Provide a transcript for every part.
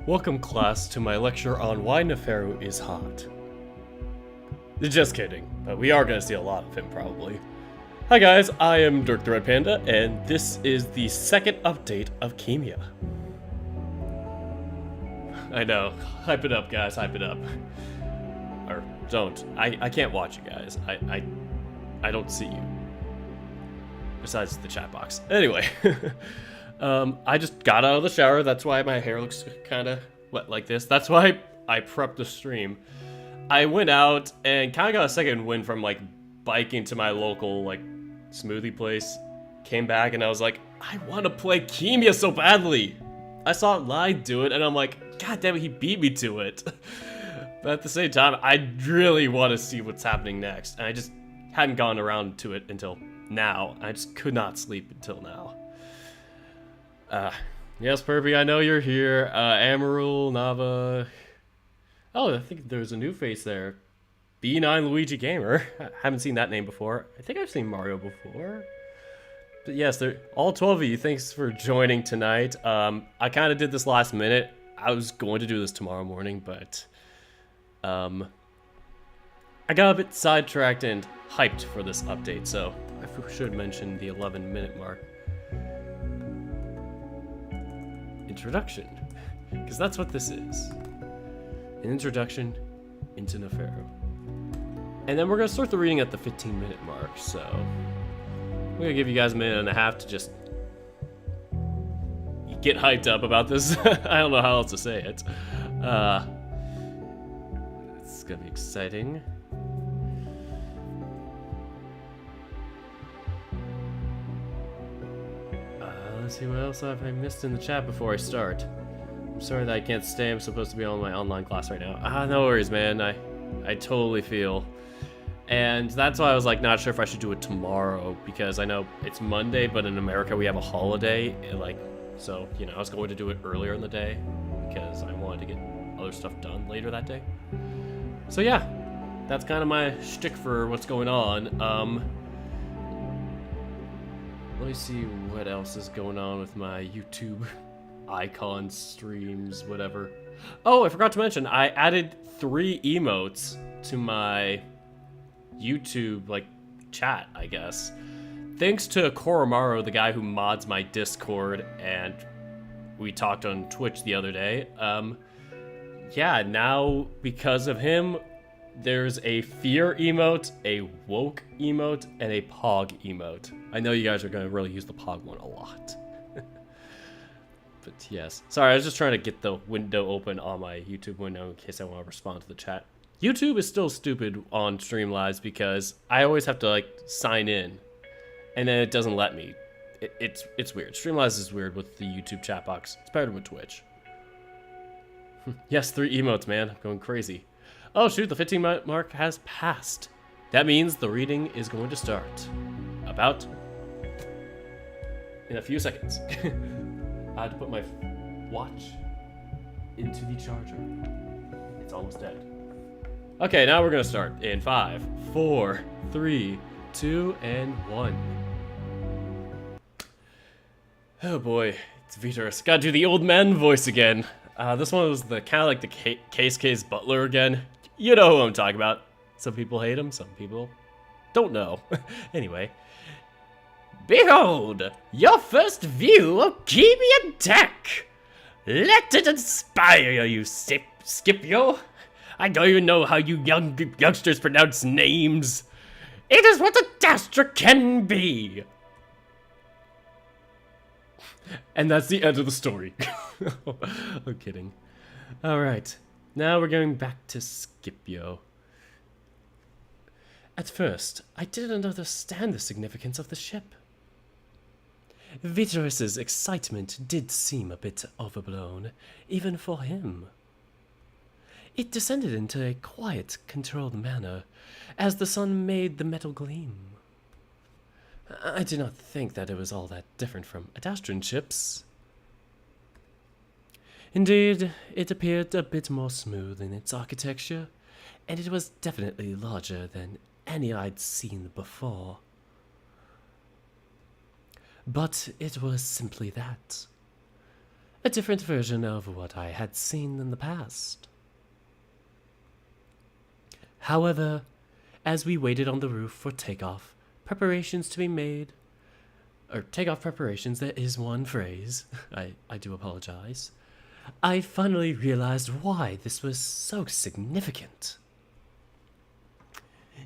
Welcome, class, to my lecture on why Neferu is hot. Just kidding, but we are going to see a lot of him, probably. Hi guys, I am Dirk the Red Panda, and this is the second update of Khemia. I know, hype it up guys, hype it up. Or don't, I can't watch you guys, I don't see you. Besides the chat box. Anyway, I just got out of the shower, that's why my hair looks kind of wet like this. That's why I prepped the stream. I went out and kind of got a second wind from like biking to my local like smoothie place. Came back and I was like, I want to play Khemia so badly. I saw Lai do it and I'm like, god damn it, he beat me to it. But at the same time, I really want to see what's happening next. And I just hadn't gone around to it until now. I just could not sleep until now. Yes, Perpy, I know you're here. Amarul, Nava. Oh, I think there's a new face there. B9 Luigi Gamer. I haven't seen that name before. I think I've seen Mario before. But yes, they're all 12 of you. Thanks for joining tonight. I kind of did this last minute. I was going to do this tomorrow morning, but I got a bit sidetracked and hyped for this update, so I should mention the 11-minute mark. Introduction, because that's what this is. An introduction into Neferu. And then we're going to start the reading at the 15-minute mark, so I'm going to give you guys a minute and a half to just get hyped up about this. I don't know how else to say it. It's going to be exciting. Let's see what else have I missed in the chat before I start. I'm sorry that I can't stay. I'm supposed to be on my online class right now. No worries, man. I totally feel. And that's why I was like not sure if I should do it tomorrow, because I know it's Monday, but in America we have a holiday. So, you know, I was going to do it earlier in the day because I wanted to get other stuff done later that day. So yeah, that's kind of my shtick for what's going on. Let me see what else is going on with my YouTube icons, streams, whatever. Oh, I forgot to mention, I added 3 emotes to my YouTube, like, chat, I guess. Thanks to Koromaru, the guy who mods my Discord, and we talked on Twitch the other day. Yeah, now, because of him, there's a fear emote, a woke emote, and a pog emote. I know you guys are going to really use the pog one a lot. But yes. Sorry, I was just trying to get the window open on my YouTube window in case I want to respond to the chat. YouTube is still stupid on Streamlabs because I always have to like sign in. And then it doesn't let me. It's weird. Streamlabs is weird with the YouTube chat box. It's better with Twitch. Yes, 3 emotes, man. I'm going crazy. Oh shoot, the 15-minute mark has passed. That means the reading is going to start. About in a few seconds. I had to put my watch into the charger. It's almost dead. Okay, now we're gonna start in 5, 4, 3, 2, and 1. Oh boy, it's Vitor's. Gotta do the old man voice again. This one was the kind of like the Case Butler again. You know who I'm talking about. Some people hate him, some people don't know. Anyway. Behold, your first view of Khemia tech. Let it inspire you, Scipio. I don't even know how you youngsters pronounce names. It is what Adastra can be. And that's the end of the story. I'm kidding. Alright, now we're going back to Scipio. At first, I didn't understand the significance of the ship. Vitor's excitement did seem a bit overblown, even for him. It descended into a quiet, controlled manner, as the sun made the metal gleam. I did not think that it was all that different from Adastran ships. Indeed, it appeared a bit more smooth in its architecture, and it was definitely larger than any I'd seen before. But it was simply that. a different version of what I had seen in the past. However, as we waited on the roof for takeoff, preparations to be made, or takeoff preparations, that is one phrase, I do apologize, I finally realized why this was so significant.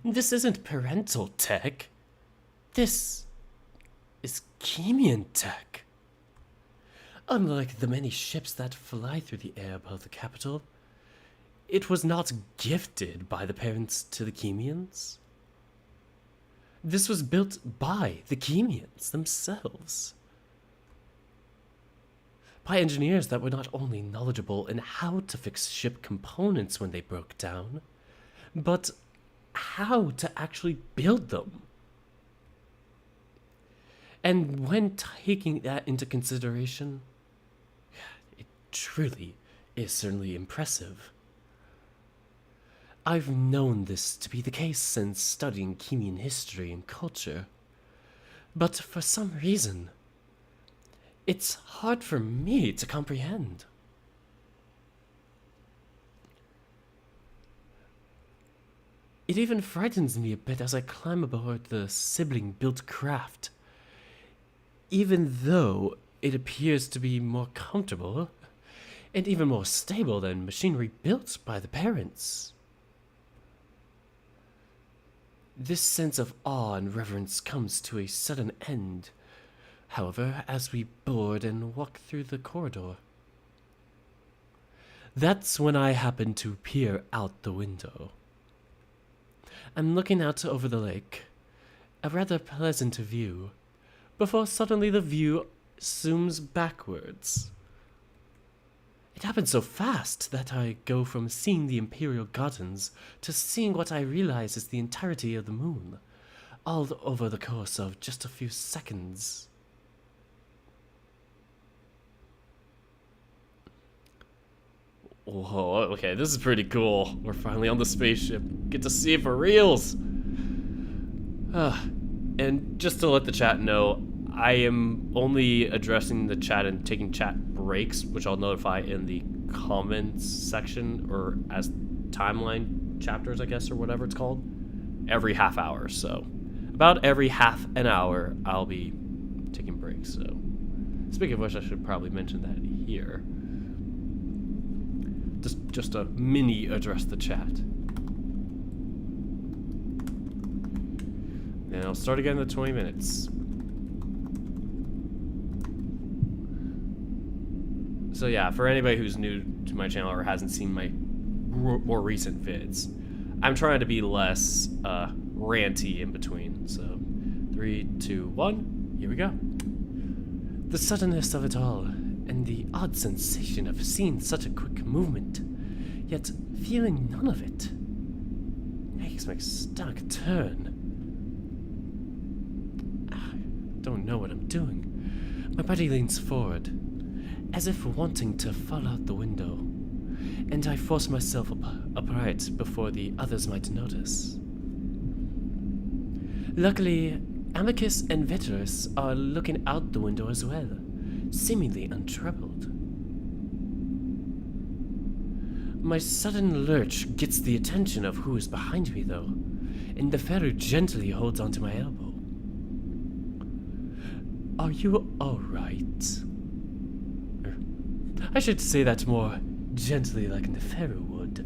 This isn't parental tech. This is Khemian tech. Unlike the many ships that fly through the air above the capital, it was not gifted by the parents to the Khemians. This was built by the Khemians themselves. By engineers that were not only knowledgeable in how to fix ship components when they broke down, but how to actually build them. And when taking that into consideration, it truly is certainly impressive. I've known this to be the case since studying Khemian history and culture, but for some reason, it's hard for me to comprehend. It even frightens me a bit as I climb aboard the sibling-built craft, even though it appears to be more comfortable and even more stable than machinery built by the parents. This sense of awe and reverence comes to a sudden end, however, as we board and walk through the corridor. That's when I happen to peer out the window. I'm looking out over the lake, a rather pleasant view, before suddenly the view zooms backwards. It happens so fast that I go from seeing the Imperial Gardens to seeing what I realize is the entirety of the moon, all over the course of just a few seconds. Whoa, okay, this is pretty cool. We're finally on the spaceship. Get to see it for reals! And just to let the chat know, I am only addressing the chat and taking chat breaks, which I'll notify in the comments section, or as timeline chapters, I guess, or whatever it's called, every half hour. So about every half an hour, I'll be taking breaks. So speaking of which, I should probably mention that here. Just a mini address the chat. And I'll start again in 20 minutes. So yeah, for anybody who's new to my channel or hasn't seen my more recent vids, I'm trying to be less ranty in between. So 3, 2, 1, here we go. The suddenness of it all, and the odd sensation of seeing such a quick movement, yet feeling none of it, makes my stomach turn. I don't know what I'm doing. My body leans forward, as if wanting to fall out the window, and I force myself upright before the others might notice. Luckily, Amicus and Veterus are looking out the window as well, seemingly untroubled. My sudden lurch gets the attention of who is behind me, though, and Neferu gently holds onto my elbow. Are you alright? I should say that more gently like Neferu would.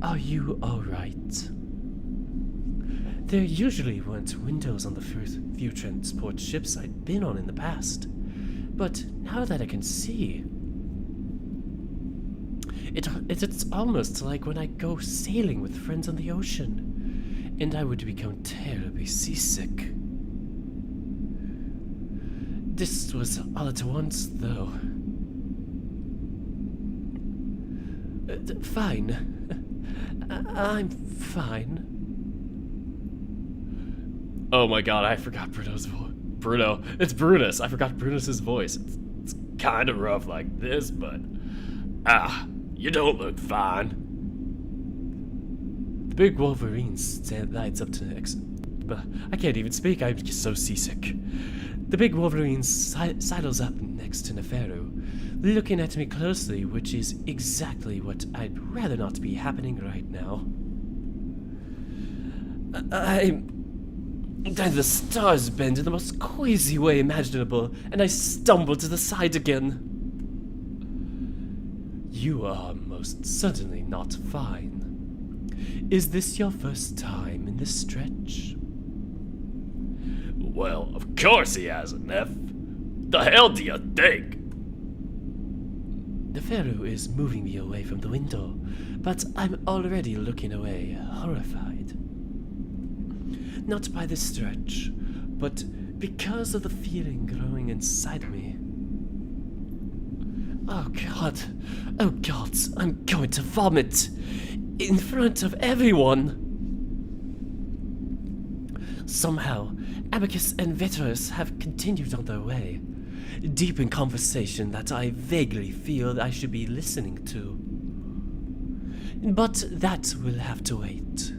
Are you alright? There usually weren't windows on the few transport ships I'd been on in the past, but now that I can see, it's almost like when I go sailing with friends on the ocean, and I would become terribly seasick. This was all at once, though. Fine. I'm fine. Oh my god, I forgot Bruno's voice. Bruno. It's Brutus. I forgot Brutus's voice. It's kind of rough like this, but... you don't look fine. The big Wolverine lights up to next... But I can't even speak, I'm just so seasick. The big Wolverine sidles up next to Neferu, looking at me closely, which is exactly what I'd rather not be happening right now. Then the stars bend in the most crazy way imaginable, and I stumble to the side again. You are most certainly not fine. Is this your first time in this stretch? Well, of course he hasn't, Neff. The hell do you think? Neferu is moving me away from the window, but I'm already looking away, horrified. Not by this stretch, but because of the feeling growing inside of me. Oh god, I'm going to vomit in front of everyone. Somehow, Abacus and Veterus have continued on their way, deep in conversation that I vaguely feel I should be listening to. But that will have to wait.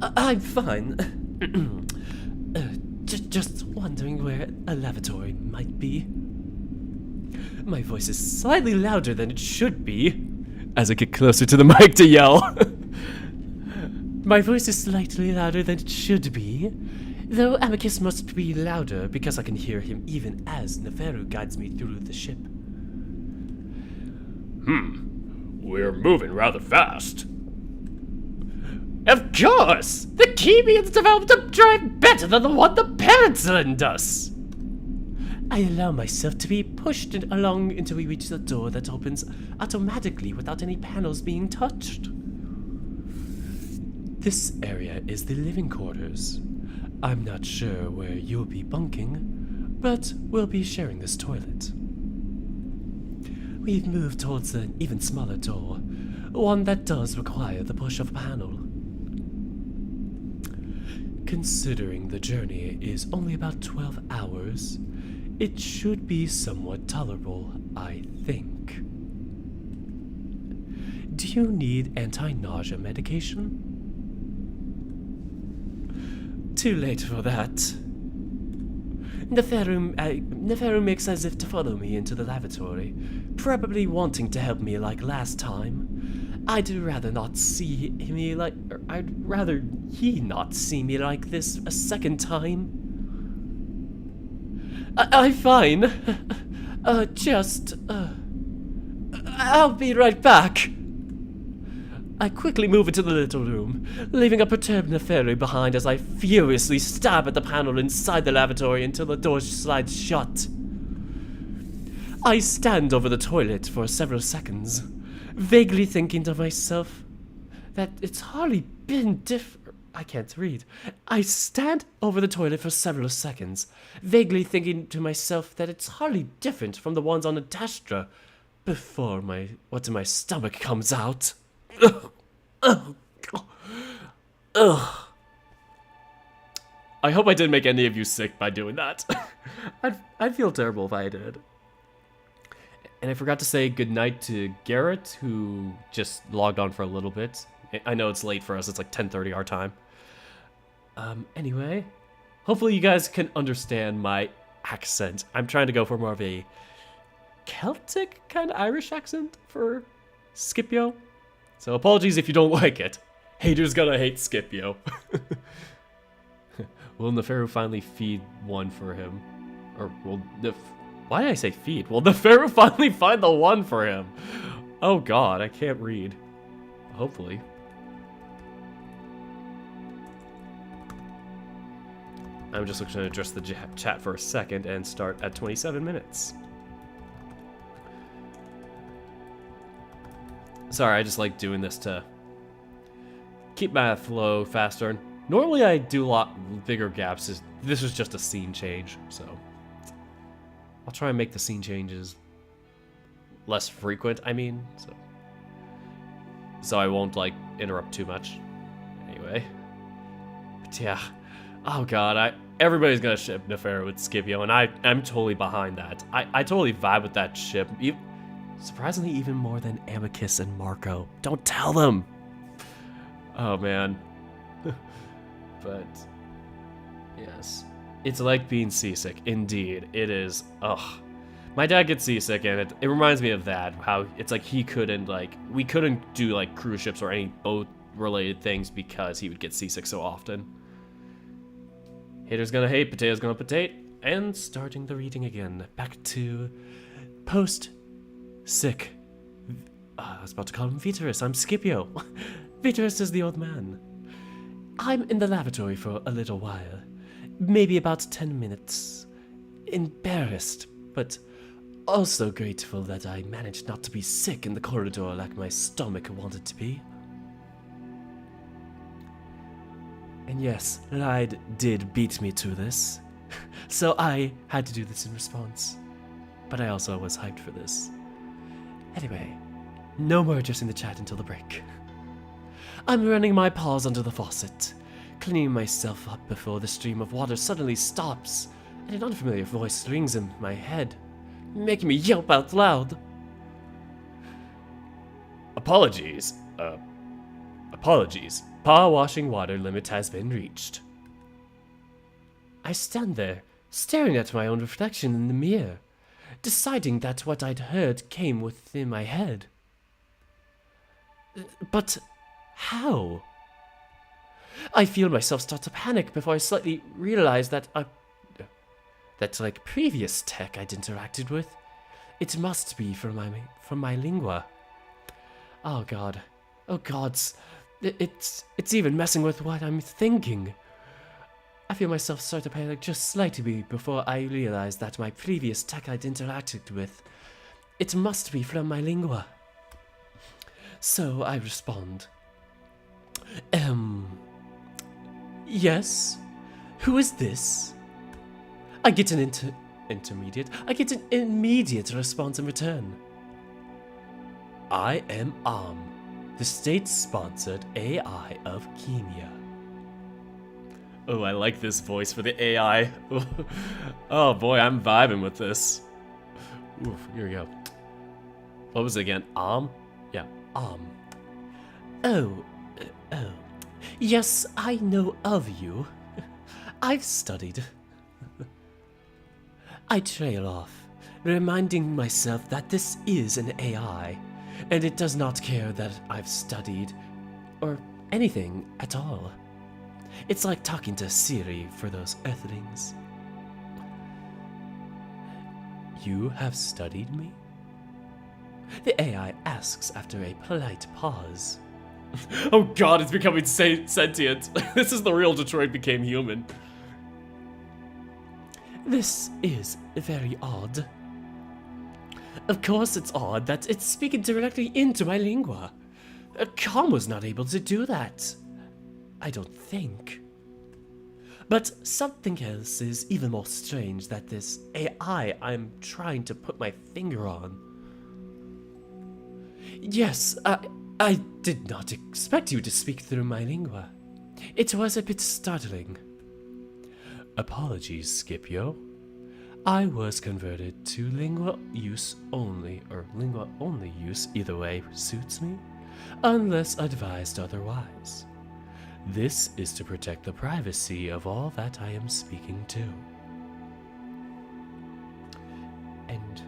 I'm fine. Just wondering where a lavatory might be. My voice is slightly louder than it should be, as I get closer to the mic to yell. My voice is slightly louder than it should be, though Amicus must be louder because I can hear him even as Neferu guides me through the ship. We're moving rather fast. Of course! The Khemians developed a drive better than the one the parents lend us! I allow myself to be pushed along until we reach the door that opens automatically without any panels being touched. This area is the living quarters. I'm not sure where you'll be bunking, but we'll be sharing this toilet. We've moved towards an even smaller door, one that does require the push of a panel. Considering the journey is only about 12 hours, it should be somewhat tolerable, I think. Do you need anti-nausea medication? Too late for that. Neferu makes as if to follow me into the lavatory, probably wanting to help me like last time. I'd rather he not see me like this a second time. I'm fine. I'll be right back. I quickly move into the little room, leaving a perturbed Neferu behind as I furiously stab at the panel inside the lavatory until the door slides shut. I stand over the toilet for several seconds, vaguely thinking to myself that it's hardly been I can't read. I stand over the toilet for several seconds, vaguely thinking to myself that it's hardly different from the ones on Adastra, before what's in my stomach comes out. Ugh. I hope I didn't make any of you sick by doing that. I'd feel terrible if I did. And I forgot to say goodnight to Garrett, who just logged on for a little bit. I know it's late for us, it's like 10:30 our time. Anyway, hopefully you guys can understand my accent. I'm trying to go for more of a Celtic kind of Irish accent for Scipio. So apologies if you don't like it. Haters gonna hate Scipio. Will Neferu finally feed one for him? Or will why did I say feed? Will Neferu finally find the one for him? Oh god, I can't read. Hopefully. I'm just going to address the chat for a second and start at 27 minutes. Sorry, I just like doing this to keep my flow faster. Normally I do a lot bigger gaps. This was just a scene change, so I'll try and make the scene changes less frequent, so I won't like interrupt too much. Anyway, but yeah, oh god, everybody's gonna ship Neferu with Scipio, and I'm totally behind that. I totally vibe with that ship. Surprisingly, even more than Amicus and Marco. Don't tell them! Oh, man. But, yes. It's like being seasick. Indeed, it is. Ugh. My dad gets seasick, and it reminds me of that. How it's like we couldn't do like cruise ships or any boat-related things because he would get seasick so often. Haters gonna hate, potatoes gonna potate, and starting the reading again. Back to post-sick. I was about to call him Vitorus. I'm Scipio. Vitorus is the old man. I'm in the lavatory for a little while. Maybe about 10 minutes. Embarrassed, but also grateful that I managed not to be sick in the corridor like my stomach wanted to be. And yes, Lyde did beat me to this, so I had to do this in response. But I also was hyped for this. Anyway, no more addressing the chat until the break. I'm running my paws under the faucet, cleaning myself up before the stream of water suddenly stops, and an unfamiliar voice rings in my head, making me yelp out loud. Apologies. Apologies. Paw washing water limit has been reached. I stand there, staring at my own reflection in the mirror, deciding that what I'd heard came within my head. But how? I feel myself start to panic before I slightly realize that like previous tech I'd interacted with, it must be from my lingua. Oh god. Oh gods. It's even messing with what I'm thinking. I feel myself start to panic just slightly before I realize that my previous tech I'd interacted with, it must be from my lingua. So I respond. Yes? Who is this? I get an immediate response in return. I am the state-sponsored AI of Khemia. Oh, I like this voice for the AI. Oh boy, I'm vibing with this. Oof, here we go. What was it again? Yeah, Oh. Yes, I know of you. I've studied. I trail off, reminding myself that this is an AI, and it does not care that I've studied, or anything at all. It's like talking to Siri for those earthlings. You have studied me? The AI asks after a polite pause. Oh god, it's becoming sentient. This is the real Detroit Became Human. This is very odd. Of course it's odd that it's speaking directly into my lingua. Calm was not able to do that. I don't think. But something else is even more strange that this AI I'm trying to put my finger on. Yes, I did not expect you to speak through my lingua. It was a bit startling. Apologies, Scipio. I was converted to lingua use only, or lingua only use, either way suits me, unless advised otherwise. This is to protect the privacy of all that I am speaking to. And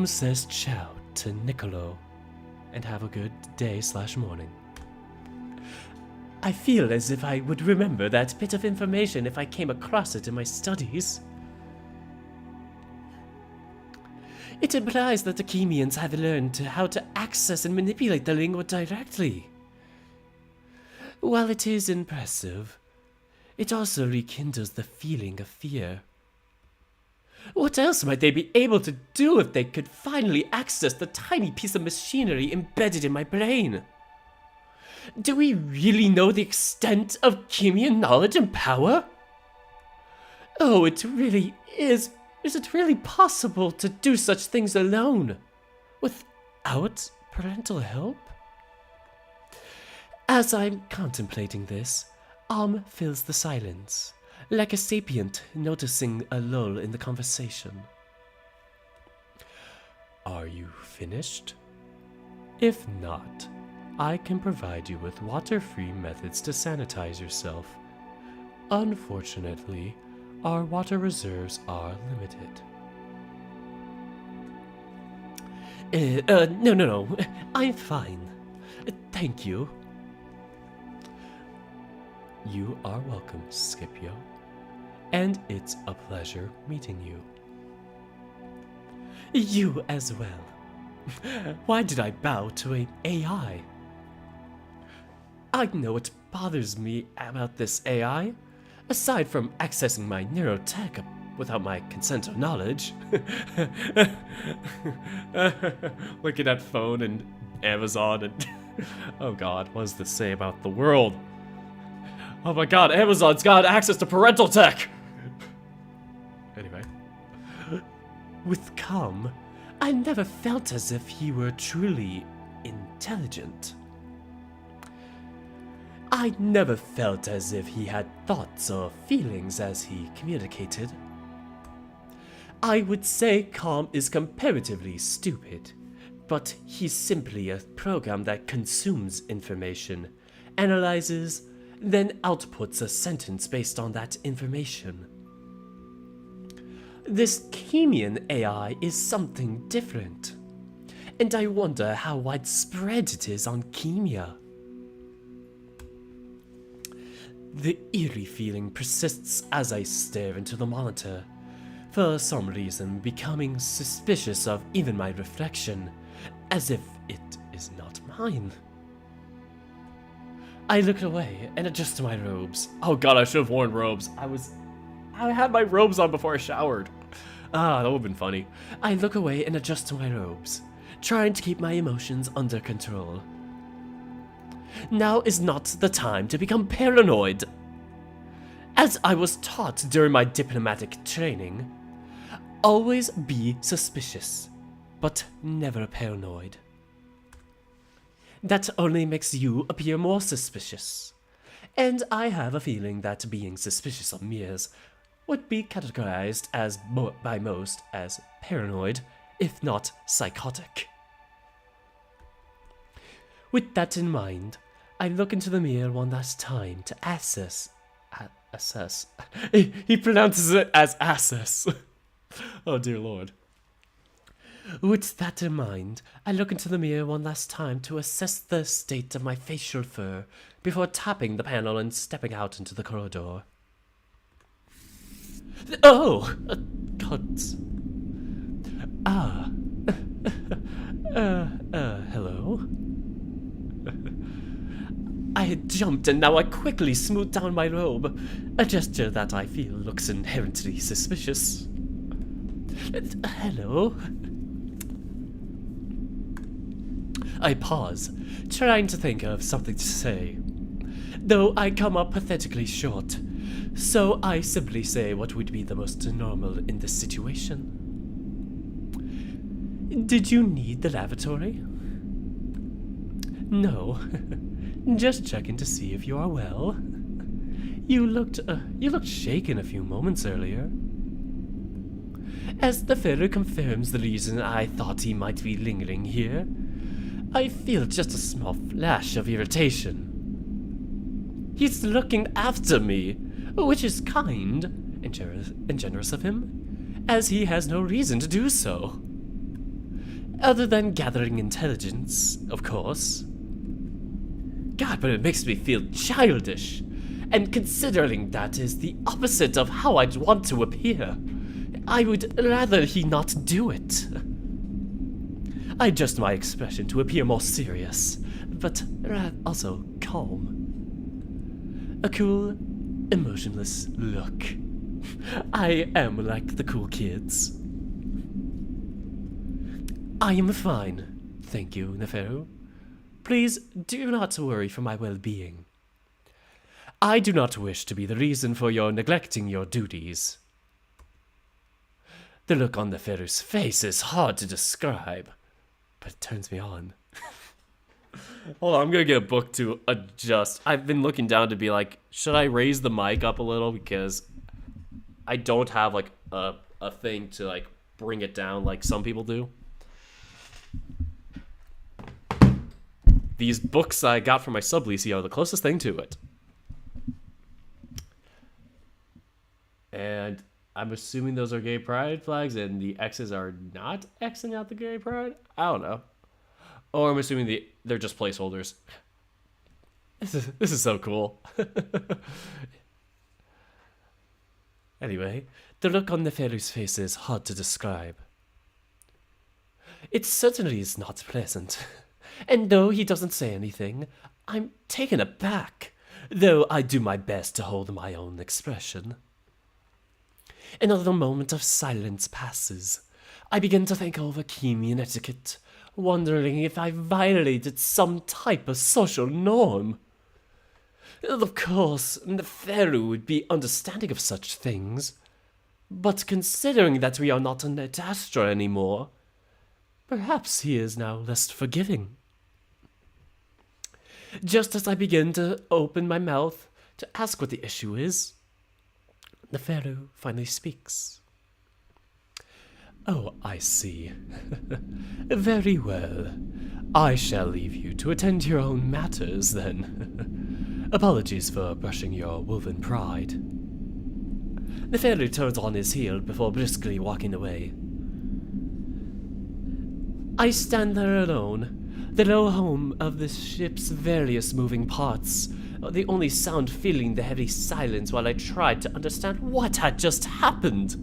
says ciao to Niccolo, and have a good day/morning. I feel as if I would remember that bit of information if I came across it in my studies. It implies that the Khemians have learned how to access and manipulate the lingua directly. While it is impressive, it also rekindles the feeling of fear. What else might they be able to do if they could finally access the tiny piece of machinery embedded in my brain? Do we really know the extent of Khemian knowledge and power? Oh, it really is. Is it really possible to do such things alone, without parental help? As I'm contemplating this, fills the silence, like a sapient noticing a lull in the conversation. Are you finished? If not, I can provide you with water-free methods to sanitize yourself. Unfortunately, our water reserves are limited. No. I'm fine. Thank you. You are welcome, Scipio. And it's a pleasure meeting you. You as well. Why did I bow to an AI? I know what bothers me about this AI. Aside from accessing my neurotech without my consent or knowledge. Looking at phone and Amazon and... Oh god, what does this say about the world? Oh my god, Amazon's got access to parental tech! Anyway. With calm, I never felt as if he were truly intelligent. I never felt as if he had thoughts or feelings as he communicated. I would say Calm is comparatively stupid, but he's simply a program that consumes information, analyzes, then outputs a sentence based on that information. This Khemian AI is something different, and I wonder how widespread it is on Khemia. The eerie feeling persists as I stare into the monitor, for some reason becoming suspicious of even my reflection, as if it is not mine. I look away and adjust to my robes. Oh god, I should have worn robes. I had my robes on before I showered. Ah, that would have been funny. I look away and adjust to my robes, trying to keep my emotions under control. Now is not the time to become paranoid. As I was taught during my diplomatic training, always be suspicious, but never paranoid. That only makes you appear more suspicious. And I have a feeling that being suspicious of Mirs would be categorized as by most as paranoid, if not psychotic. With that in mind, I look into the mirror one last time to assess. He pronounces it as assess. Oh dear lord. With that in mind, I look into the mirror one last time to assess the state of my facial fur before tapping the panel and stepping out into the corridor. Oh! God. Ah. Hello? I had jumped and now I quickly smoothed down my robe, a gesture that I feel looks inherently suspicious. Hello? I pause, trying to think of something to say, though I come up pathetically short, so I simply say what would be the most normal in this situation. Did you need the lavatory? No, just checking to see if you are well. You looked shaken a few moments earlier. As Neferu confirms the reason I thought he might be lingering here, I feel just a small flash of irritation. He's looking after me, which is kind and generous of him, as he has no reason to do so. Other than gathering intelligence, of course. God, but it makes me feel childish. And considering that is the opposite of how I'd want to appear, I would rather he not do it. I adjust my expression to appear more serious, but also calm. A cool, emotionless look. I am like the cool kids. I am fine, thank you, Neferu. Please do not worry for my well-being. I do not wish to be the reason for your neglecting your duties. The look on Neferu's face is hard to describe, but it turns me on. Hold on, I'm gonna get a book to adjust. I've been looking down to be like, should I raise the mic up a little? Because I don't have like a thing to like bring it down like some people do. These books I got from my subleasee are the closest thing to it. And I'm assuming those are gay pride flags and the X's are not Xing out the gay pride? I don't know. Or I'm assuming they're just placeholders. This is so cool. Anyway, the look on Neferu's face is hard to describe. It certainly is not pleasant. And though he doesn't say anything, I'm taken aback, though I do my best to hold my own expression. Another moment of silence passes. I begin to think over Khemian etiquette, wondering if I violated some type of social norm. Of course, Neferu would be understanding of such things, but considering that we are not in Adastra anymore, perhaps he is now less forgiving. Just as I begin to open my mouth to ask what the issue is, Neferu finally speaks. Oh, I see. Very well. I shall leave you to attend to your own matters, then. Apologies for brushing your woven pride. Neferu turns on his heel before briskly walking away. I stand there alone, the low home of the ship's various moving parts, the only sound filling the heavy silence while I tried to understand what had just happened.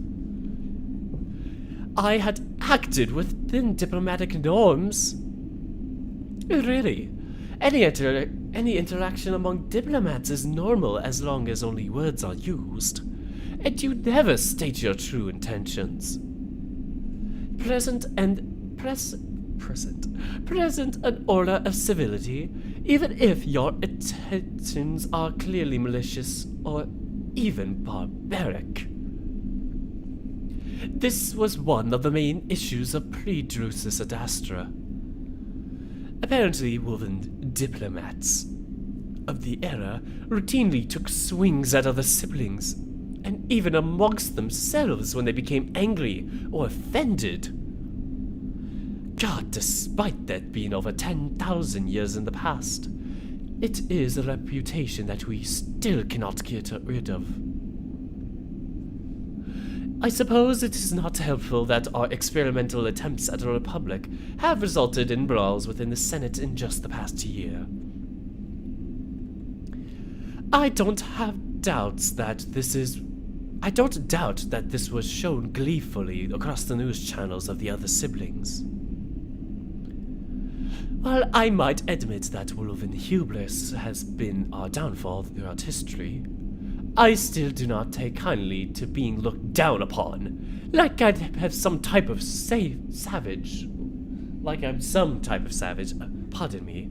I had acted within diplomatic norms. Really, any interaction among diplomats is normal as long as only words are used, and you never state your true intentions. Present an order of civility, even if your intentions are clearly malicious or even barbaric. This was one of the main issues of pre-Drusus Adastra. Apparently, woven diplomats of the era routinely took swings at other siblings, and even amongst themselves when they became angry or offended. God, despite that being over 10,000 years in the past, it is a reputation that we still cannot get rid of. I suppose it is not helpful that our experimental attempts at a republic have resulted in brawls within the Senate in just the past year. I don't doubt that this was shown gleefully across the news channels of the other siblings. While I might admit that woven hubris has been our downfall throughout history, I still do not take kindly to being looked down upon, like I'd have some type of savage. Like I'm some type of savage, pardon me.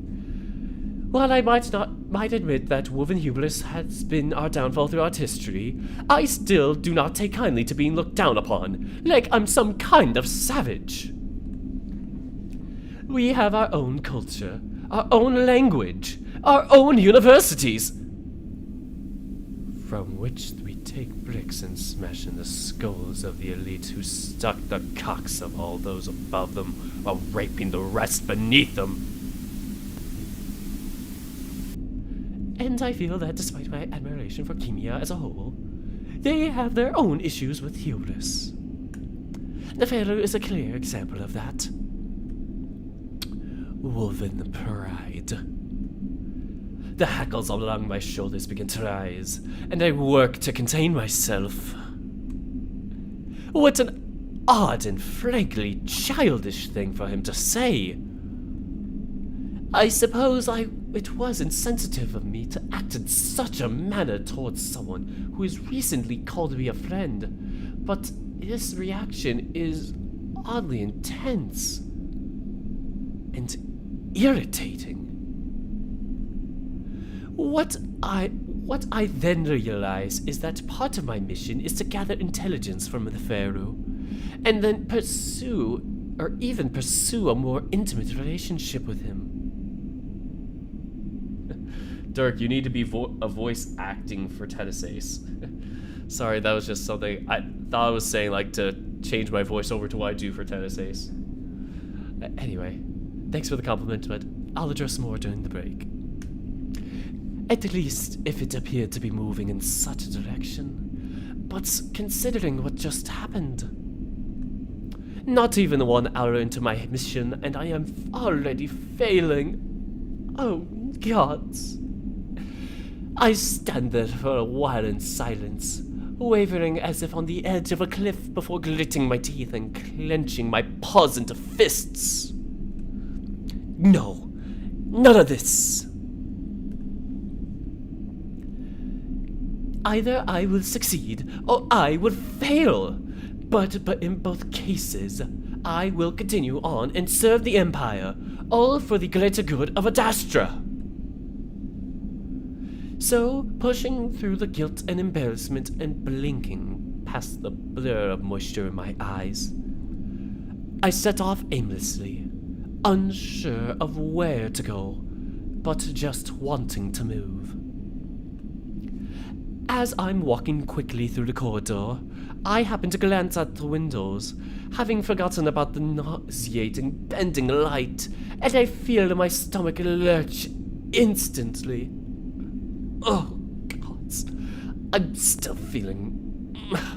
While I might admit that woven hubris has been our downfall throughout history, I still do not take kindly to being looked down upon, like I'm some kind of savage. We have our own culture, our own language, our own universities, from which we take bricks and smash in the skulls of the elite who stuck the cocks of all those above them while raping the rest beneath them. And I feel that despite my admiration for Khemia as a whole, they have their own issues with hubris. Neferu is a clear example of that. Woven pride. The hackles along my shoulders begin to rise, and I work to contain myself. What an odd and frankly childish thing for him to say. I suppose it was insensitive of me to act in such a manner towards someone who is recently called me a friend, but his reaction is oddly intense and irritating. What I then realize is that part of my mission is to gather intelligence from Neferu, and then pursue a more intimate relationship with him. Dirk, you need to be a voice acting for Tenesace. Sorry, that was just something I thought I was saying, like to change my voice over to what I do for Tenesace. Anyway, thanks for the compliment, but I'll address more during the break. At least if it appeared to be moving in such a direction. But considering what just happened, not even 1 hour into my mission, and I am already failing. Oh, gods. I stand there for a while in silence, wavering as if on the edge of a cliff before gritting my teeth and clenching my paws into fists. No, none of this. Either I will succeed or I will fail. But in both cases, I will continue on and serve the Empire, all for the greater good of Adastra. So, pushing through the guilt and embarrassment and blinking past the blur of moisture in my eyes, I set off aimlessly, unsure of where to go, but just wanting to move. As I'm walking quickly through the corridor, I happen to glance at the windows, having forgotten about the nauseating bending light, and I feel my stomach lurch instantly. Oh, gods. I'm still feeling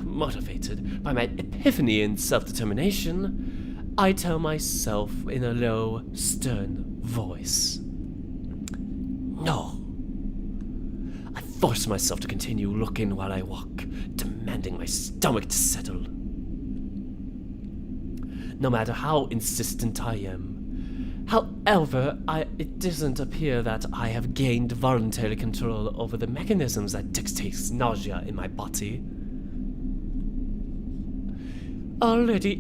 motivated by my epiphany and self-determination. I tell myself in a low, stern voice. No. I force myself to continue looking while I walk, demanding my stomach to settle. No matter how insistent I am. However, it doesn't appear that I have gained voluntary control over the mechanisms that dictate nausea in my body. Already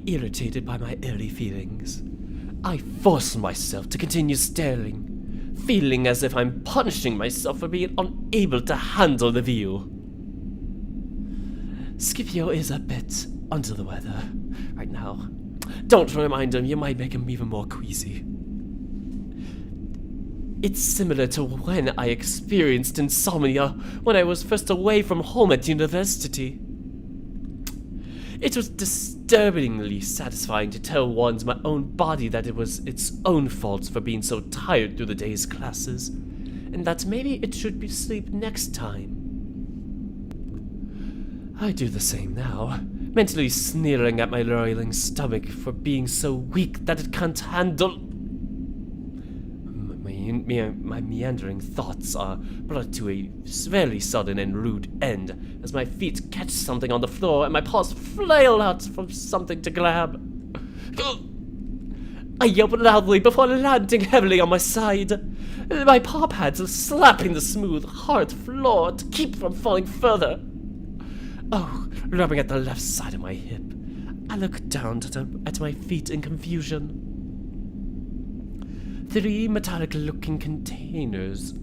irritated by my early feelings, I force myself to continue staring, feeling as if I'm punishing myself for being unable to handle the view. Scipio is a bit under the weather right now. Don't remind him, you might make him even more queasy. It's similar to when I experienced insomnia when I was first away from home at university. It was disturbingly satisfying to tell my own body that it was its own fault for being so tired through the day's classes, and that maybe it should be sleep next time. I do the same now, mentally sneering at my roiling stomach for being so weak that it can't handle. My meandering thoughts are brought to a very sudden and rude end as my feet catch something on the floor and my paws flail out for something to grab. I yelp loudly before landing heavily on my side. My paw pads are slapping the smooth, hard floor to keep from falling further. Oh, rubbing at the left side of my hip. I look down at my feet in confusion. 3 metallic-looking containers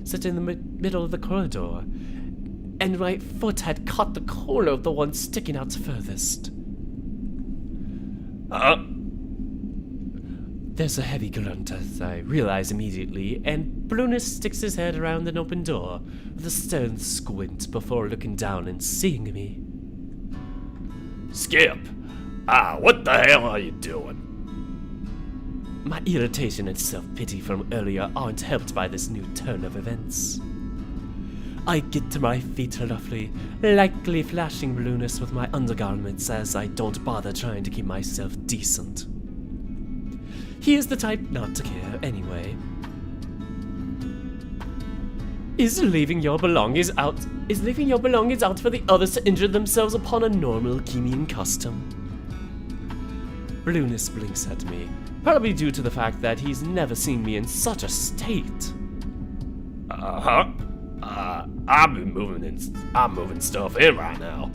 sit in the middle of the corridor, and my foot had caught the corner of the one sticking out furthest. There's a heavy grunt as I realize immediately, and Brunus sticks his head around an open door with a stern squint before looking down and seeing me. Skip! What the hell are you doing? My irritation and self-pity from earlier aren't helped by this new turn of events. I get to my feet roughly, lightly flashing Brunus with my undergarments as I don't bother trying to keep myself decent. He is the type not to care anyway. Is leaving your belongings out for the others to injure themselves upon a normal Khemian custom? Brunus blinks at me, probably due to the fact that he's never seen me in such a state. I'm moving stuff in right now.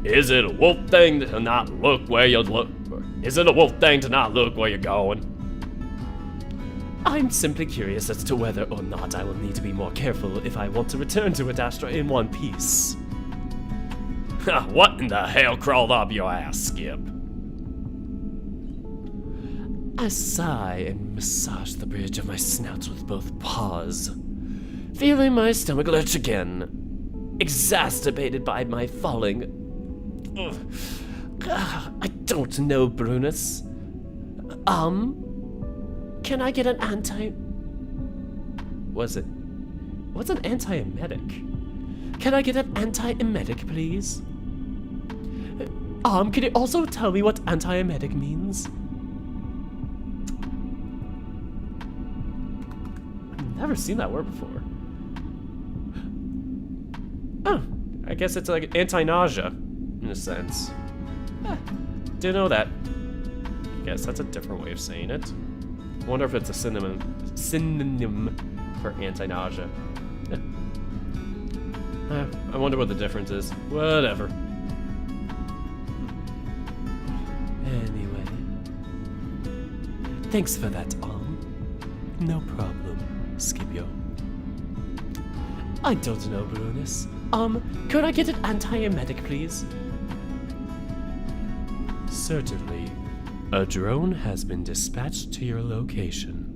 Is it a wolf thing to not look where you look? Is it a wolf thing to not look where you're going? I'm simply curious as to whether or not I will need to be more careful if I want to return to Adastra in one piece. What in the hell crawled up your ass, Skip? I sigh and massage the bridge of my snout with both paws, feeling my stomach lurch again, exacerbated by my falling. I don't know, Brunus. Can I get an was it? What's an antiemetic? Can I get an antiemetic, please? Can you also tell me what antiemetic means? I've never seen that word before. Oh, I guess it's like anti-nausea, in a sense. Didn't know that. I guess that's a different way of saying it. I wonder if it's a synonym for anti-nausea. I wonder what the difference is. Whatever. Anyway. Thanks for that, No problem, Scipio. I don't know, Brunus. Could I get an antiemetic, please? Certainly. A drone has been dispatched to your location.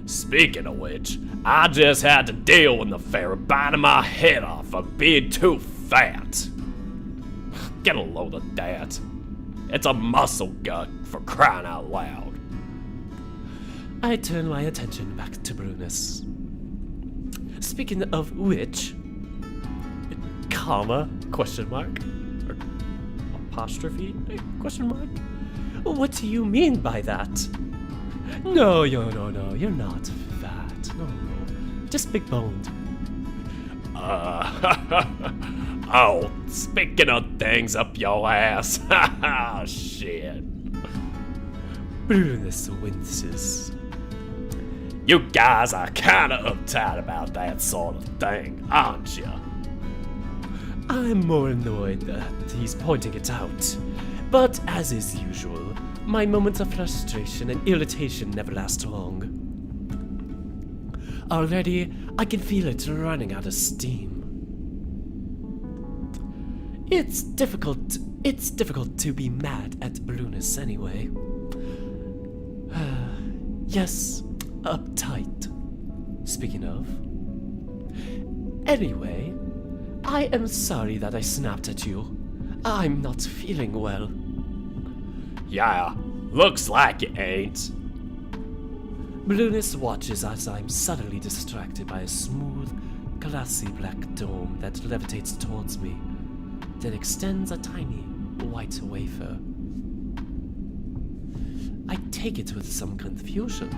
Speaking of which, I just had to deal with Neferu biting my head off for being too fat. Get a load of that. It's a muscle gut, for crying out loud. I turn my attention back to Brunus. Speaking of which, comma, question mark, or apostrophe, question mark? What do you mean by that? No, you're not fat. No, just big boned. Oh, speaking of things up your ass. Shit. Brunus winces. You guys are kinda uptight about that sort of thing, aren't you? I'm more annoyed that he's pointing it out. But as is usual, my moments of frustration and irritation never last long. Already, I can feel it running out of steam. It's difficult to be mad at Brunus anyway. Yes, uptight. Speaking of. Anyway, I am sorry that I snapped at you. I'm not feeling well. Yeah, looks like it ain't. Brunus watches as I'm suddenly distracted by a smooth, glassy black dome that levitates towards me, then extends a tiny white wafer. I take it with some confusion.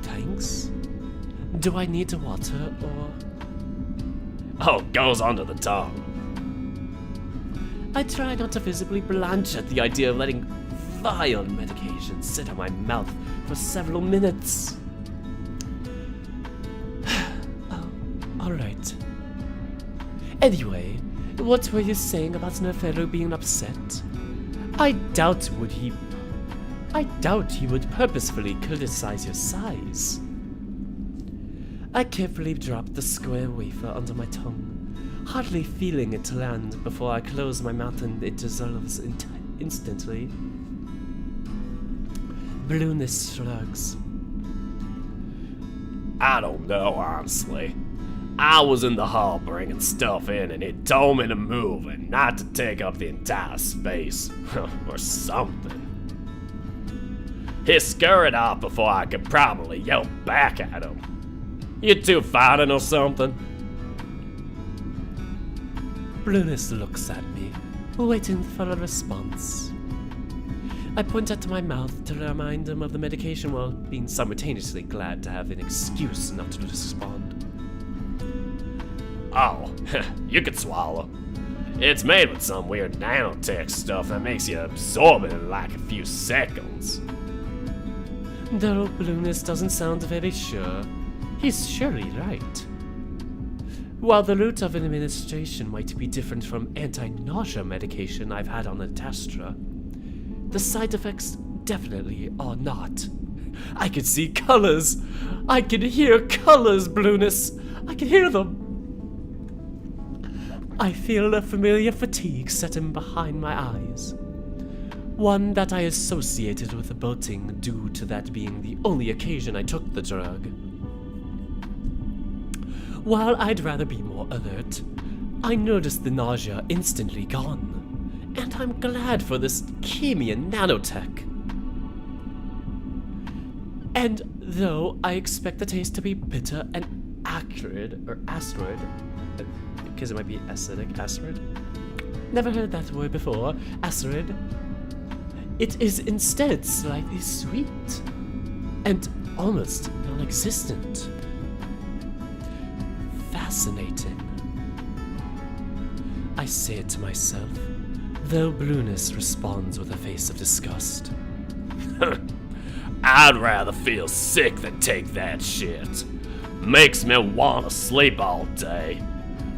Thanks? Do I need water or... Oh, goes under the tongue. I try not to visibly blanch at the idea of letting vile medication sit on my mouth for several minutes. Oh, alright. Anyway, what were you saying about Neferu being upset? I doubt he would purposefully criticize your size. I carefully drop the square wafer under my tongue, hardly feeling it land before I close my mouth and it dissolves instantly. Brunus shrugs. I don't know, honestly. I was in the hall bringing stuff in and he told me to move and not to take up the entire space. Or something. He scurried off before I could probably yell back at him. You two fighting or something? Brunus looks at me, waiting for a response. I point at my mouth to remind him of the medication while being simultaneously glad to have an excuse not to respond. Oh, you could swallow. It's made with some weird nanotech stuff that makes you absorb it in like a few seconds. Though Brunus doesn't sound very sure, he's surely right. While the route of administration might be different from anti-nausea medication I've had on Adastra, the side effects definitely are not. I can see colors! I can hear colors, Brunus! I can hear them! I feel a familiar fatigue setting behind my eyes. One that I associated with the boating due to that being the only occasion I took the drug. While I'd rather be more alert, I noticed the nausea instantly gone, and I'm glad for this Khemia nanotech. And though I expect the taste to be bitter and acrid, or acid, because it might be acidic, acid. Never heard that word before, acid. It is instead slightly sweet and almost non-existent. Fascinating. I say it to myself, though Blueness responds with a face of disgust. I'd rather feel sick than take that shit. Makes me wanna sleep all day.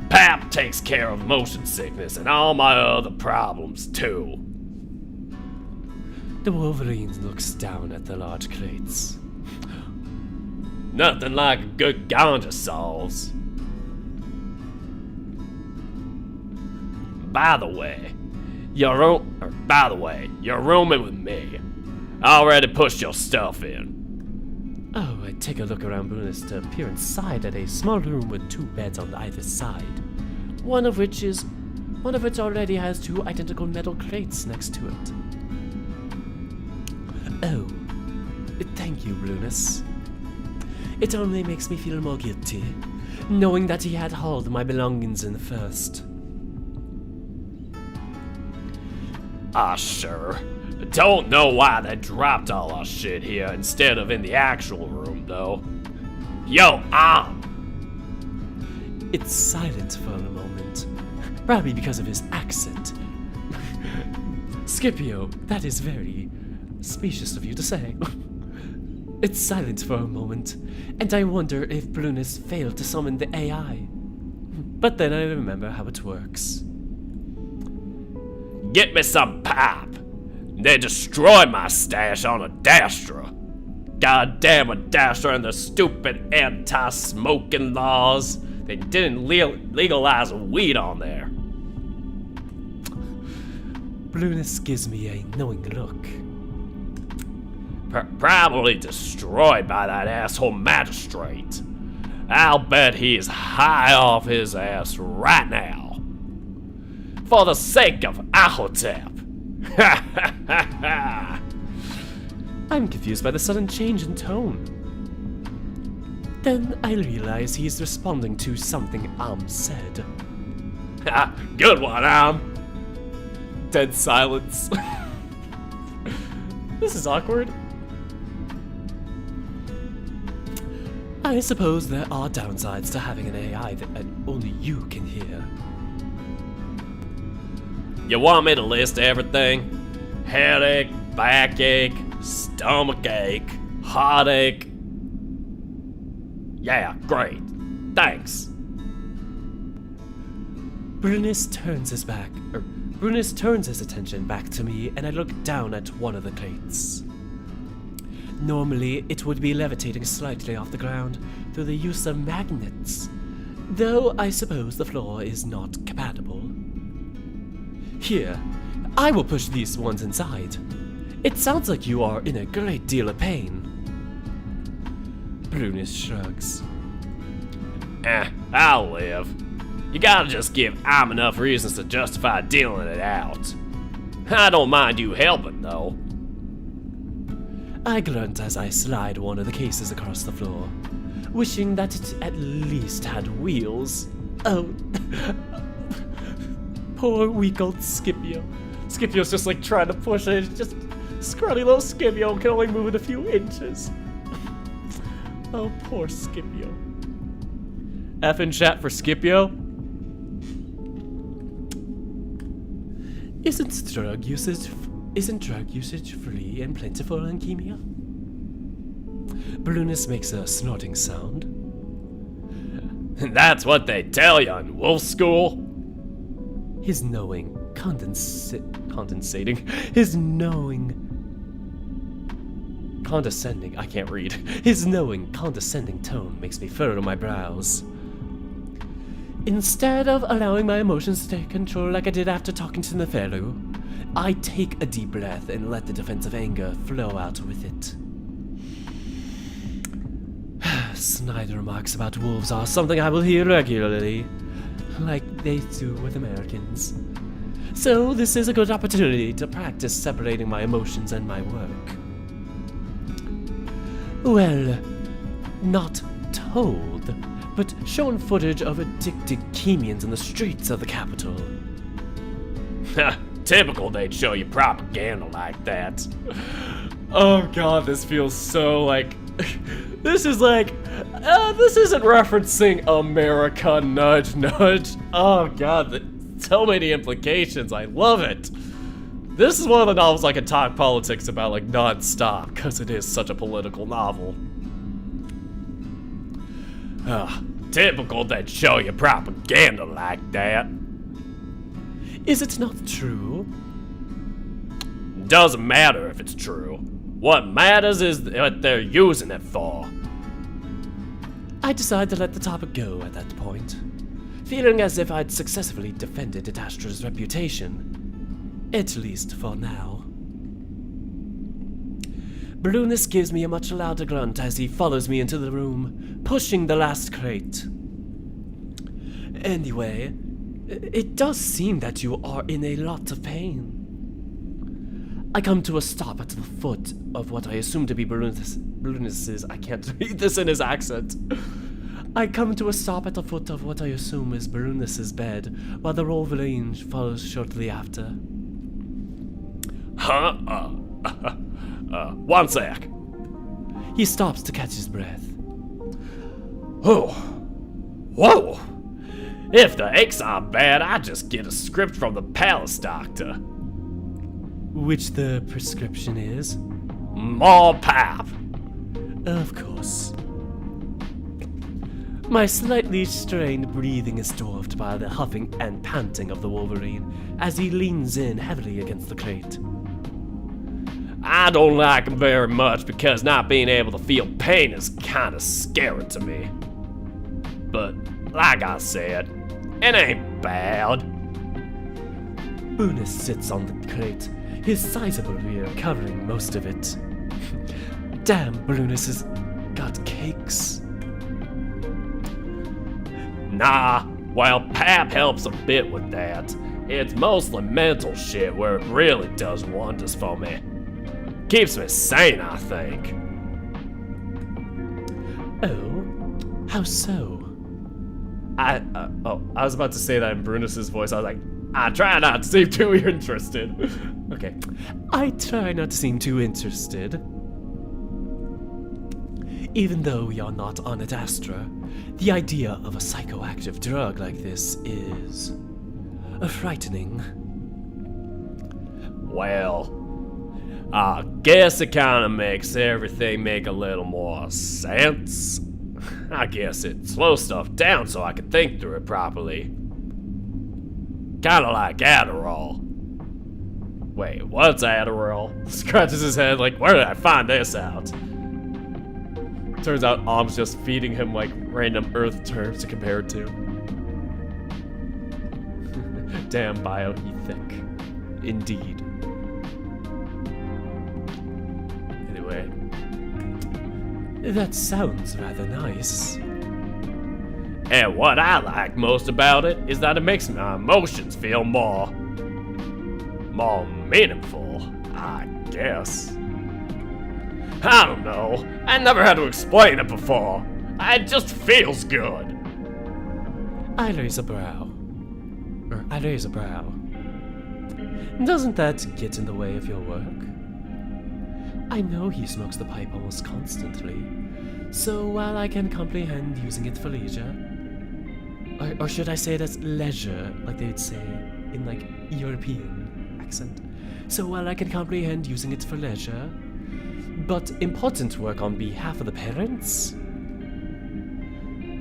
Pap takes care of motion sickness and all my other problems too. The Wolverine looks down at the large crates. Nothing like a good ganja sauce. By the way, you're rooming with me. I already pushed your stuff in. Oh, I take a look around Blueness to peer inside at a small room with 2 beds on either side. One of which already has 2 identical metal crates next to it. Oh, thank you, Blueness. It only makes me feel more guilty, knowing that he had hauled my belongings in first. Sure. Don't know why they dropped all our shit here instead of in the actual room, though. Yo, It's silent for a moment, probably because of his accent. Scipio, that is very specious of you to say. It's silent for a moment, and I wonder if Blueness failed to summon the AI. But then I remember how it works. Get me some pap. They destroyed my stash on Adastra. Goddamn Adastra and the stupid anti-smoking laws. They didn't legalize weed on there. Blueness gives me a knowing look. Probably destroyed by that asshole magistrate. I'll bet he's high off his ass right now. For the sake of Ahotep. Ha ha ha ha! I'm confused by the sudden change in tone. Then I realize he's responding to something said. Ha! Good one, Dead silence. This is awkward. I suppose there are downsides to having an AI that only you can hear. You want me to list everything? Headache, backache, stomachache, heartache. Yeah, great. Thanks. Blueness turns his attention back to me, and I look down at one of the crates. Normally, it would be levitating slightly off the ground through the use of magnets, though I suppose the floor is not compatible. Here, I will push these ones inside. It sounds like you are in a great deal of pain. Blueness shrugs. I'll live. You gotta just give Am enough reasons to justify dealing it out. I don't mind you helping, though. I grunt as I slide one of the cases across the floor, wishing that it at least had wheels. Oh, poor weak old Scipio. Scipio's just like trying to push it. It's just scrawny little Scipio can only move it a few inches. Oh, poor Scipio. F in chat for Scipio. Isn't drug usage free and plentiful in Khemia? Blueness makes a snorting sound. That's what they tell you in wolf school. His knowing, condescending, his knowing, condescending, I can't read. His knowing, condescending tone makes me furrow my brows. Instead of allowing my emotions to take control like I did after talking to Neferu, I take a deep breath and let the defensive anger flow out with it. Snide remarks about wolves are something I will hear regularly, like they do with Americans. So this is a good opportunity to practice separating my emotions and my work. Well, not told, but shown footage of addicted Khemians in the streets of the capital. Typical they'd show you propaganda like that. Oh god, this feels so like... this is like... this isn't referencing America, nudge, nudge. Oh god, so many implications. I love it. This is one of the novels I can talk politics about like non-stop, because it is such a political novel. Typical they'd show you propaganda like that. Is it not true? Doesn't matter if it's true. What matters is what they're using it for. I decided to let the topic go at that point, feeling as if I'd successfully defended Adastra's reputation, at least for now. Brunus gives me a much louder grunt as he follows me into the room, pushing the last crate. Anyway, it does seem that you are in a lot of pain. I come to a stop at the foot of what I assume to be Brunus's. I can't read this in his accent. I come to a stop at the foot of what I assume is Brunus's bed, while the Wolverine follows shortly after. Huh? One sec. He stops to catch his breath. Oh. Whoa. If the aches are bad, I just get a script from the palace doctor. Which the prescription is? More pap. Of course. My slightly strained breathing is dwarfed by the huffing and panting of the Wolverine as he leans in heavily against the crate. I don't like him very much because not being able to feel pain is kinda scary to me. But, like I said, it ain't bad. Brunus sits on the crate, his sizable rear covering most of it. Damn, Brunus has got cakes. Nah, while pap helps a bit with that, it's mostly mental shit where it really does wonders for me. Keeps me sane, I think. Oh? How so? I was about to say that in Brunus's voice. I was like, I try not to seem too interested. Okay. I try not to seem too interested. Even though we are not on Adastra, the idea of a psychoactive drug like this is frightening. Well, I guess it kinda makes everything make a little more sense. I guess it slows stuff down so I can think through it properly. Kinda like Adderall. Wait, what's Adderall? Scratches his head like, where did I find this out? Turns out Om's just feeding him like random Earth terms to compare it to. Damn bio, he thick. Indeed. Anyway. That sounds rather nice. And what I like most about it is that it makes my emotions feel more meaningful, I guess. I don't know. I never had to explain it before. It just feels good. I raise a brow. Doesn't that get in the way of your work? I know he smokes the pipe almost constantly, so while I can comprehend using it for leisure, or should I say it as leisure, like they'd say in like European accent, so while I can comprehend using it for leisure, but important work on behalf of the parents?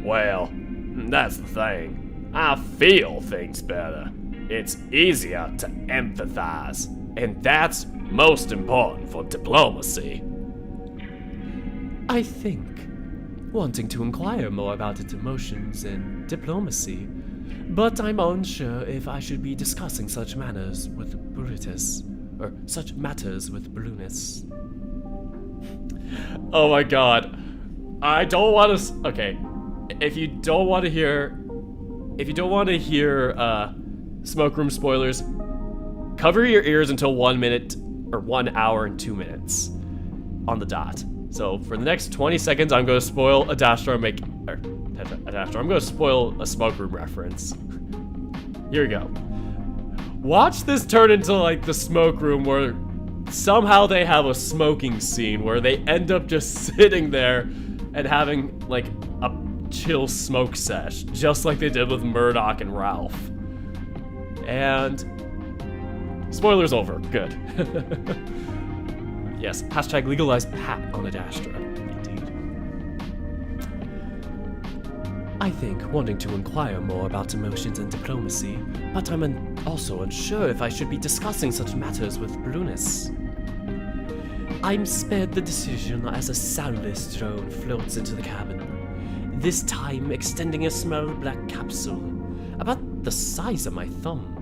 Well, that's the thing. I feel things better. It's easier to empathize, and that's most important for diplomacy. I think wanting to inquire more about its emotions and diplomacy, but I'm unsure if I should be discussing such matters with Brutus, or such matters with Brunus. Oh my god. I don't want to... Okay. If you don't want to hear smoke room spoilers, cover your ears until 1 minute or 1 hour and 2 minutes on the dot. So for the next 20 seconds, I'm going to spoil Adastra and make... Adastra, I'm going to spoil a smoke room reference. Here we go. Watch this turn into like the smoke room where somehow they have a smoking scene where they end up just sitting there and having like a chill smoke sesh, just like they did with Murdoch and Ralph. And spoilers over. Good. Yes, hashtag legalize Pat on Adastra. Indeed. I think wanting to inquire more about emotions and diplomacy, but I'm also unsure if I should be discussing such matters with Brunus. I'm spared the decision as a soundless drone floats into the cabin, this time extending a small black capsule, about the size of my thumb.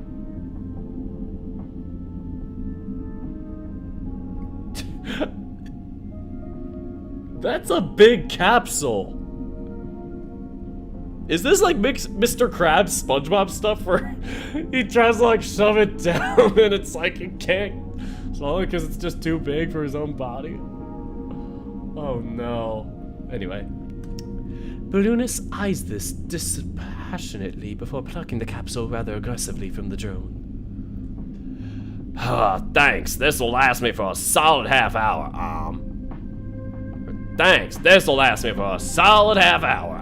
That's a big capsule. Is this like Mr. Krabs SpongeBob stuff where he tries to like shove it down and it's like he can't swallow it because it's just too big for his own body? Oh no. Anyway. Brunus eyes this dispassionately before plucking the capsule rather aggressively from the drone. Thanks. This'll last me for a solid half hour. Thanks. This'll last me for a solid half hour.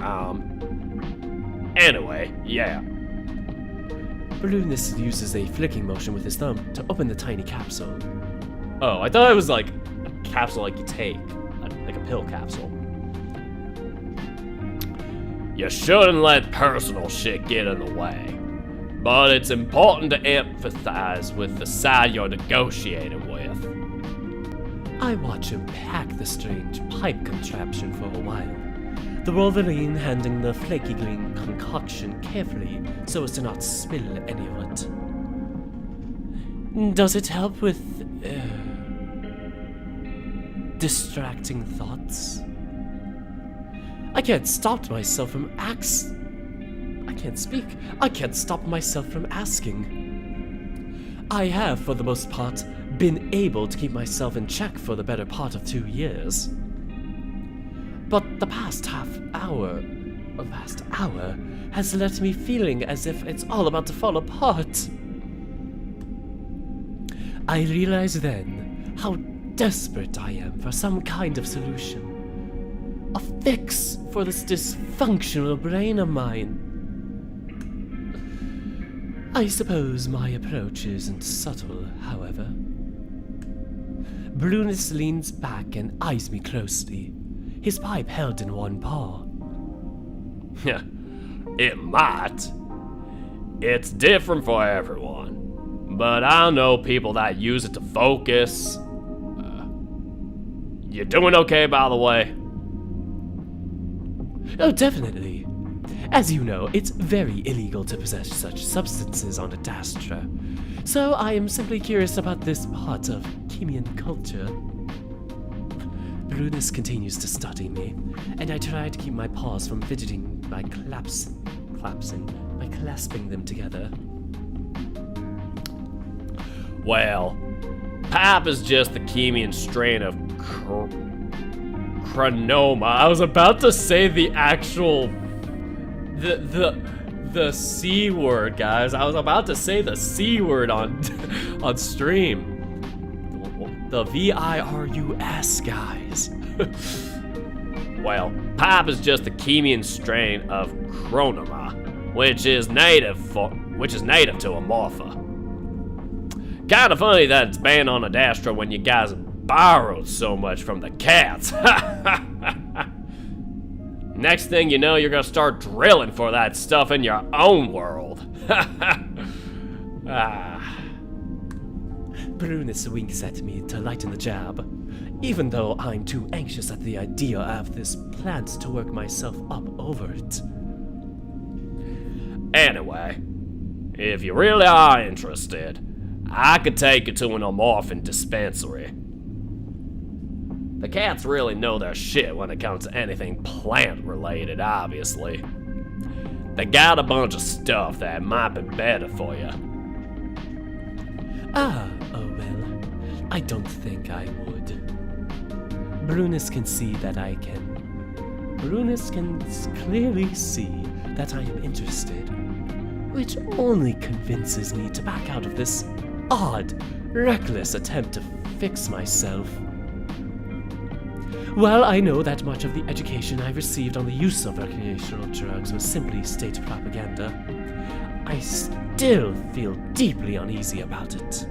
Anyway, yeah. Brunus uses a flicking motion with his thumb to open the tiny capsule. Oh, I thought it was like a capsule like you take, like a pill capsule. You shouldn't let personal shit get in the way. But it's important to empathize with the side you're negotiating with. I watch him pack the strange pipe contraption for a while, the Wolverine handling the flaky green concoction carefully so as to not spill any of it. Does it help with distracting thoughts? I can't stop myself from I can't speak. I can't stop myself from asking. I have, for the most part, been able to keep myself in check for the better part of 2 years. But the past hour has left me feeling as if it's all about to fall apart. I realize then how desperate I am for some kind of solution. A fix for this dysfunctional brain of mine. I suppose my approach isn't subtle, however. Brunus leans back and eyes me closely, his pipe held in one paw. It might. It's different for everyone. But I know people that use it to focus. You doing okay, by the way? Oh, definitely. As you know, it's very illegal to possess such substances on Adastra, so I am simply curious about this part of Khemian culture. Brunus continues to study me, and I try to keep my paws from fidgeting by clasping them together. Well, Pap is just the Khemian strain of Chronoma. I was about to say the actual the C word, guys. I was about to say the C word on stream. The virus, guys. Well, Pap is just the Khemian strain of Chronoma, which is native to Amorpha. Kinda funny that it's banned on Adastra when you guys borrowed so much from the cats. Next thing you know, you're gonna start drilling for that stuff in your own world. Brunus winks at me to lighten the jab, even though I'm too anxious at the idea of this plant to work myself up over it. Anyway, if you really are interested, I could take you to an Amorphin dispensary. The cats really know their shit when it comes to anything plant-related, obviously. They got a bunch of stuff that might be better for you. Oh well, I don't think I would. Brunus can see that I can. Brunus can clearly see that I am interested, which only convinces me to back out of this odd, reckless attempt to fix myself. While I know that much of the education I received on the use of recreational drugs was simply state propaganda, I still feel deeply uneasy about it.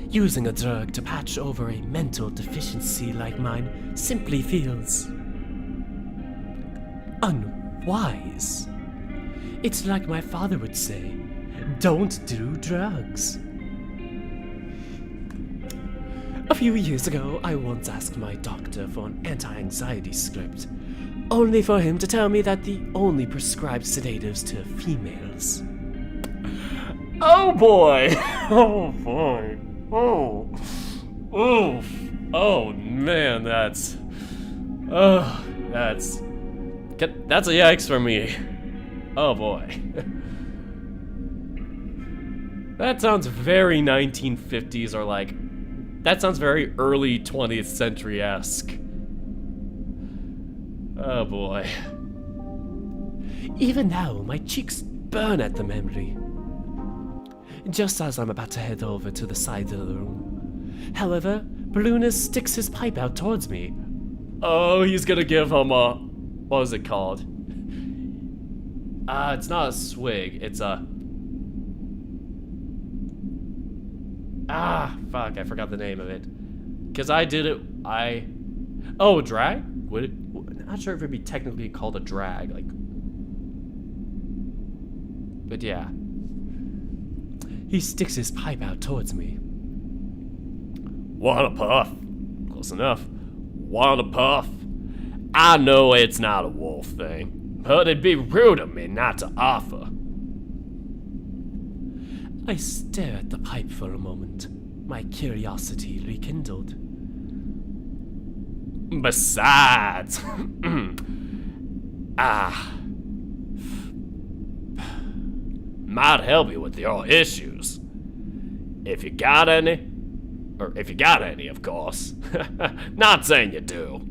Using a drug to patch over a mental deficiency like mine simply feels unwise. It's like my father would say, don't do drugs. A few years ago, I once asked my doctor for an anti-anxiety script, only for him to tell me that the only prescribed sedatives to females. Oh boy! Oh boy! Oh! Oof! Oh man, that's a yikes for me. Oh boy. That sounds very 1950s or like, that sounds very early 20th century-esque. Oh boy. Even now, my cheeks burn at the memory. Just as I'm about to head over to the side of the room. However, Brunus sticks his pipe out towards me. Oh, he's gonna give him a, what was it called? It's not a swig, it's a... fuck, I forgot the name of it. Because I did it, oh, drag? Would it, I'm not sure if it'd be technically called a drag, like... But yeah. He sticks his pipe out towards me. Want a puff? Close enough. Want a puff? I know it's not a wolf thing, but it'd be rude of me not to offer. I stare at the pipe for a moment, my curiosity rekindled. Besides, might help you with your issues. If you got any, of course. Not saying you do.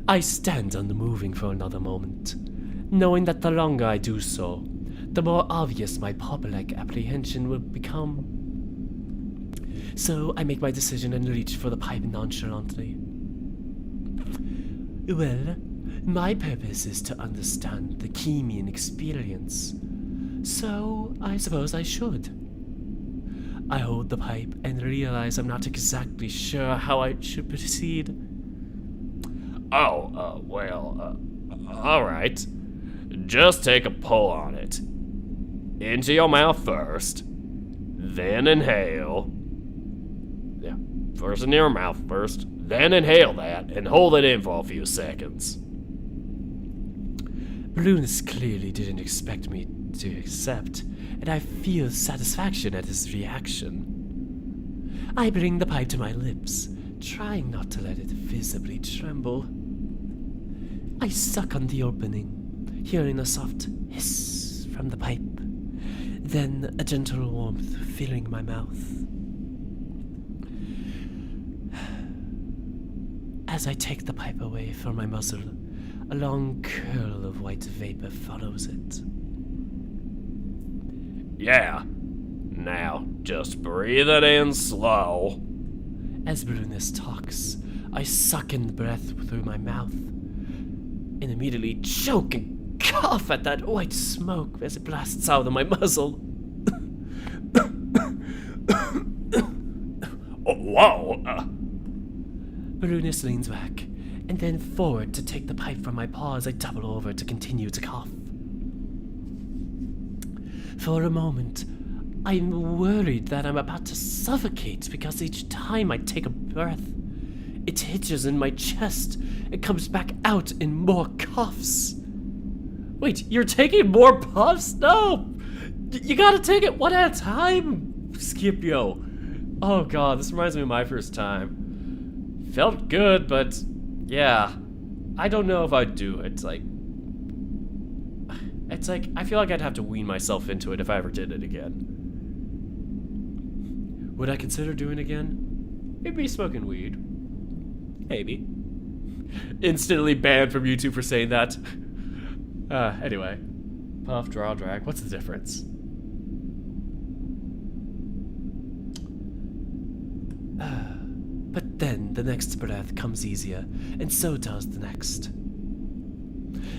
I stand unmoving for another moment, knowing that the longer I do so, the more obvious my public apprehension will become. So I make my decision and reach for the pipe nonchalantly. Well, my purpose is to understand the Khemian experience, so I suppose I should. I hold the pipe and realize I'm not exactly sure how I should proceed. Alright. Just take a pull on it. Into your mouth first, then inhale. Yeah, first in your mouth first, then inhale that, and hold it in for a few seconds. Brunus clearly didn't expect me to accept, and I feel satisfaction at his reaction. I bring the pipe to my lips, trying not to let it visibly tremble. I suck on the opening, hearing a soft hiss from the pipe, then a gentle warmth filling my mouth. As I take the pipe away from my muzzle, a long curl of white vapor follows it. Yeah. Now, just breathe it in slow. As Brunus talks, I suck in the breath through my mouth, and immediately choke and cough at that white smoke as it blasts out of my muzzle. Whoa! Brunus leans back, and then forward to take the pipe from my paw as I double over to continue to cough. For a moment, I'm worried that I'm about to suffocate because each time I take a breath, it hitches in my chest and comes back out in more coughs. Wait, you're taking more puffs? No! You gotta take it one at a time, Scipio. Oh god, this reminds me of my first time. Felt good, but yeah, I don't know if I'd do it. It's like, I feel like I'd have to wean myself into it if I ever did it again. Would I consider doing it again? Maybe smoking weed. Maybe. Instantly banned from YouTube for saying that. Anyway. Puff, draw, drag. What's the difference? But then the next breath comes easier, and so does the next.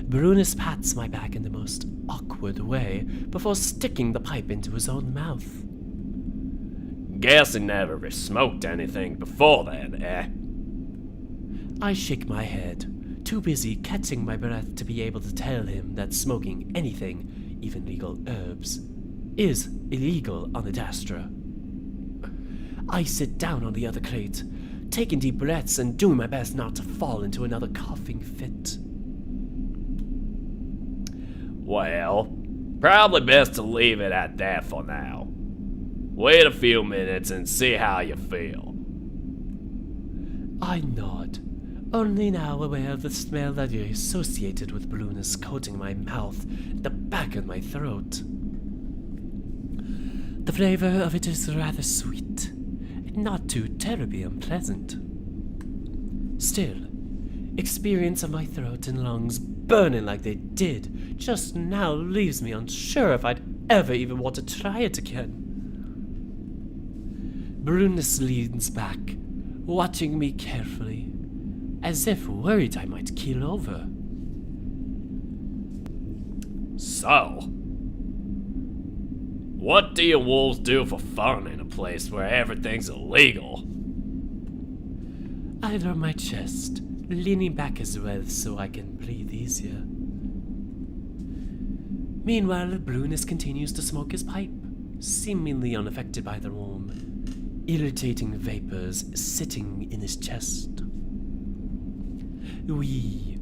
Brunus pats my back in the most awkward way before sticking the pipe into his own mouth. Guess he never smoked anything before then, eh? I shake my head, too busy catching my breath to be able to tell him that smoking anything, even legal herbs, is illegal on Adastra. I sit down on the other crate, taking deep breaths and doing my best not to fall into another coughing fit. Well, probably best to leave it at that for now. Wait a few minutes and see how you feel. I nod, only now aware of the smell that is associated with blueness coating my mouth and the back of my throat. The flavor of it is rather sweet, and not too terribly unpleasant. Still, experience of my throat and lungs burning like they did just now leaves me unsure if I'd ever even want to try it again. Brunus leans back, watching me carefully, as if worried I might keel over. So, what do you wolves do for fun in a place where everything's illegal? I lower my chest, leaning back as well so I can breathe easier. Meanwhile, Brunus continues to smoke his pipe, seemingly unaffected by the warm, irritating vapors sitting in his chest. We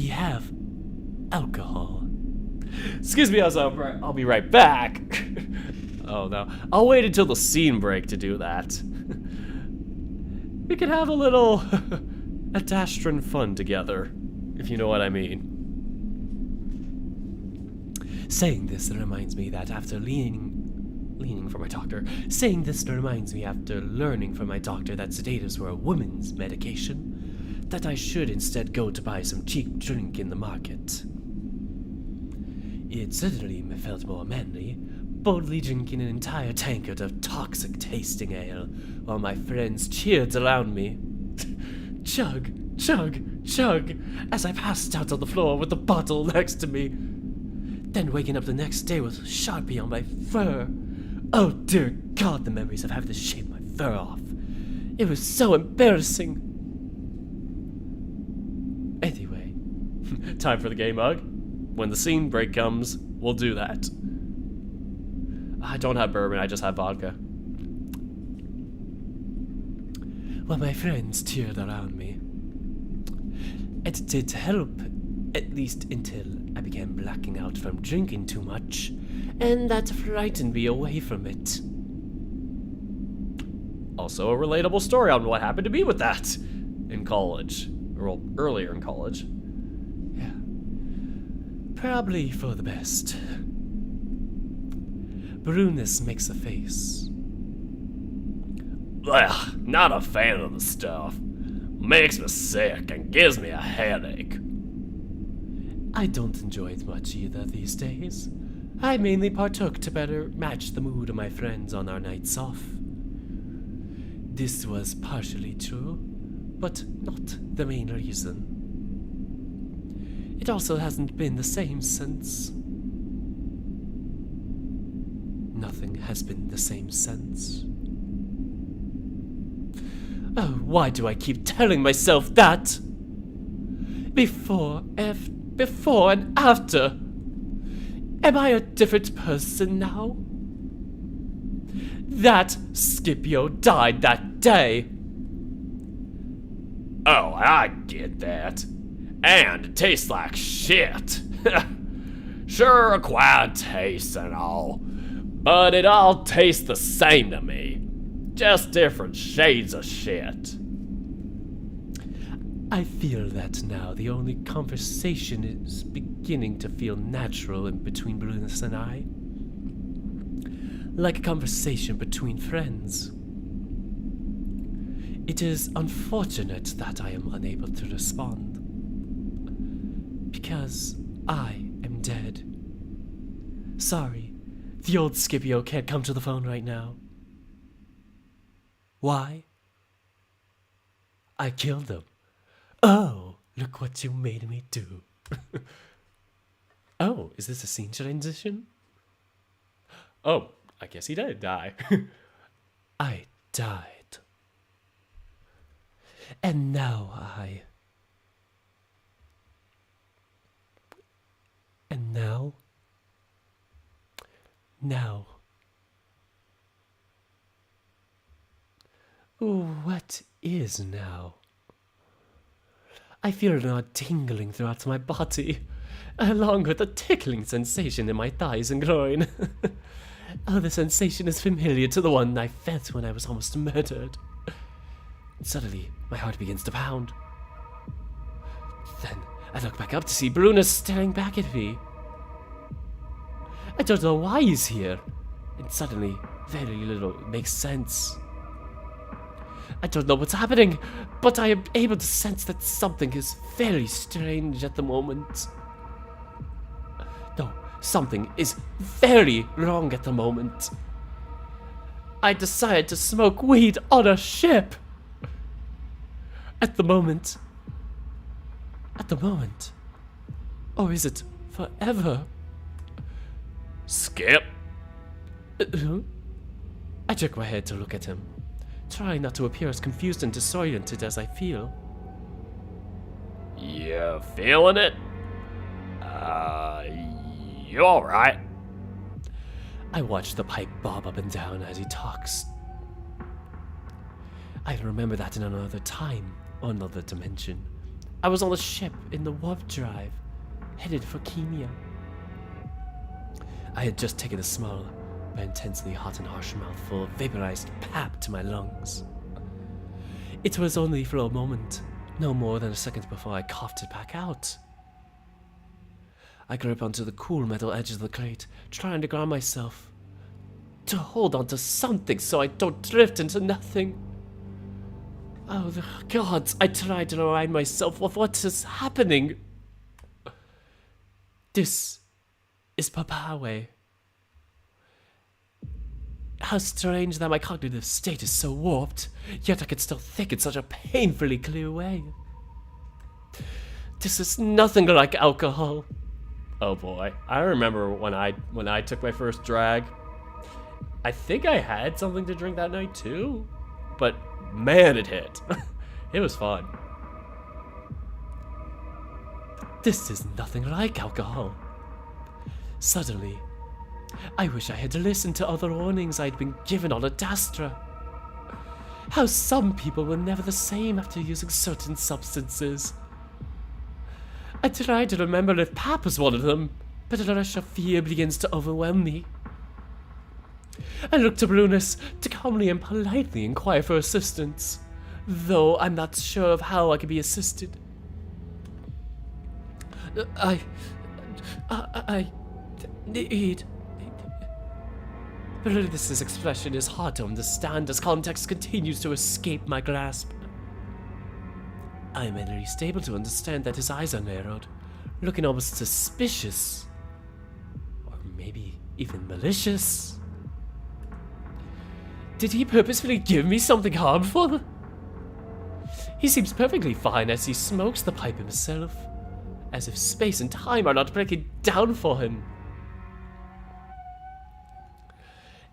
have alcohol. Excuse me, I'll be right back. Oh no. I'll wait until the scene break to do that. We could have a little Adastran fun together, if you know what I mean. Saying this reminds me that after leaning for my doctor, saying this reminds me after learning from my doctor that sedatives were a woman's medication, that I should instead go to buy some cheap drink in the market. It certainly felt more manly, boldly drinking an entire tankard of toxic-tasting ale, while my friends cheered around me. Chug, chug, chug, as I passed out on the floor with the bottle next to me. Then waking up the next day with a Sharpie on my fur. Oh dear God, the memories of having to shave my fur off. It was so embarrassing. Anyway, Time for the game mug. When the scene break comes, we'll do that. I don't have bourbon, I just have vodka. while my friends cheered around me. It did help, at least until I began blacking out from drinking too much, and that frightened me away from it. Also a relatable story on what happened to me with that in college, or earlier in college. Yeah. Probably for the best. Brunus makes a face. Ugh, not a fan of the stuff. Makes me sick and gives me a headache. I don't enjoy it much either these days. I mainly partook to better match the mood of my friends on our nights off. This was partially true, but not the main reason. It also hasn't been the same since. Nothing has been the same since. Oh, why do I keep telling myself that? Before and after. Am I a different person now? That Scipio died that day. Oh, I get that. And it tastes like shit. Sure, acquired taste and all, but it all tastes the same to me. Just different shades of shit. I feel that now the only conversation is beginning to feel natural in between Brunus and I. Like a conversation between friends. It is unfortunate that I am unable to respond. Because I am dead. Sorry, the old Scipio can't come to the phone right now. Why? I killed him. Oh, look what you made me do. Oh, is this a scene transition? Oh, I guess he did die. I died. And now And now? Now. What is now? I feel an odd tingling throughout my body, along with a tickling sensation in my thighs and groin. Oh, the sensation is familiar to the one I felt when I was almost murdered. Suddenly, my heart begins to pound. Then, I look back up to see Bruna staring back at me. I don't know why he's here, and suddenly, very little makes sense. I don't know what's happening, but I am able to sense that something is very strange at the moment. No, something is very wrong at the moment. I decided to smoke weed on a ship. At the moment. Or is it forever? Skip. I jerk my head to look at him, trying not to appear as confused and disoriented as I feel. You feeling it? You alright? I watch the pipe bob up and down as he talks. I remember that in another time, or another dimension, I was on a ship in the warp drive, headed for Khemia. I had just taken a small, but intensely hot and harsh mouthful of vaporized pap to my lungs. It was only for a moment, no more than a second before I coughed it back out. I grip onto the cool metal edge of the crate, trying to ground myself, to hold onto something so I don't drift into nothing. Oh, the gods, I tried to remind myself of what is happening. This is Papawe. How strange that my cognitive state is so warped, yet I can still think in such a painfully clear way. This is nothing like alcohol. Oh boy, I remember when I took my first drag. I think I had something to drink that night too, but man, it hit. It was fun. This is nothing like alcohol. Suddenly, I wish I had listened to other warnings I'd been given on Adastra. How some people were never the same after using certain substances. I tried to remember if pap was one of them, but a rush of fear begins to overwhelm me. I look to Brunus to calmly and politely inquire for assistance, though I'm not sure of how I can be assisted. I need... Brunus's expression is hard to understand as context continues to escape my grasp. I am at least able to understand that his eyes are narrowed, looking almost suspicious. Or maybe even malicious. Did he purposefully give me something harmful? He seems perfectly fine as he smokes the pipe himself, as if space and time are not breaking down for him.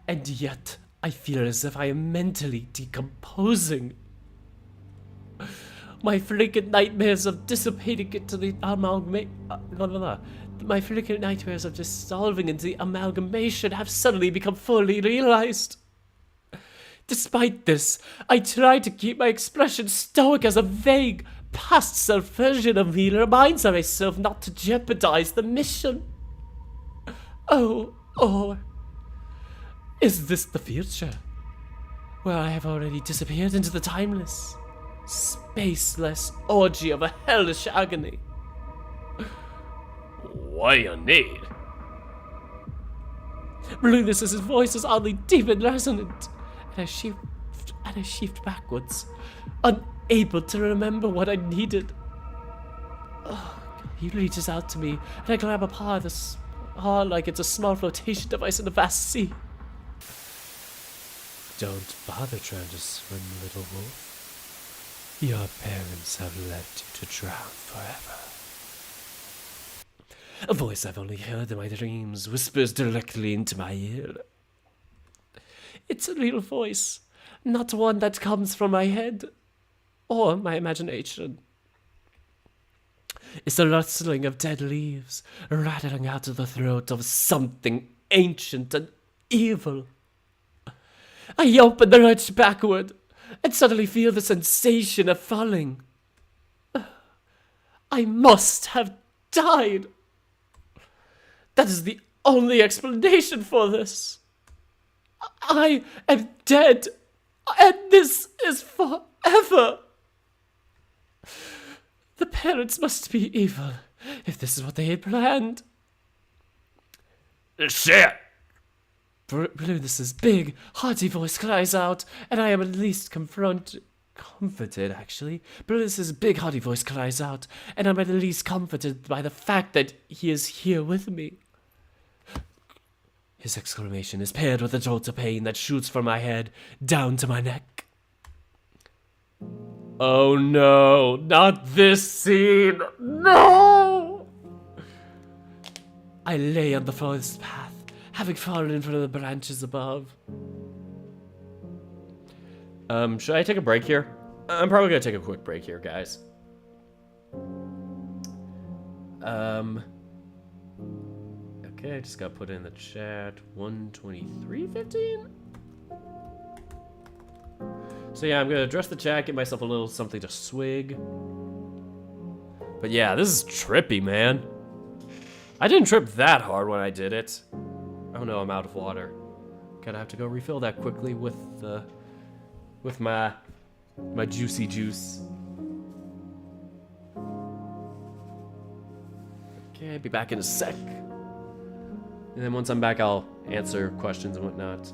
And yet, I feel as if I am mentally decomposing. My freaking nightmares of dissipating into the my freaking nightmares of dissolving into the amalgamation have suddenly become fully realized. Despite this, I try to keep my expression stoic as a vague, past self version of me reminds myself not to jeopardize the mission. Oh, or is this the future, where I have already disappeared into the timeless, spaceless orgy of a hellish agony? What do you need? Brunus's voice is oddly deep and resonant, and and I sheeped backwards, unable to remember what I needed. He reaches out to me, and I grab a paw like it's a small flotation device in a vast sea. Don't bother trying to swim, little wolf. Your parents have left you to drown forever. A voice I've only heard in my dreams whispers directly into my ear. It's a real voice, not one that comes from my head or my imagination. It's the rustling of dead leaves rattling out of the throat of something ancient and evil. I open the ledge backward and suddenly feel the sensation of falling. I must have died. That is the only explanation for this. I am dead, and this is forever. The parents must be evil, if this is what they had planned. Shit! Brutus's big, hearty voice cries out, and I am at least comforted, actually. Brutus's big, hearty voice cries out, and I'm at least comforted by the fact that he is here with me. His exclamation is paired with a jolt of pain that shoots from my head down to my neck. Oh no, not this scene! No! I lay on the forest path, having fallen from the branches above. Should I take a break here? I'm probably gonna take a quick break here, guys. Okay, I just got put in the chat. 1:23:15. So yeah, I'm gonna address the chat, get myself a little something to swig. But yeah, this is trippy, man. I didn't trip that hard when I did it. Oh no, I'm out of water. Gonna have to go refill that quickly with my juicy juice. Okay, be back in a sec. And then once I'm back, I'll answer questions and whatnot.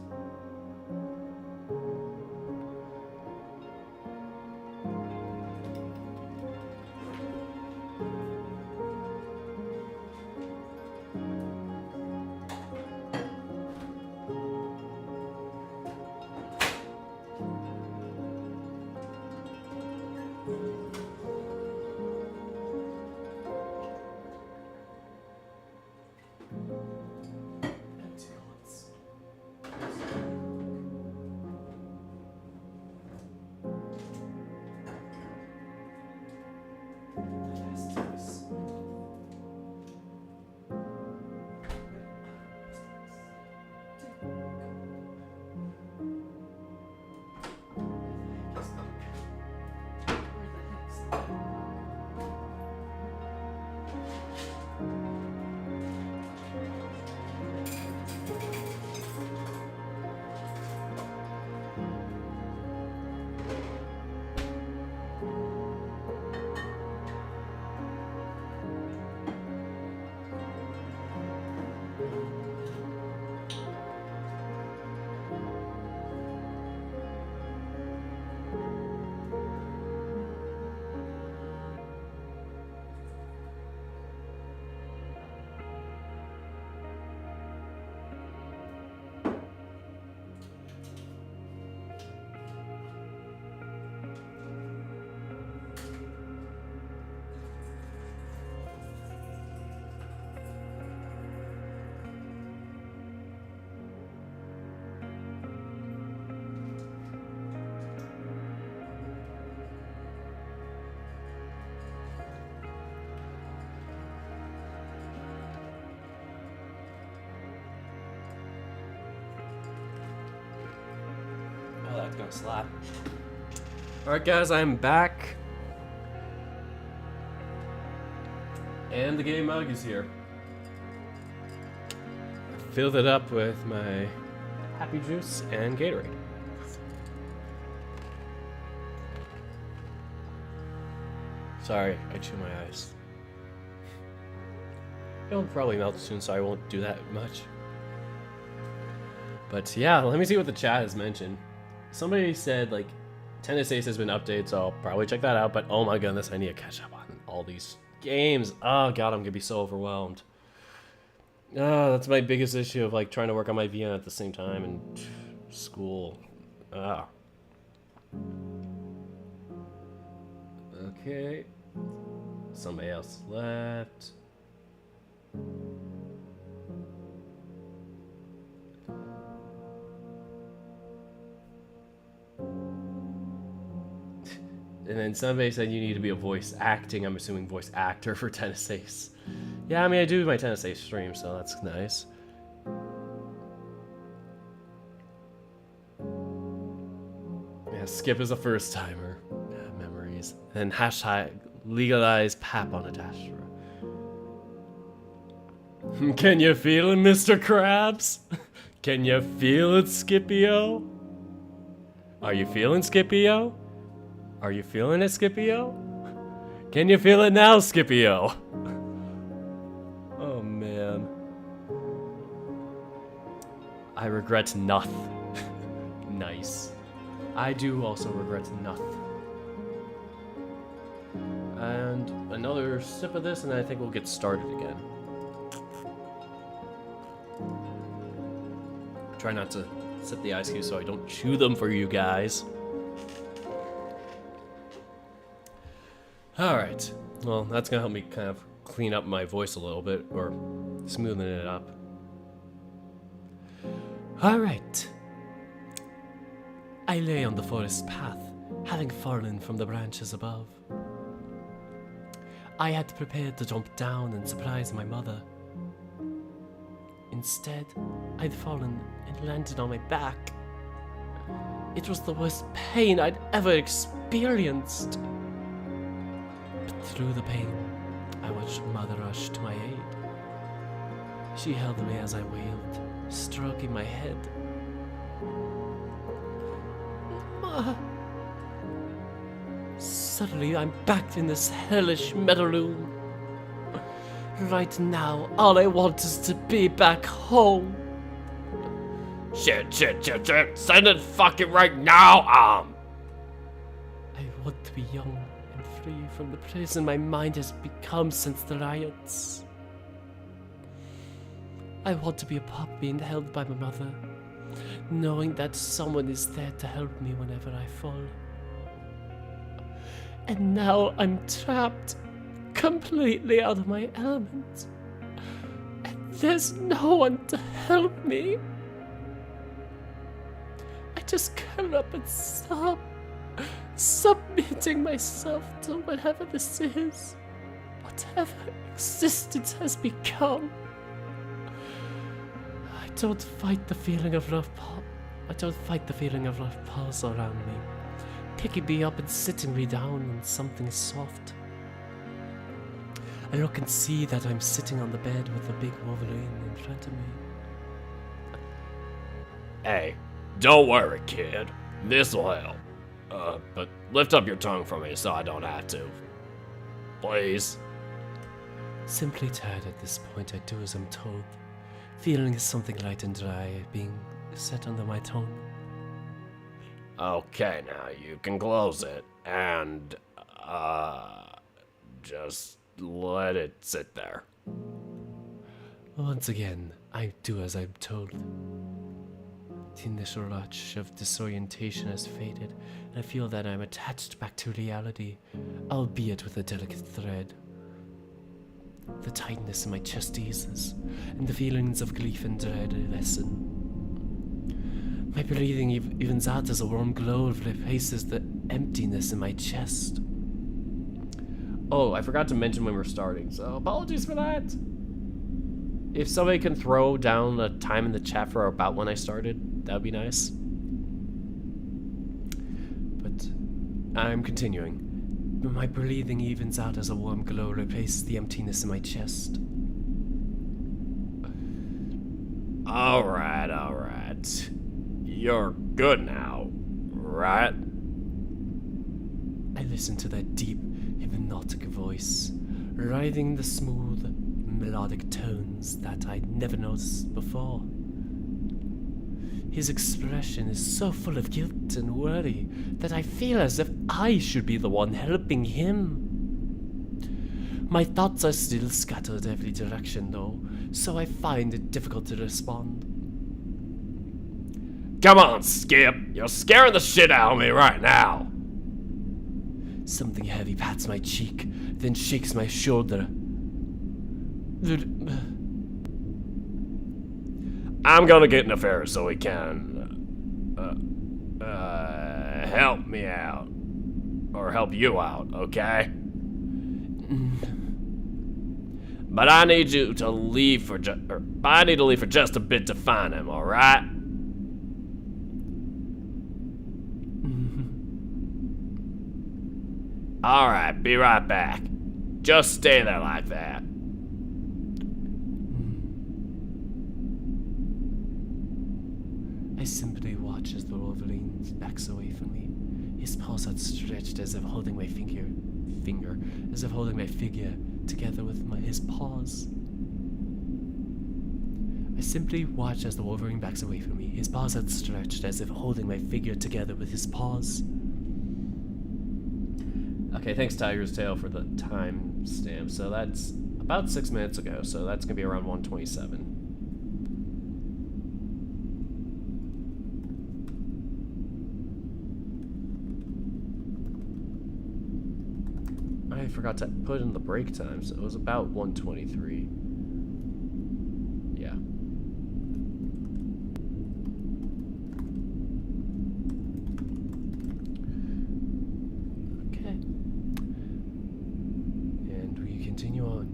That's gonna slap. Alright guys, I'm back. And the game mug is here. I filled it up with my happy juice and Gatorade. Sorry, I chew my eyes. It'll probably melt soon, so I won't do that much. But yeah, let me see what the chat has mentioned. somebody said like Tennis Ace has been updated, so I'll probably check that out. But oh my goodness, I need to catch up on all these games. Oh god, I'm gonna be so overwhelmed. That's my biggest issue of like trying to work on my VN at the same time and school. Okay. Somebody else left. And then somebody said you need to be a voice acting, I'm assuming voice actor for Tennis Ace. Yeah, I mean, I do my Tennis Ace stream, so that's nice. Yeah, Skip is a first timer. Yeah, memories. And then hashtag legalize pap on Adastra. Can you feel it, Mr. Krabs? Can you feel it, Scipio? Are you feeling Scipio? Are you feeling it, Scipio? Can you feel it now, Scipio? Oh, man. I regret nothing. Nice. I do also regret nothing. And another sip of this, and I think we'll get started again. Try not to sip the ice cubes so I don't chew them for you guys. Alright, well, that's gonna help me kind of clean up my voice a little bit, or smoothen it up. Alright. I lay on the forest path, having fallen from the branches above. I had prepared to jump down and surprise my mother. Instead, I'd fallen and landed on my back. It was the worst pain I'd ever experienced. Through the pain, I watched Mother rush to my aid. She held me as I wailed, stroking my head. Ma. Suddenly, I'm back in this hellish metal room. Right now, all I want is to be back home. Shit. Send it fucking right now, I want to be young and free from the prison my mind has become since the riots. I want to be a pup being held by my mother, knowing that someone is there to help me whenever I fall. And now I'm trapped, completely out of my element. And there's no one to help me. I just curl up and sob, submitting myself to whatever this is, whatever existence has become. I don't fight the feeling of rough paws around me, picking me up and sitting me down on something soft. I look and see that I'm sitting on the bed with a big Wolverine in front of me. Hey, don't worry, kid. This'll help. But lift up your tongue for me so I don't have to. Please. Simply tired at this point, I do as I'm told, feeling something light and dry being set under my tongue. Okay, now you can close it and, just let it sit there. Once again, I do as I'm told. The initial rush of disorientation has faded, and I feel that I'm attached back to reality, albeit with a delicate thread. The tightness in my chest eases, and the feelings of grief and dread lessen. My breathing evens out as a warm glow replaces the emptiness in my chest. Oh, I forgot to mention when we're starting, so apologies for that. If somebody can throw down a time in the chat for about when I started, that would be nice. But I'm continuing. My breathing evens out as a warm glow replaces the emptiness in my chest. Alright. You're good now, right? I listen to that deep, hypnotic voice, writhing the smooth, melodic tones that I'd never noticed before. His expression is so full of guilt and worry that I feel as if I should be the one helping him. My thoughts are still scattered every direction, though, so I find it difficult to respond. Come on, Skip. You're scaring the shit out of me right now. Something heavy pats my cheek, then shakes my shoulder. I'm gonna get Neferu so he can help me out. Or help you out, okay? But I need you to leave for just a bit to find him, alright? Alright, be right back. Just stay there like that. I simply watch as the Wolverine backs away from me, his paws outstretched as if holding my figure together with his paws. I simply watch as the Wolverine backs away from me, his paws outstretched as if holding my figure together with his paws. Okay, thanks Tiger's Tail for the time stamp. So that's about 6 minutes ago, so that's gonna be around 1:27. I forgot to put in the break time, so it was about 1:23. Yeah. Okay. And we continue on.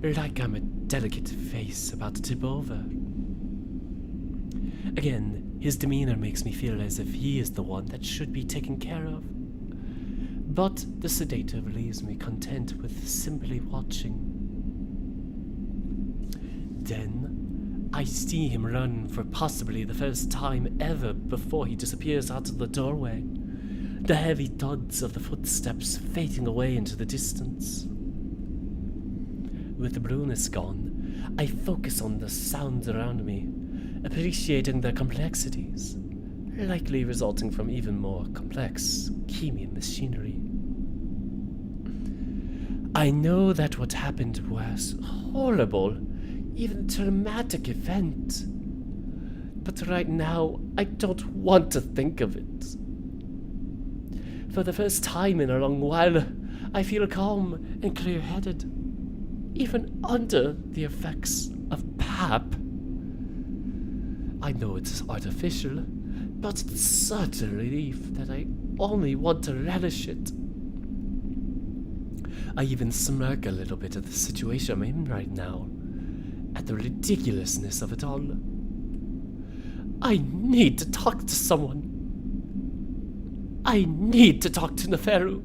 Like I'm a delicate vase about to tip over. Again, his demeanor makes me feel as if he is the one that should be taken care of. But the sedative leaves me content with simply watching. Then, I see him run for possibly the first time ever before he disappears out of the doorway, the heavy thuds of the footsteps fading away into the distance. With the blueness gone, I focus on the sounds around me, appreciating their complexities, likely resulting from even more complex Khemia machinery. I know that what happened was horrible, even traumatic event. But right now, I don't want to think of it. For the first time in a long while, I feel calm and clear-headed, even under the effects of pap. I know it's artificial, but it's such a relief that I only want to relish it. I even smirk a little bit at the situation I'm in right now, at the ridiculousness of it all. I need to talk to someone. I need to talk to Neferu.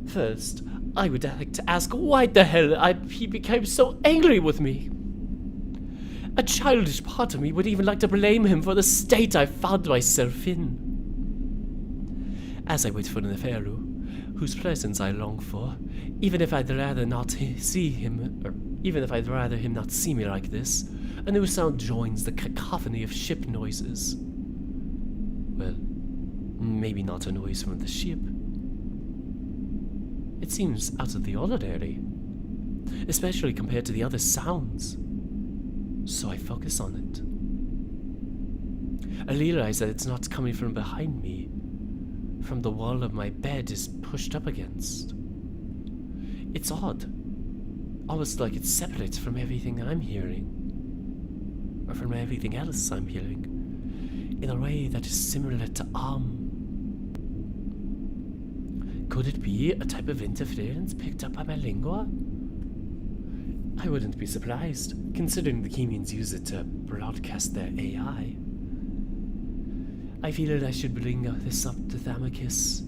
First, I would like to ask why the hell he became so angry with me. A childish part of me would even like to blame him for the state I found myself in. As I wait for Neferu, whose presence I long for, even if I'd rather not see him, or even if I'd rather him not see me like this, a new sound joins the cacophony of ship noises. Well, maybe not a noise from the ship. It seems out of the ordinary, especially compared to the other sounds. So I focus on it. I realize that it's not coming from behind me, from the wall of my bed is pushed up against. It's odd, almost like it's separate from everything I'm hearing, or from everything else I'm hearing, in a way that is similar to Could it be a type of interference picked up by my lingua? I wouldn't be surprised, considering the Khemians use it to broadcast their AI. I feel that I should bring this up to Thamicus,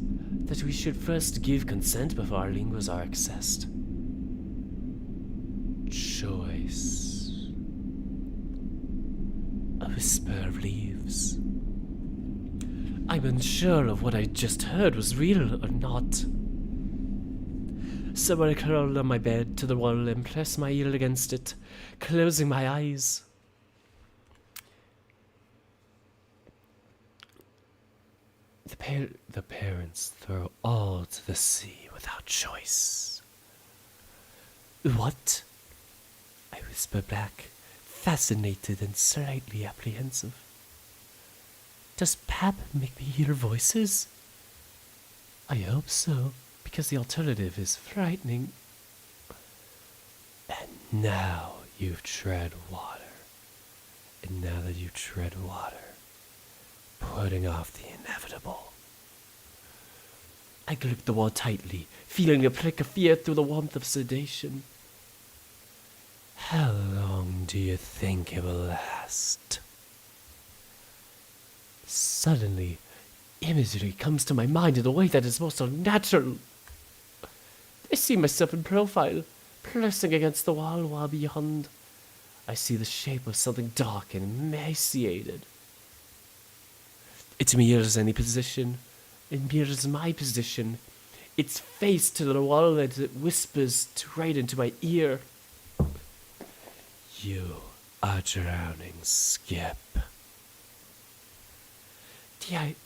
that we should first give consent before our linguas are accessed. Choice. A whisper of leaves. I'm unsure of what I just heard was real or not. So I curl on my bed to the wall and press my ear against it, closing my eyes. The parents throw all to the sea without choice. What? I whisper back, fascinated and slightly apprehensive. Does Pap make me hear voices? I hope so, because the alternative is frightening. And now you tread water. And now that you tread water, putting off the inevitable. I grip the wall tightly, feeling a prick of fear through the warmth of sedation. How long do you think it will last? Suddenly, imagery comes to my mind in a way that is most unnatural. I see myself in profile, pressing against the wall while beyond. I see the shape of something dark and emaciated. It mirrors any position. It mirrors my position. Its face to the wall as it whispers right into my ear. You are drowning, Skip.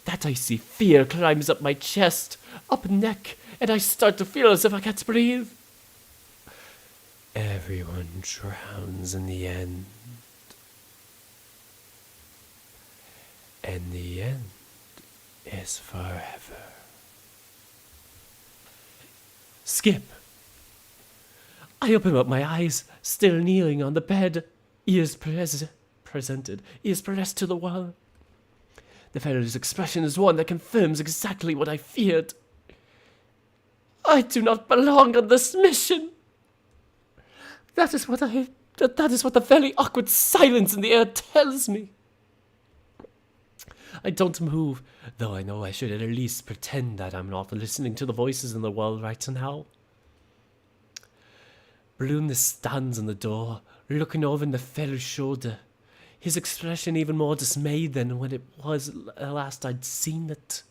That icy fear climbs up my chest, up neck, and I start to feel as if I can't breathe. Everyone drowns in the end. And the end is forever. Skip! I open up my eyes, still kneeling on the bed, ears presented, ears pressed to the wall. The fellow's expression is one that confirms exactly what I feared. I do not belong on this mission. That is what the very awkward silence in the air tells me. I don't move, though I know I should at least pretend that I'm not listening to the voices in the world right now. Bloom stands in the door, looking over Neferu's shoulder, his expression even more dismayed than when it was last I'd seen it.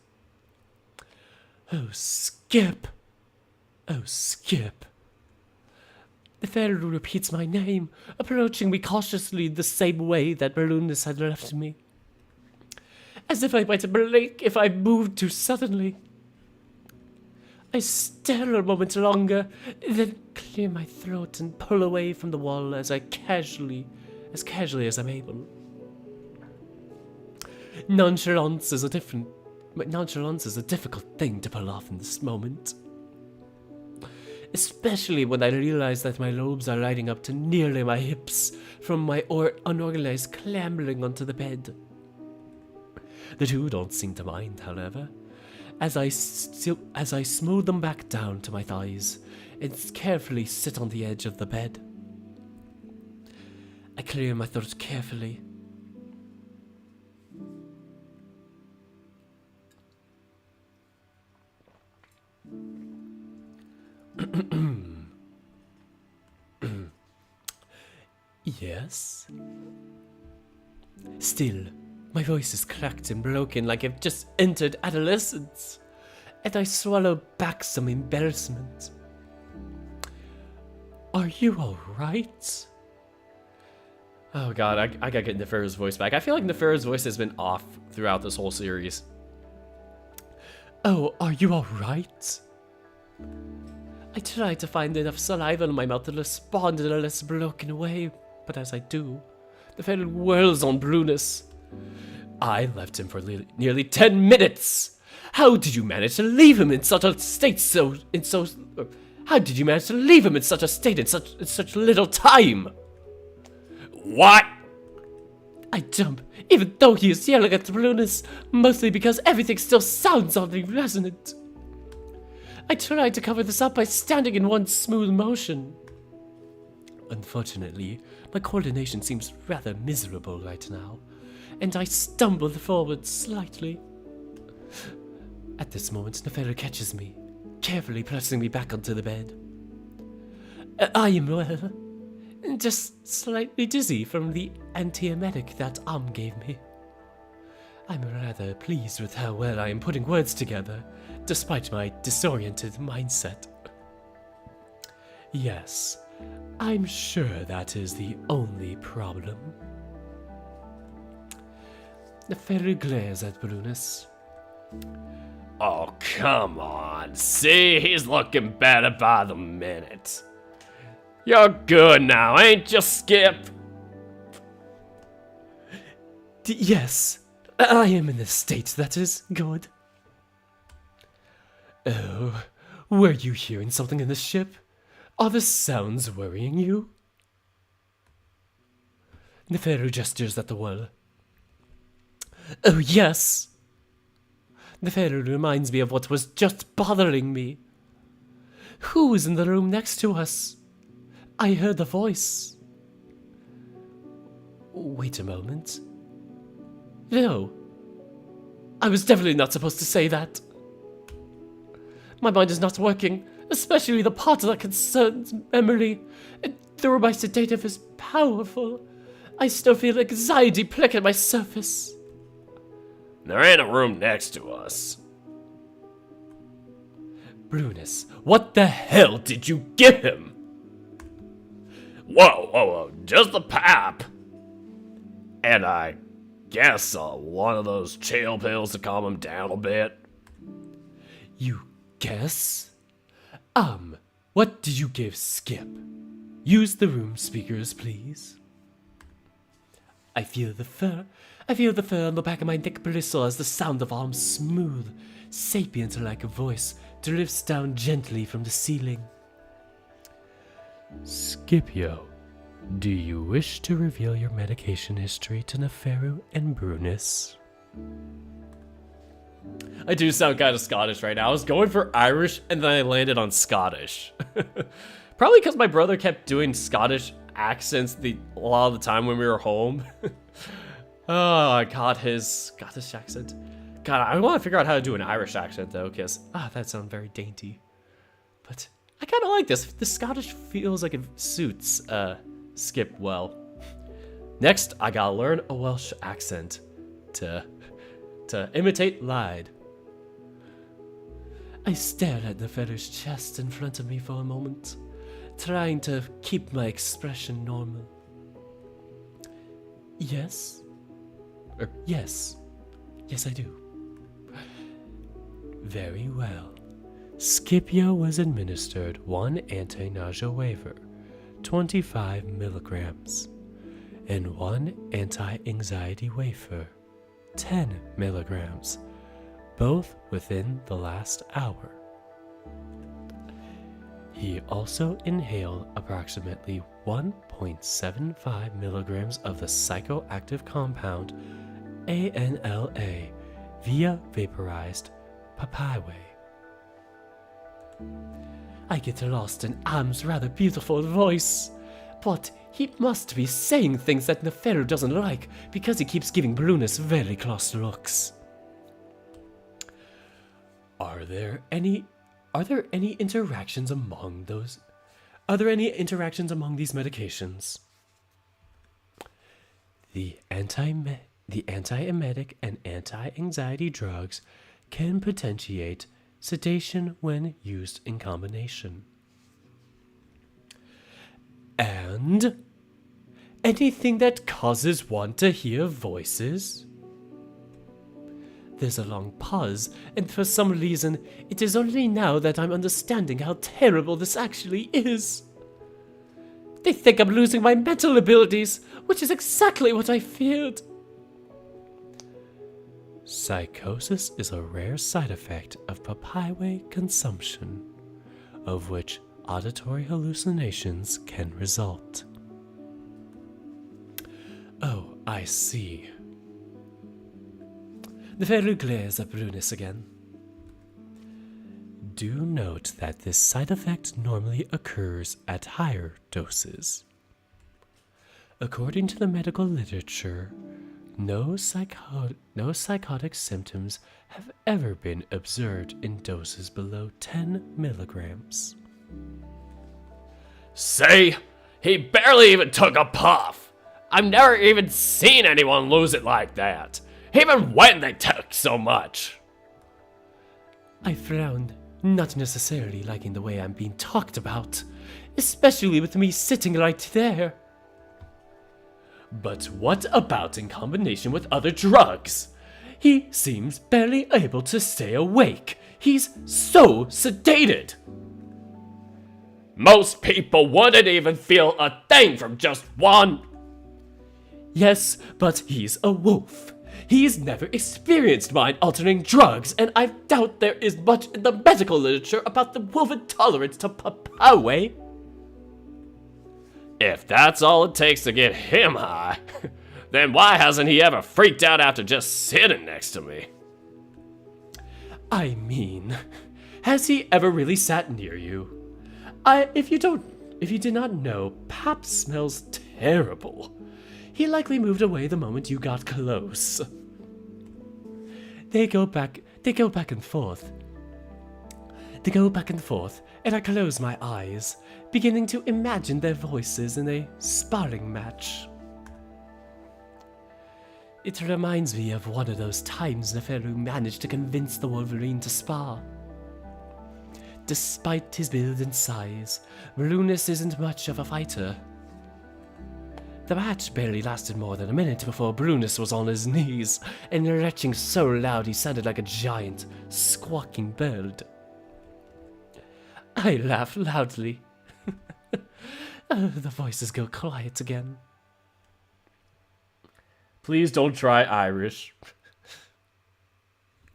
Oh, Skip! Oh, Skip! Neferu repeats my name, approaching me cautiously the same way that Balloonus had left me. As if I might blink if I moved too suddenly. I stare a moment longer, then clear my throat and pull away from the wall as casually as I'm able. Nonchalance is a difficult thing to pull off in this moment. Especially when I realize that my lobes are lighting up to nearly my hips from my unorganized clambering onto the bed. The two don't seem to mind, however, as I smooth them back down to my thighs and carefully sit on the edge of the bed. I clear my throat carefully. Yes? Still, my voice is cracked and broken like I've just entered adolescence, and I swallow back some embarrassment. Are you alright? Oh god, I gotta get Neferu's voice back. I feel like Neferu's voice has been off throughout this whole series. Oh, are you alright? I try to find enough saliva in my mouth to respond in a less broken way, but as I do, Neferu whirls on Brunus. I left him for nearly 10 minutes! How did you manage to leave him in such a state How did you manage to leave him in such a state in such little time? What? I jump, even though he is yelling at Brunus, mostly because everything still sounds oddly resonant. I try to cover this up by standing in one smooth motion. Unfortunately, my coordination seems rather miserable right now, and I stumble forward slightly. At this moment, Neferu catches me, carefully pressing me back onto the bed. I am well, just slightly dizzy from the antiemetic that gave me. I'm rather pleased with how well I am putting words together, despite my disoriented mindset. Yes, I'm sure that is the only problem. Neferu glares at Brunus. Oh, come on. See, he's looking better by the minute. You're good now, ain't you, Skip? Yes, I am in a state that is good. Oh, were you hearing something in the ship? Are the sounds worrying you? Neferu gestures at the wall. Oh, yes. Neferu reminds me of what was just bothering me. Who was in the room next to us? I heard a voice. Wait a moment. No. I was definitely not supposed to say that. My mind is not working, especially the part that concerns memory. And though my sedative is powerful, I still feel anxiety prick at my surface. There ain't a room next to us. Brunus, what the hell did you give him? Whoa, just the pap. And I guess one of those chill pills to calm him down a bit. You guess? What did you give Skip? Use the room speakers, please. I feel the fur on the back of my neck bristle as the sound of Arm's smooth, sapient-like voice drifts down gently from the ceiling. Scipio, do you wish to reveal your medication history to Neferu and Brunus? I do sound kind of Scottish right now. I was going for Irish, and then I landed on Scottish. Probably because my brother kept doing Scottish accents a lot of the time when we were home. Oh, I got his Scottish accent. God, I want to figure out how to do an Irish accent, though, because, that sounds very dainty. But I kind of like this. The Scottish feels like it suits Skip well. Next, I gotta learn a Welsh accent to imitate Lyde. I stare at Neferu's chest in front of me for a moment, trying to keep my expression normal. Yes? Yes. Yes, I do. Very well. Scipio was administered one anti-nausea waiver, 25 milligrams, and one anti-anxiety wafer, 10 milligrams, both within the last hour. He also inhaled approximately 1.75 milligrams of the psychoactive compound ANLA via vaporized papaya. I get lost in Am's rather beautiful voice, but he must be saying things that Neferu doesn't like because he keeps giving Brunus very close looks. Are there any interactions among these medications? The antiemetic and anti-anxiety drugs can potentiate sedation when used in combination. And anything that causes one to hear voices? There's a long pause, and for some reason, it is only now that I'm understanding how terrible this actually is. They think I'm losing my mental abilities, which is exactly what I feared. Psychosis is a rare side effect of papaya consumption, of which auditory hallucinations can result. Oh, I see. Neferu glares at Brunus again. Do note that this side effect normally occurs at higher doses. According to the medical literature, no psychotic symptoms have ever been observed in doses below 10 milligrams. See? He barely even took a puff. I've never even seen anyone lose it like that, even when they took so much. I frowned, not necessarily liking the way I'm being talked about, especially with me sitting right there. But what about in combination with other drugs? He seems barely able to stay awake. He's so sedated. Most people wouldn't even feel a thing from just one. Yes, but he's a wolf. He's never experienced mind-altering drugs, and I doubt there is much in the medical literature about the wolf intolerance to papawe. If that's all it takes to get him high, then why hasn't he ever freaked out after just sitting next to me? I mean, has he ever really sat near you? If you did not know, Pap smells terrible. He likely moved away the moment you got close. They go back and forth. They go back and forth, and I close my eyes, beginning to imagine their voices in a sparring match. It reminds me of one of those times Neferu managed to convince the Wolverine to spar. Despite his build and size, Brunus isn't much of a fighter. The match barely lasted more than a minute before Brunus was on his knees and retching so loud he sounded like a giant, squawking bird. I laugh loudly. The voices go quiet again. Please don't try Irish.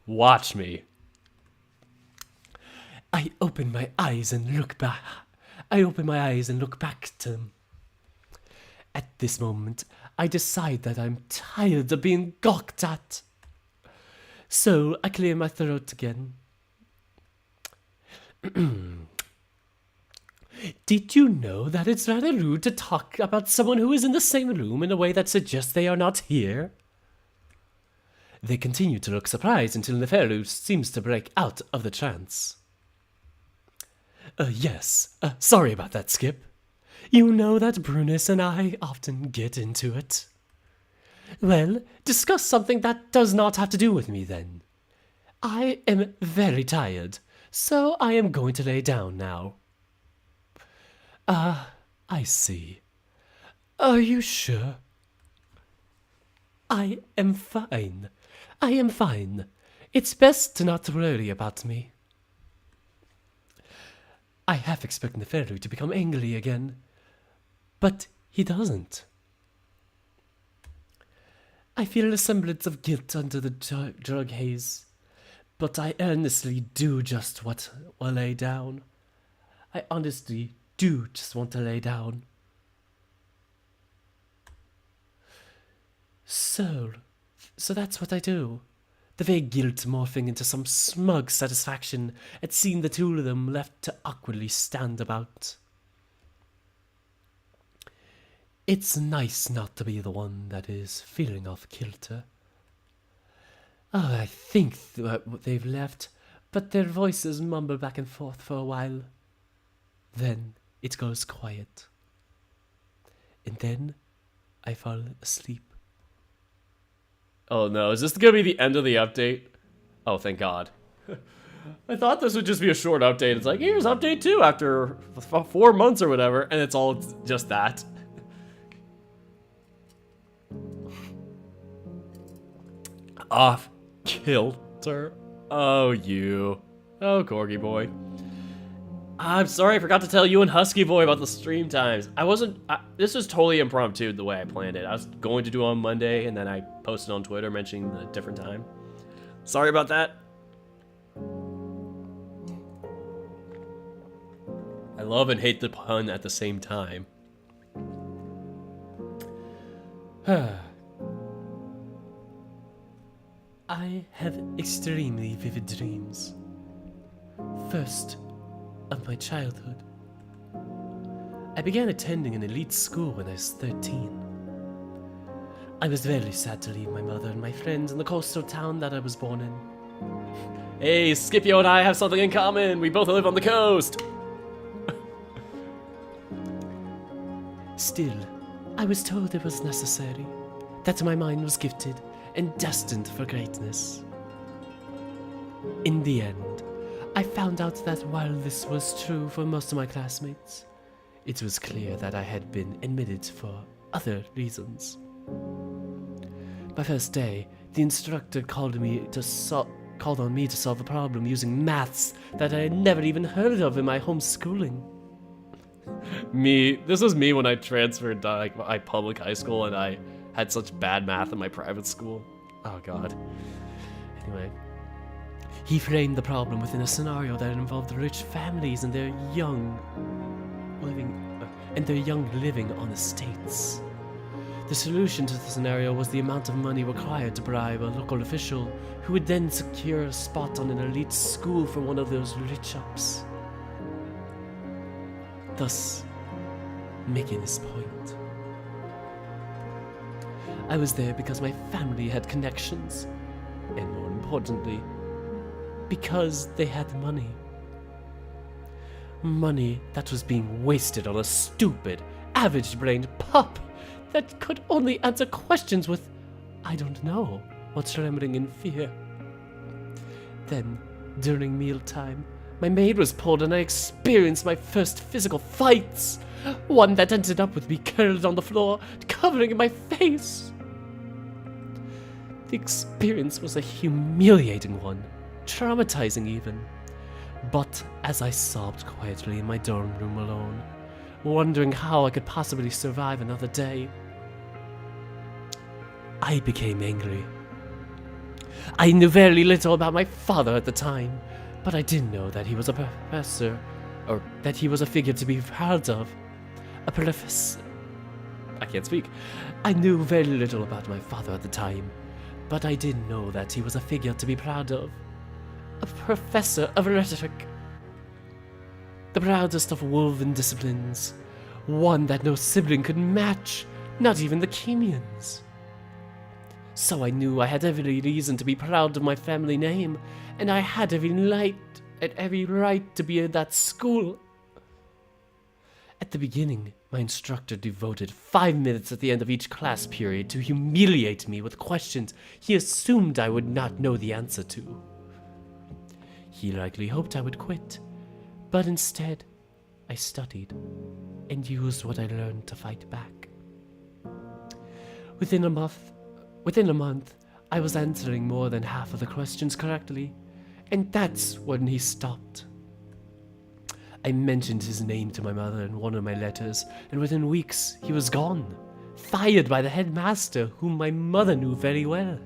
Watch me. I open my eyes and look back. I open my eyes and look back at him. At this moment, I decide that I'm tired of being gawked at. So I clear my throat again. Did you know that it's rather rude to talk about someone who is in the same room in a way that suggests they are not here? They continue to look surprised until Neferu seems to break out of the trance. Yes, sorry about that, Skip. You know that Brunus and I often get into it. Well, discuss something that does not have to do with me then. I am very tired, so I am going to lay down now. I see. Are you sure? I am fine. I am fine. It's best to not worry about me. I half expect Neferu to become angry again, but he doesn't. I feel a semblance of guilt under the drug haze, but I earnestly do just want to lay down. I honestly do just want to lay down. So that's what I do. The vague guilt morphing into some smug satisfaction at seeing the two of them left to awkwardly stand about. It's nice not to be the one that is feeling off kilter. Oh, I think they've left, but their voices mumble back and forth for a while. Then it goes quiet. And then I fall asleep. Oh no, is this gonna be the end of the update? Oh, thank God. I thought this would just be a short update. It's like, here's update 2 after 4 months or whatever, and it's all just that. Off kilter. Oh, you. Oh, Corgi boy. I'm sorry I forgot to tell you and Husky Boy about the stream times. This was totally impromptu the way I planned it. I was going to do it on Monday, and then I posted on Twitter mentioning the different time. Sorry about that. I love and hate the pun at the same time. I have extremely vivid dreams. First, of my childhood. I began attending an elite school when I was 13. I was very sad to leave my mother and my friends in the coastal town that I was born in. Hey, Scipio and I have something in common. We both live on the coast. Still, I was told it was necessary, that my mind was gifted and destined for greatness. In the end, I found out that while this was true for most of my classmates, it was clear that I had been admitted for other reasons. My first day, The instructor called on me to solve a problem using maths that I had never even heard of in my homeschooling. This was me when I transferred to like my public high school and I had such bad math in my private school. Oh god. Anyway, he framed the problem within a scenario that involved rich families and their young living on estates. The solution to the scenario was the amount of money required to bribe a local official who would then secure a spot on an elite school for one of those rich ups. Thus, making his point. I was there because my family had connections, and more importantly, because they had money. Money that was being wasted on a stupid, average-brained pup that could only answer questions with, I don't know, while trembling in fear. Then, during mealtime, my maid was pulled and I experienced my first physical fights. One that ended up with me curled on the floor, covering my face. The experience was a humiliating one, traumatizing even. But as I sobbed quietly in my dorm room alone, wondering how I could possibly survive another day, I became angry. I knew very little about my father at the time, but I did know that he was a professor, or that he was a figure to be proud of. A professor. I can't speak. I knew very little about my father at the time, but I did know that he was a figure to be proud of. A professor of rhetoric. The proudest of woven disciplines. One that no sibling could match, not even the Khemians. So I knew I had every reason to be proud of my family name, and I had every right to be in that school. At the beginning, my instructor devoted 5 minutes at the end of each class period to humiliate me with questions he assumed I would not know the answer to. He likely hoped I would quit, but instead, I studied and used what I learned to fight back. Within a month, I was answering more than half of the questions correctly, and that's when he stopped. I mentioned his name to my mother in one of my letters, and within weeks, he was gone, fired by the headmaster, whom my mother knew very well.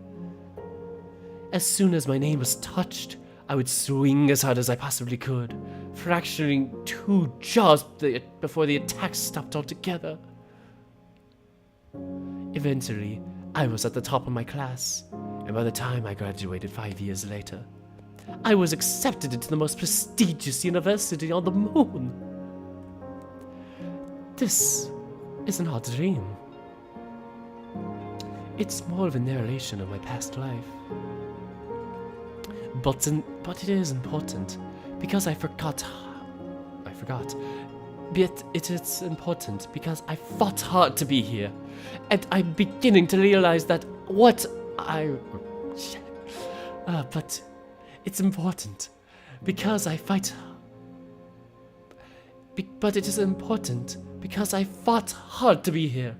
As soon as my name was touched, I would swing as hard as I possibly could, fracturing 2 jaws before the attack stopped altogether. Eventually, I was at the top of my class, and by the time I graduated 5 years later, I was accepted into the most prestigious university on the moon. This is not a dream. It's more of a narration of my past life. But it is important, because I forgot. But it is important because I fought hard to be here, and I'm beginning to realize that but it's important because I fight. But it is important because I fought hard to be here,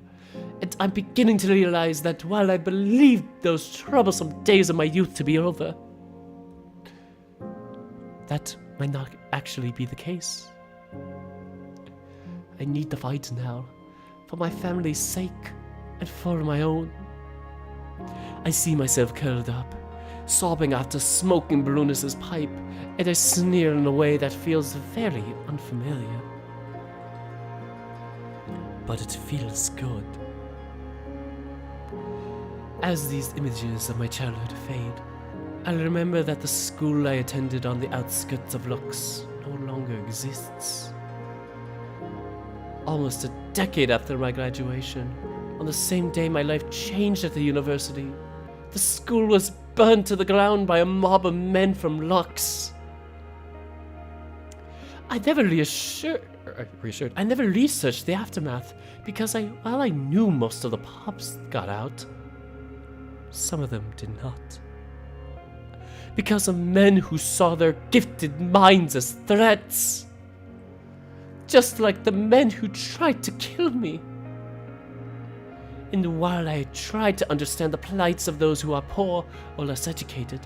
and I'm beginning to realize that while I believed those troublesome days of my youth to be over, that might not actually be the case. I need to fight now, for my family's sake, and for my own. I see myself curled up, sobbing after smoking Brunus's pipe, and I sneer in a way that feels very unfamiliar. But it feels good. As these images of my childhood fade, I remember that the school I attended on the outskirts of Lux no longer exists. Almost a decade after my graduation, on the same day my life changed at the university, the school was burned to the ground by a mob of men from Lux. I never researched the aftermath because while I knew most of the pups got out, some of them did not. Because of men who saw their gifted minds as threats. Just like the men who tried to kill me. And while I try to understand the plights of those who are poor or less educated,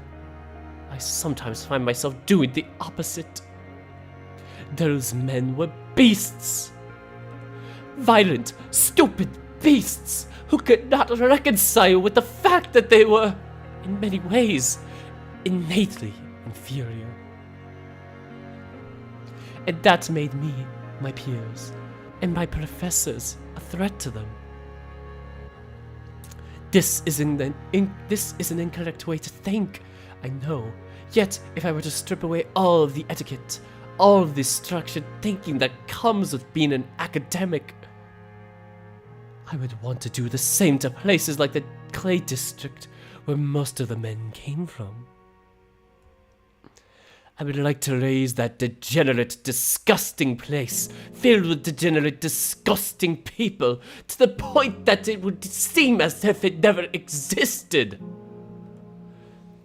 I sometimes find myself doing the opposite. Those men were beasts. Violent, stupid beasts who could not reconcile with the fact that they were, in many ways, innately inferior. And that made me, my peers, and my professors a threat to them. This is an incorrect way to think, I know. Yet, if I were to strip away all of the etiquette, all of the structured thinking that comes with being an academic, I would want to do the same to places like the Clay District, where most of the men came from. I would like to raise that degenerate, disgusting place, filled with degenerate, disgusting people, to the point that it would seem as if it never existed.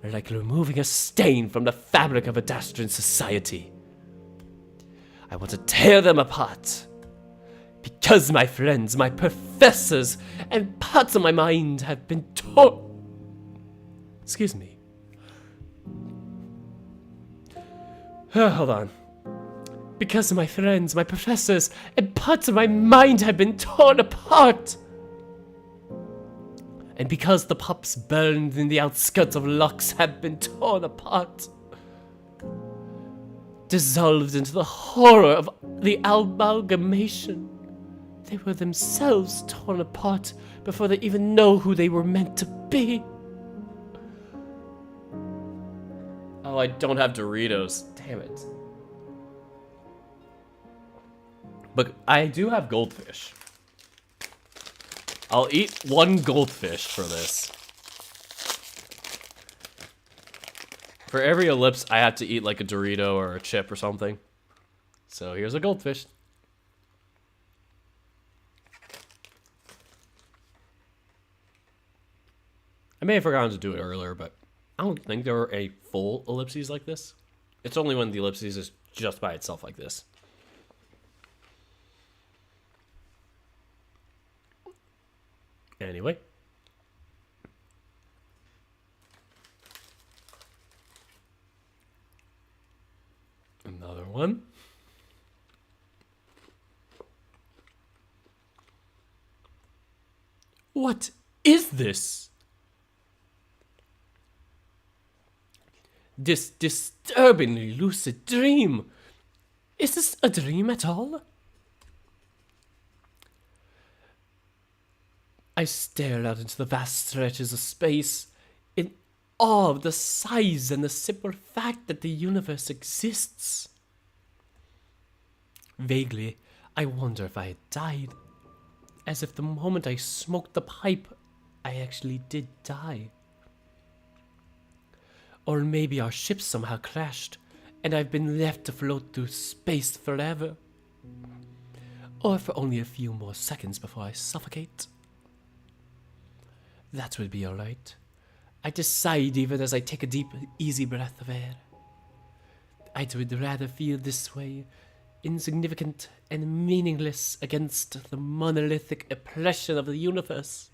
Like removing a stain from the fabric of Adastrian society. I want to tear them apart. Because my friends, my professors, and parts of my mind have been torn. Excuse me. Hold on. Because my friends, my professors, and parts of my mind have been torn apart. And because the pups burned in the outskirts of Lux have been torn apart. Dissolved into the horror of the amalgamation. They were themselves torn apart before they even know who they were meant to be. Oh, I don't have Doritos. Damn it. But I do have goldfish. I'll eat one goldfish for this. For every ellipse, I have to eat like a Dorito or a chip or something. So here's a goldfish. I may have forgotten to do it earlier, but I don't think there are a full ellipses like this. It's only when the ellipses is just by itself like this. Anyway. Another one. What is this? This disturbingly lucid dream. Is this a dream at all? I stared out into the vast stretches of space in awe of the size and the simple fact that the universe exists. Vaguely, I wonder if I had died. As if the moment I smoked the pipe, I actually did die. Or maybe our ship somehow crashed, and I've been left to float through space forever. Or for only a few more seconds before I suffocate. That would be alright. I decide even as I take a deep, easy breath of air. I would rather feel this way, insignificant and meaningless against the monolithic oppression of the universe.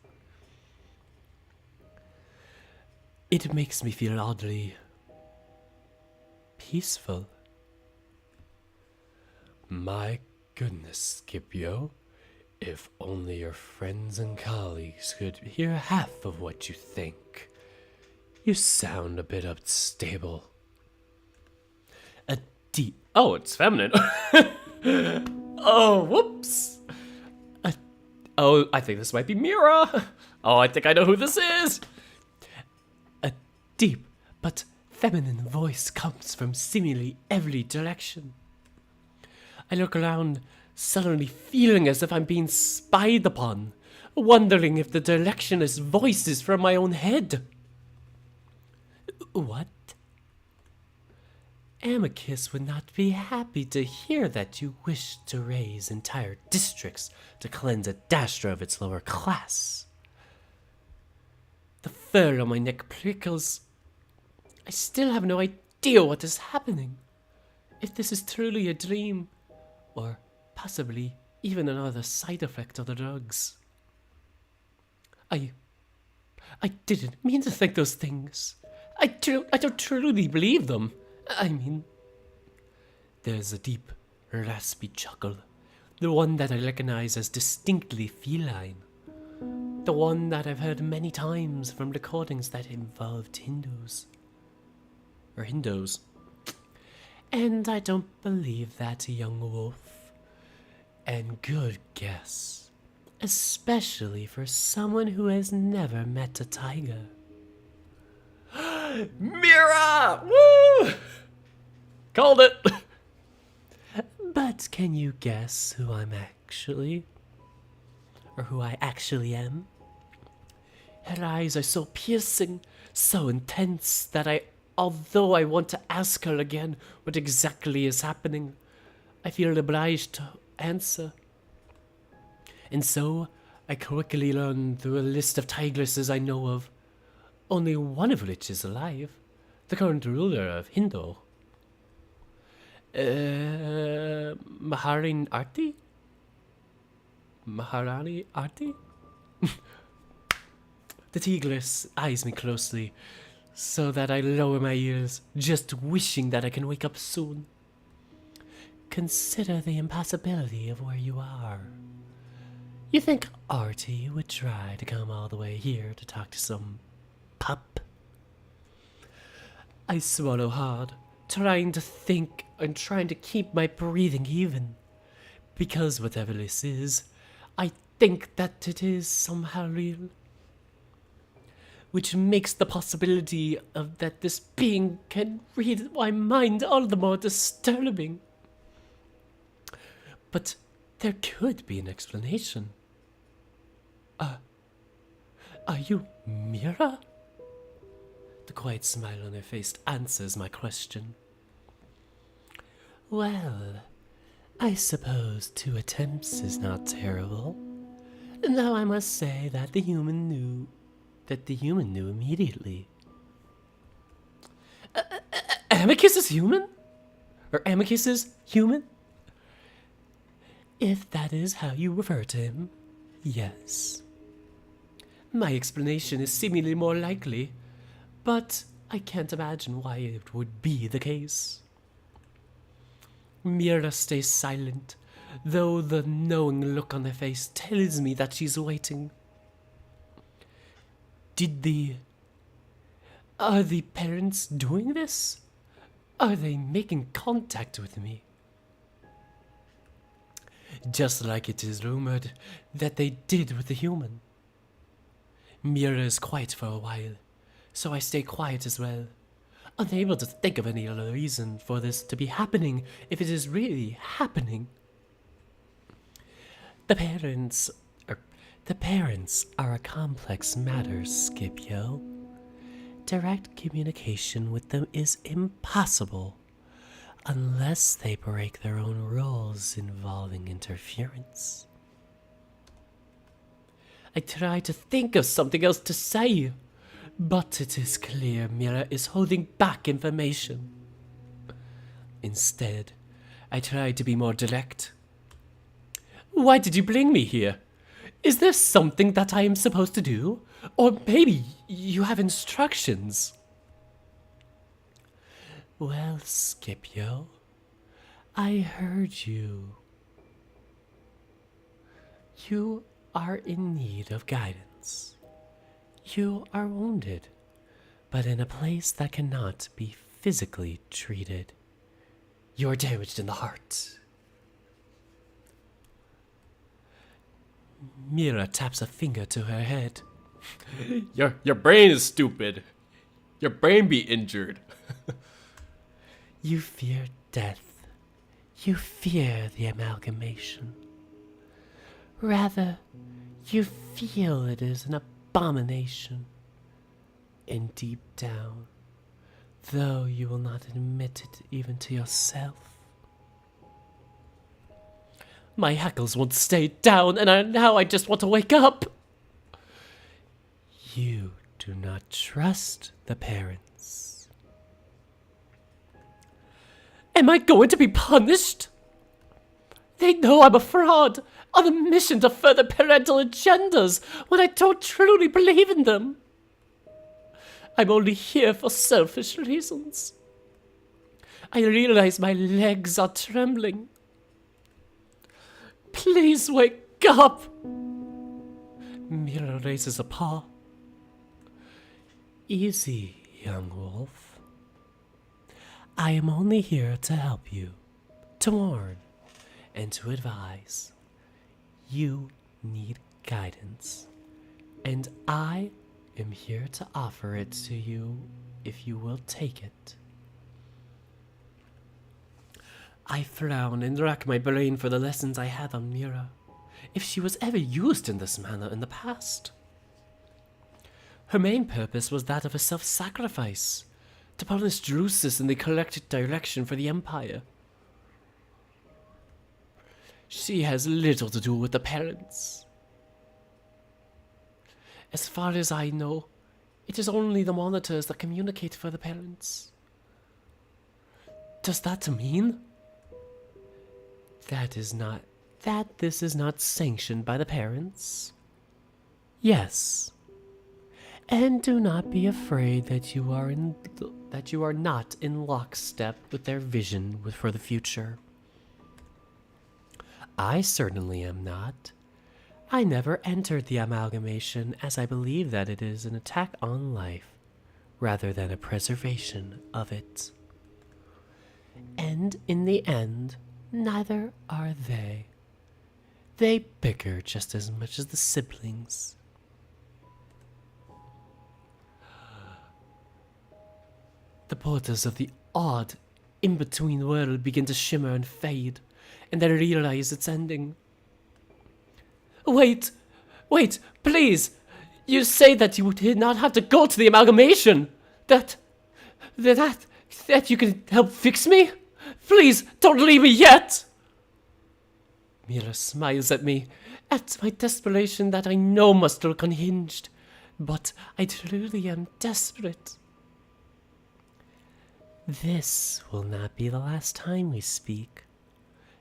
It makes me feel oddly peaceful. My goodness, Scipio. If only your friends and colleagues could hear half of what you think. You sound a bit unstable. A deep... Oh, it's feminine. Oh, whoops. Oh, I think this might be Mira. Oh, I think I know who this is. A deep but feminine voice comes from seemingly every direction. I look around, suddenly feeling as if I'm being spied upon, wondering if the directionless voice is from my own head. What? Amicus would not be happy to hear that you wish to raise entire districts to cleanse Adastra of its lower class. The fur on my neck prickles. I still have no idea what is happening. If this is truly a dream, or possibly even another side effect of the drugs. I didn't mean to think those things. I don't truly believe them. I mean, there's a deep, raspy chuckle. The one that I recognize as distinctly feline. The one that I've heard many times from recordings that involved Hindus. Or Hindos. And I don't believe that young wolf. And good guess. Especially for someone who has never met a tiger. Mira! Woo! Called it! But can you guess who I'm actually? Or who I actually am? Her eyes are so piercing, so intense, that although I want to ask her again what exactly is happening, I feel obliged to answer. And so, I quickly learn through a list of tigresses I know of, only one of which is alive, the current ruler of Hindu. Maharani Arti? Maharani Arti? The tigress eyes me closely, so that I lower my ears, just wishing that I can wake up soon. Consider the impossibility of where you are. You think Artie would try to come all the way here to talk to some pup? I swallow hard, trying to think and trying to keep my breathing even. Because whatever this is, I think that it is somehow real. Which makes the possibility of that this being can read my mind all the more disturbing. But there could be an explanation. Are you Mira? The quiet smile on her face answers my question. Well, I suppose 2 attempts is not terrible. Though I must say that the human knew immediately. Amicus is human? Or Amicus is human? If that is how you refer to him, yes. My explanation is seemingly more likely, but I can't imagine why it would be the case. Mira stays silent, though the knowing look on her face tells me that she's waiting. Are the parents doing this? Are they making contact with me? Just like it is rumored that they did with the human. Mira is quiet for a while, so I stay quiet as well, unable to think of any other reason for this to be happening if it is really happening. The parents are a complex matter, Scipio. Direct communication with them is impossible unless they break their own rules involving interference. I try to think of something else to say, but it is clear Mira is holding back information. Instead, I try to be more direct. Why did you bring me here? Is there something that I am supposed to do? Or maybe you have instructions? Well, Scipio, I heard you. You are in need of guidance. You are wounded, but in a place that cannot be physically treated. You are damaged in the heart. Mira taps a finger to her head. Your brain is stupid. Your brain be injured. You fear death. You fear the amalgamation. Rather, you feel it is an abomination. And deep down, though you will not admit it even to yourself. My hackles won't stay down, and now I just want to wake up. You do not trust the parents. Am I going to be punished? They know I'm a fraud, on a mission to further parental agendas, when I don't truly believe in them. I'm only here for selfish reasons. I realize my legs are trembling. Please wake up. Mira raises a paw. Easy, young wolf. I am only here to help you, to warn, and to advise. You need guidance, and I am here to offer it to you if you will take it. I frown and rack my brain for the lessons I had on Mira, if she was ever used in this manner in the past. Her main purpose was that of a self-sacrifice, to punish Drusus in the correct direction for the Empire. She has little to do with the parents. As far as I know, it is only the monitors that communicate for the parents. Does that mean that this is not sanctioned by the parents? Yes. And do not be afraid that you are not in lockstep with their vision for the future. I certainly am not. I never entered the amalgamation, as I believe that it is an attack on life rather than a preservation of it. And in the end, neither are they. They bicker just as much as the siblings. The portals of the odd, in-between world begin to shimmer and fade, and I realize it's ending. Wait, please! You say that you did not have to go to the amalgamation! That you can help fix me? Please, don't leave me yet! Mira smiles at me, at my desperation that I know must look unhinged, but I truly am desperate. This will not be the last time we speak.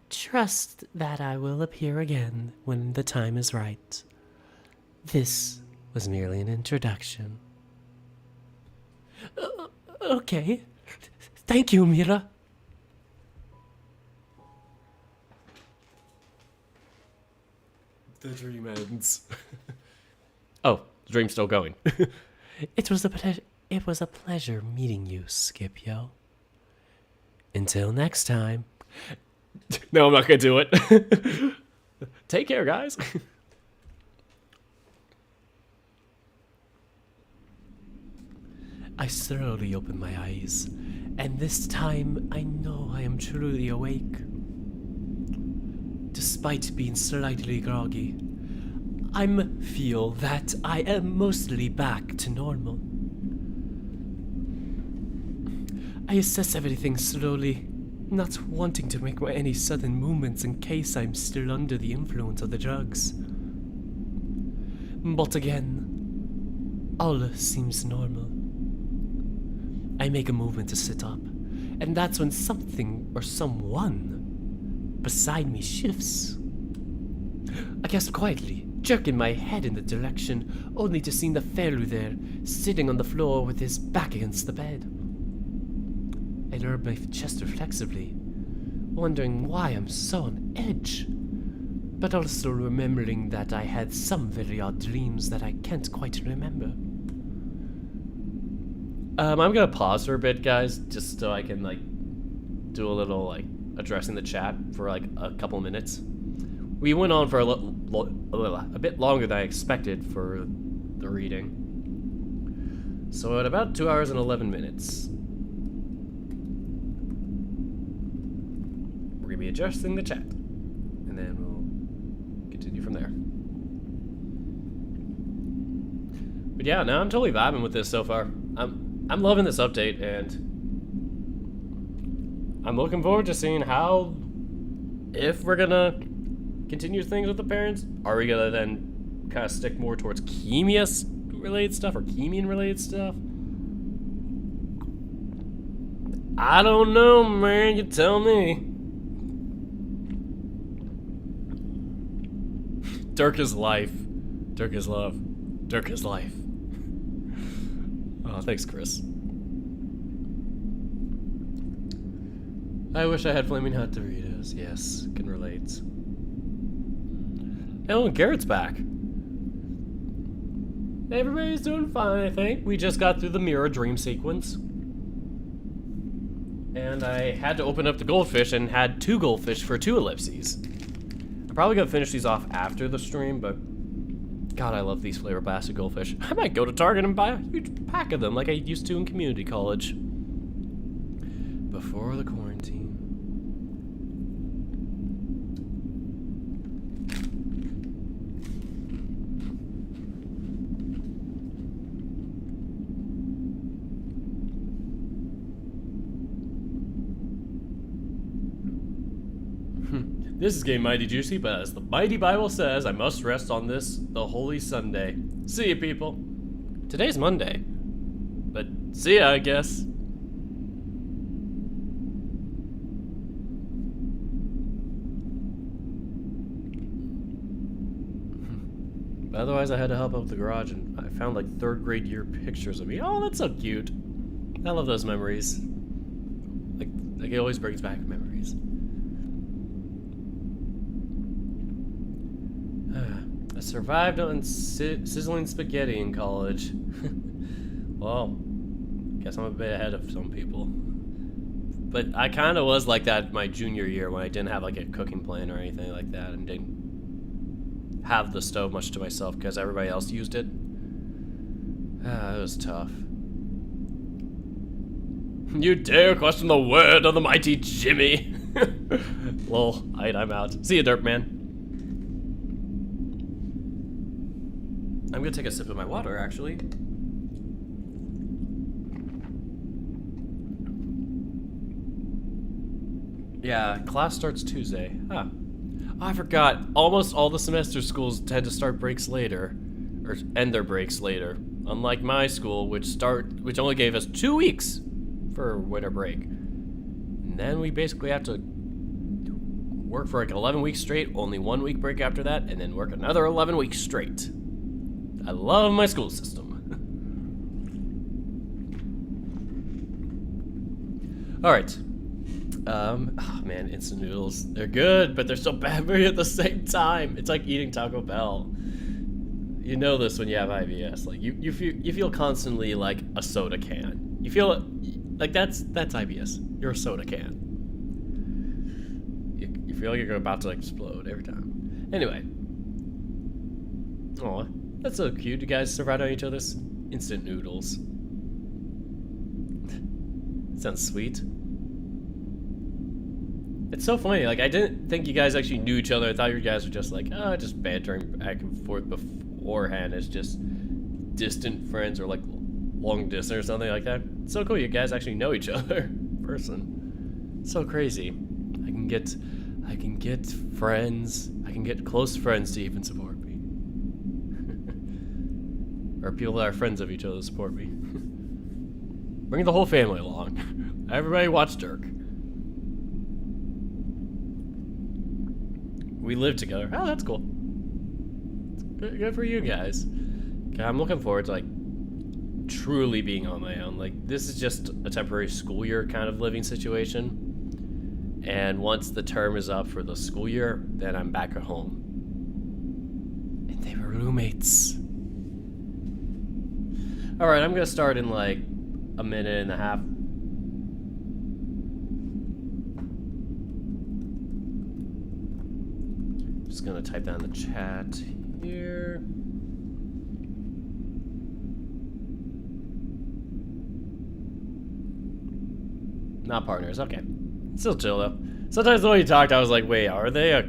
Trust that I will appear again when the time is right. This was merely an introduction. Okay. Thank you, Mira. The dream ends. Oh, the dream's still going. It was a pleasure meeting you, Scipio. Until next time. No, I'm not gonna do it. Take care, guys. I slowly open my eyes, and this time I know I am truly awake. Despite being slightly groggy, I feel that I am mostly back to normal. I assess everything slowly, not wanting to make any sudden movements in case I'm still under the influence of the drugs. But again, all seems normal. I make a movement to sit up, and that's when something or someone beside me shifts. I gasp quietly, jerking my head in the direction, only to see Neferu there, sitting on the floor with his back against the bed. I lowered my chest reflexively, wondering why I'm so on edge, but also remembering that I had some very odd dreams that I can't quite remember. I'm gonna pause for a bit, guys, just so I can, do a little, addressing the chat for, a couple minutes. We went on for a bit longer than I expected for the reading. So at about 2 hours and 11 minutes. We're gonna be adjusting the chat. And then we'll continue from there. But yeah, no, I'm totally vibing with this so far. I'm loving this update, and I'm looking forward to seeing if we're gonna continue things with the parents. Are we gonna then kind of stick more towards Khemia related stuff or Khemian related stuff? I don't know, man. You tell me. Dirk is life. Dirk is love. Dirk is life. Oh, thanks, Chris. I wish I had Flaming Hot Doritos. Yes, can relate. Oh, Garrett's back. Everybody's doing fine, I think. We just got through the mirror dream sequence. And I had to open up the goldfish and had 2 goldfish for 2 ellipses. I'm probably gonna finish these off after the stream, but God, I love these flavor blasted goldfish. I might go to Target and buy a huge pack of them like I used to in community college. Before the quarantine. This is getting mighty juicy, but as the mighty Bible says, I must rest on this, the holy Sunday. See ya, people. Today's Monday. But see ya, I guess. But otherwise, I had to help out with the garage, and I found like 3rd grade year pictures of me. Oh, that's so cute. I love those memories. Like it always brings back memories. I survived on sizzling spaghetti in college. Well, guess I'm a bit ahead of some people. But I kind of was like that my junior year when I didn't have like a cooking plan or anything like that and didn't have the stove much to myself because everybody else used it. It was tough. You dare question the word of the mighty Jimmy? Lol, I'm out. See you, Derp Man. I'm gonna take a sip of my water, actually. Yeah, class starts Tuesday. Huh. Oh, I forgot. Almost all the semester schools tend to start breaks later, or end their breaks later. Unlike my school, which only gave us 2 weeks for winter break. And then we basically have to work for like 11 weeks straight, only 1 week break after that, and then work another 11 weeks straight. I love my school system. Alright. Oh man, instant noodles. They're good, but they're so bad for you at the same time. It's like eating Taco Bell. You know this when you have IBS. Like you feel constantly like a soda can. You feel like that's IBS. You're a soda can. You feel like you're about to like explode every time. Anyway. Aw. That's so cute. You guys survived on each other's instant noodles. Sounds sweet. It's so funny. Like, I didn't think you guys actually knew each other. I thought you guys were just like, just bantering back and forth beforehand as just distant friends or like long distance or something like that. It's so cool. You guys actually know each other in person. It's so crazy. I can get friends. I can get close friends to even support me. Or people that are friends of each other support me. Bring the whole family along. Everybody watch Dirk. We live together. Oh, that's cool. Good for you guys. Okay, I'm looking forward to like truly being on my own. Like this is just a temporary school year kind of living situation. And once the term is up for the school year, then I'm back at home. And they were roommates. Alright, I'm gonna start in like a minute and a half. Just gonna type down the chat here. Not partners, okay. Still chill though. Sometimes the way you talked, I was like, wait, are they a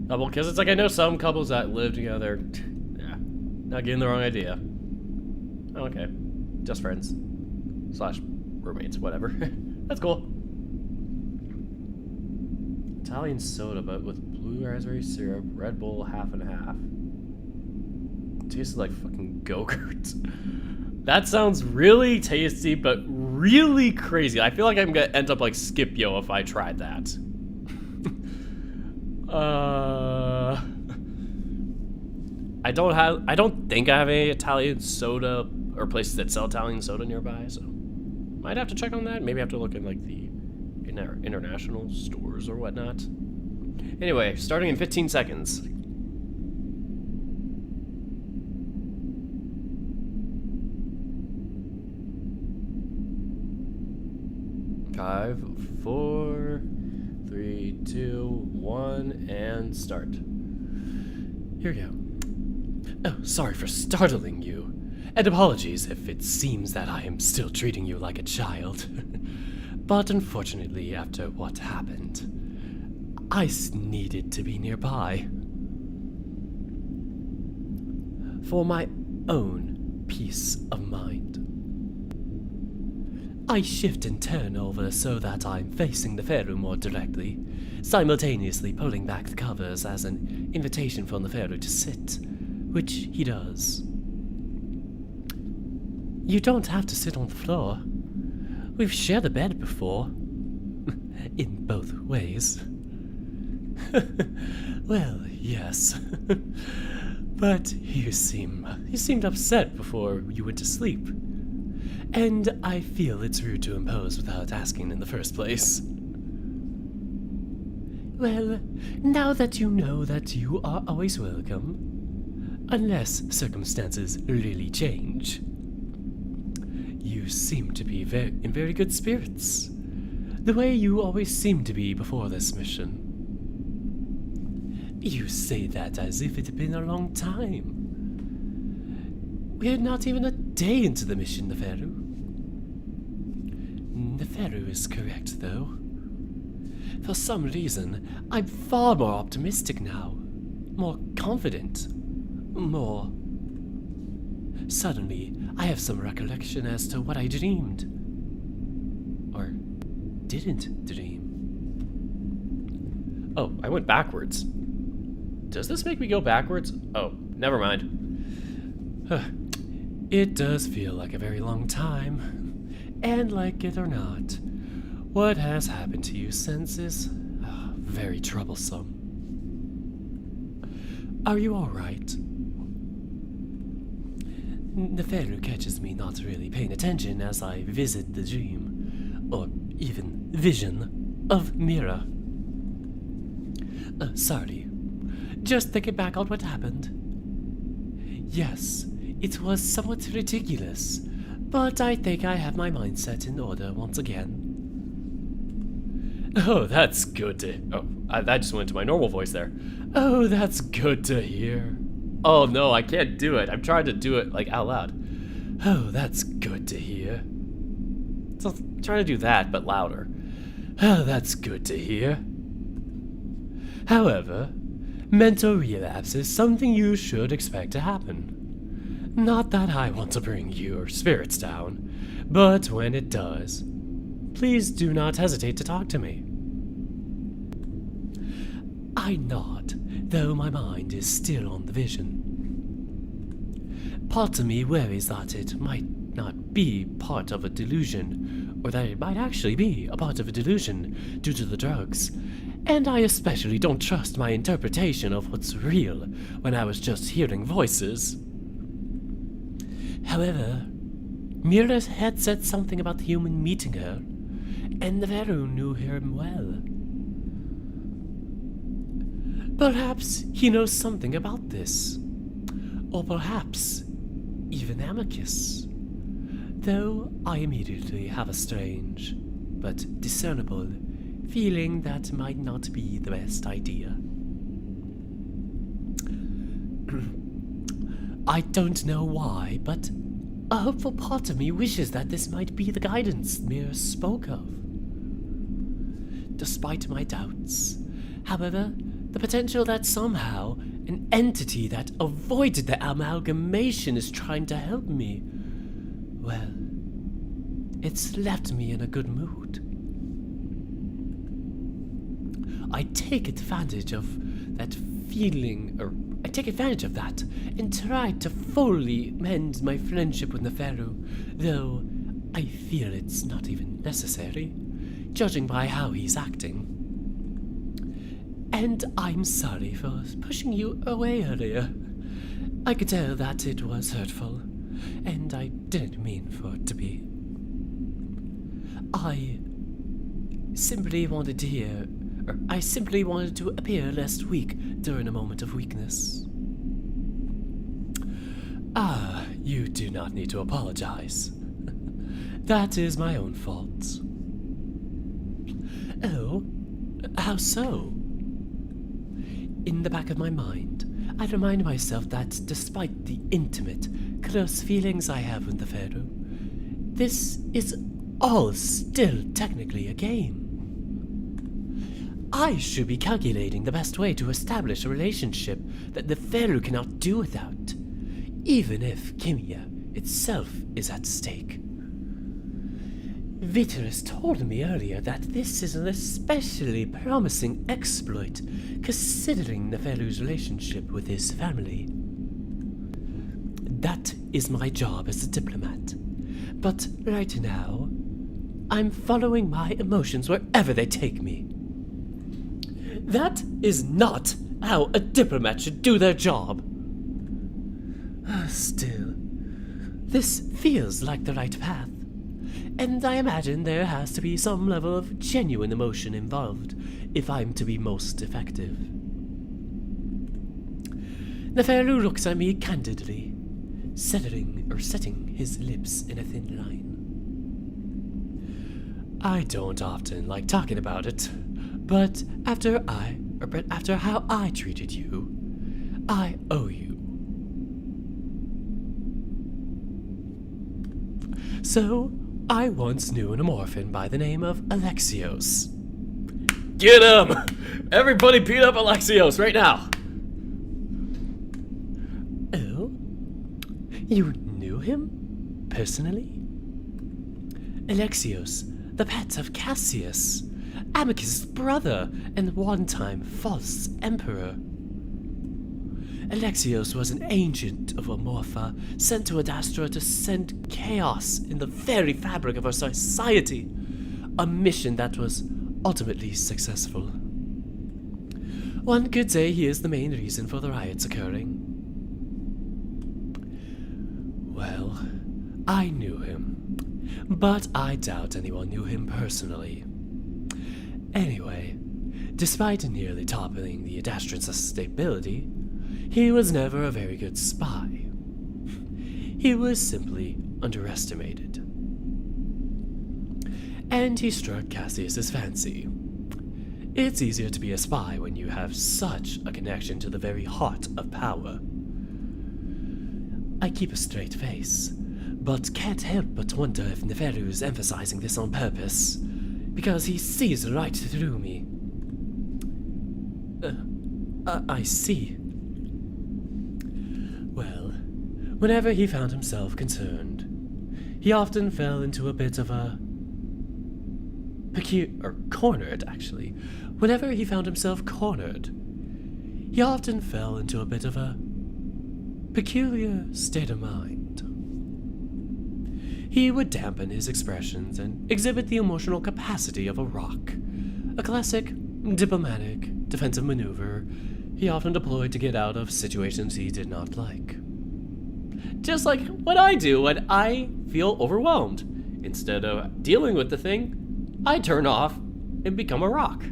couple? Because it's like I know some couples that live together. Yeah, not getting the wrong idea. Oh, okay. Just friends. / roommates, whatever. That's cool. Italian soda, but with blue raspberry syrup, Red Bull, half and half. Tastes like fucking Go-Gurt. That sounds really tasty, but really crazy. I feel like I'm gonna end up like Scipio if I tried that. I don't think I have any Italian soda or places that sell Italian soda nearby, so might have to check on that. Maybe I have to look at like the international stores or whatnot. Anyway, starting in 15 seconds. 5, 4, 3, 2, 1, and start. Here we go. Oh, sorry for startling you. And apologies if it seems that I am still treating you like a child. But unfortunately, after what happened, I needed to be nearby. For my own peace of mind. I shift and turn over so that I'm facing Neferu more directly, simultaneously pulling back the covers as an invitation for Neferu to sit, which he does. You don't have to sit on the floor. We've shared a bed before. In both ways. Well, yes. But you seemed upset before you went to sleep. And I feel it's rude to impose without asking in the first place. Well, now that you know that you are always welcome, unless circumstances really change. You seem to be in very good spirits, the way you always seem to be before this mission. You say that as if it had been a long time. We're not even a day into the mission, Neferu. Neferu is correct, though. For some reason, I'm far more optimistic now. More confident. More... Suddenly, I have some recollection as to what I dreamed. Or didn't dream. Oh, I went backwards. Does this make me go backwards? Oh, never mind. It does feel like a very long time. And like it or not, what has happened to you since is very troublesome. Are you alright? Neferu catches me not really paying attention as I visit the dream, or even vision, of Mira. Sorry. Just thinking back on what happened. Yes, it was somewhat ridiculous, but I think I have my mindset in order once again. Oh, that's good to... Oh, that just went to my normal voice there. Oh, that's good to hear. Oh, no, I can't do it. I'm trying to do it, like, out loud. Oh, that's good to hear. So I'm trying to do that, but louder. Oh, that's good to hear. However, mental relapse is something you should expect to happen. Not that I want to bring your spirits down, but when it does, please do not hesitate to talk to me. I nod, though my mind is still on the vision. Part of me worries that it might not be part of a delusion, or that it might actually be a part of a delusion due to the drugs, and I especially don't trust my interpretation of what's real when I was just hearing voices. However, Mira had said something about the human meeting her, and Neferu knew him well. Perhaps he knows something about this, or perhaps even Amicus, though I immediately have a strange, but discernible, feeling that might not be the best idea. I don't know why, but a hopeful part of me wishes that this might be the guidance Mira spoke of. Despite my doubts, however, the potential that somehow an entity that avoided the amalgamation is trying to help me, well, it's left me in a good mood. I take advantage of that and try to fully mend my friendship with Neferu, though I feel it's not even necessary, judging by how he's acting. And I'm sorry for pushing you away earlier. I could tell that it was hurtful, and I didn't mean for it to be. I simply wanted to appear less weak during a moment of weakness. Ah, you do not need to apologize. That is my own fault. Oh, how so? In the back of my mind, I remind myself that despite the intimate, close feelings I have with Neferu, this is all still technically a game. I should be calculating the best way to establish a relationship that Neferu cannot do without, even if Khemia itself is at stake. Vitrus told me earlier that this is an especially promising exploit, considering Neferu's relationship with his family. That is my job as a diplomat, but right now, I'm following my emotions wherever they take me. That is not how a diplomat should do their job. Still, this feels like the right path, and I imagine there has to be some level of genuine emotion involved if I'm to be most effective. Neferu looks at me candidly, setting his lips in a thin line. I don't often like talking about it, but after how I treated you, I owe you. So, I once knew an orphan by the name of Alexios. Get him! Everybody beat up Alexios right now! Oh? You knew him? Personally? Alexios, the pet of Cassius, Amicus' brother and one-time false emperor. Alexios was an agent of Amorpha sent to Adastra to send chaos in the very fabric of our society, a mission that was ultimately successful. One could say he is the main reason for the riots occurring. Well, I knew him, but I doubt anyone knew him personally. Anyway, despite nearly toppling the Adastrans' stability, he was never a very good spy. He was simply underestimated. And he struck Cassius's fancy. It's easier to be a spy when you have such a connection to the very heart of power. I keep a straight face, but can't help but wonder if Neferu is emphasizing this on purpose, because he sees right through me. I see. Well, whenever he found himself concerned, he often fell into a bit of a cornered, actually. Whenever he found himself cornered, he often fell into a bit of a peculiar state of mind. He would dampen his expressions and exhibit the emotional capacity of a rock, a classic diplomatic defensive maneuver he often deployed to get out of situations he did not like. Just like what I do when I feel overwhelmed. Instead of dealing with the thing, I turn off and become a rock.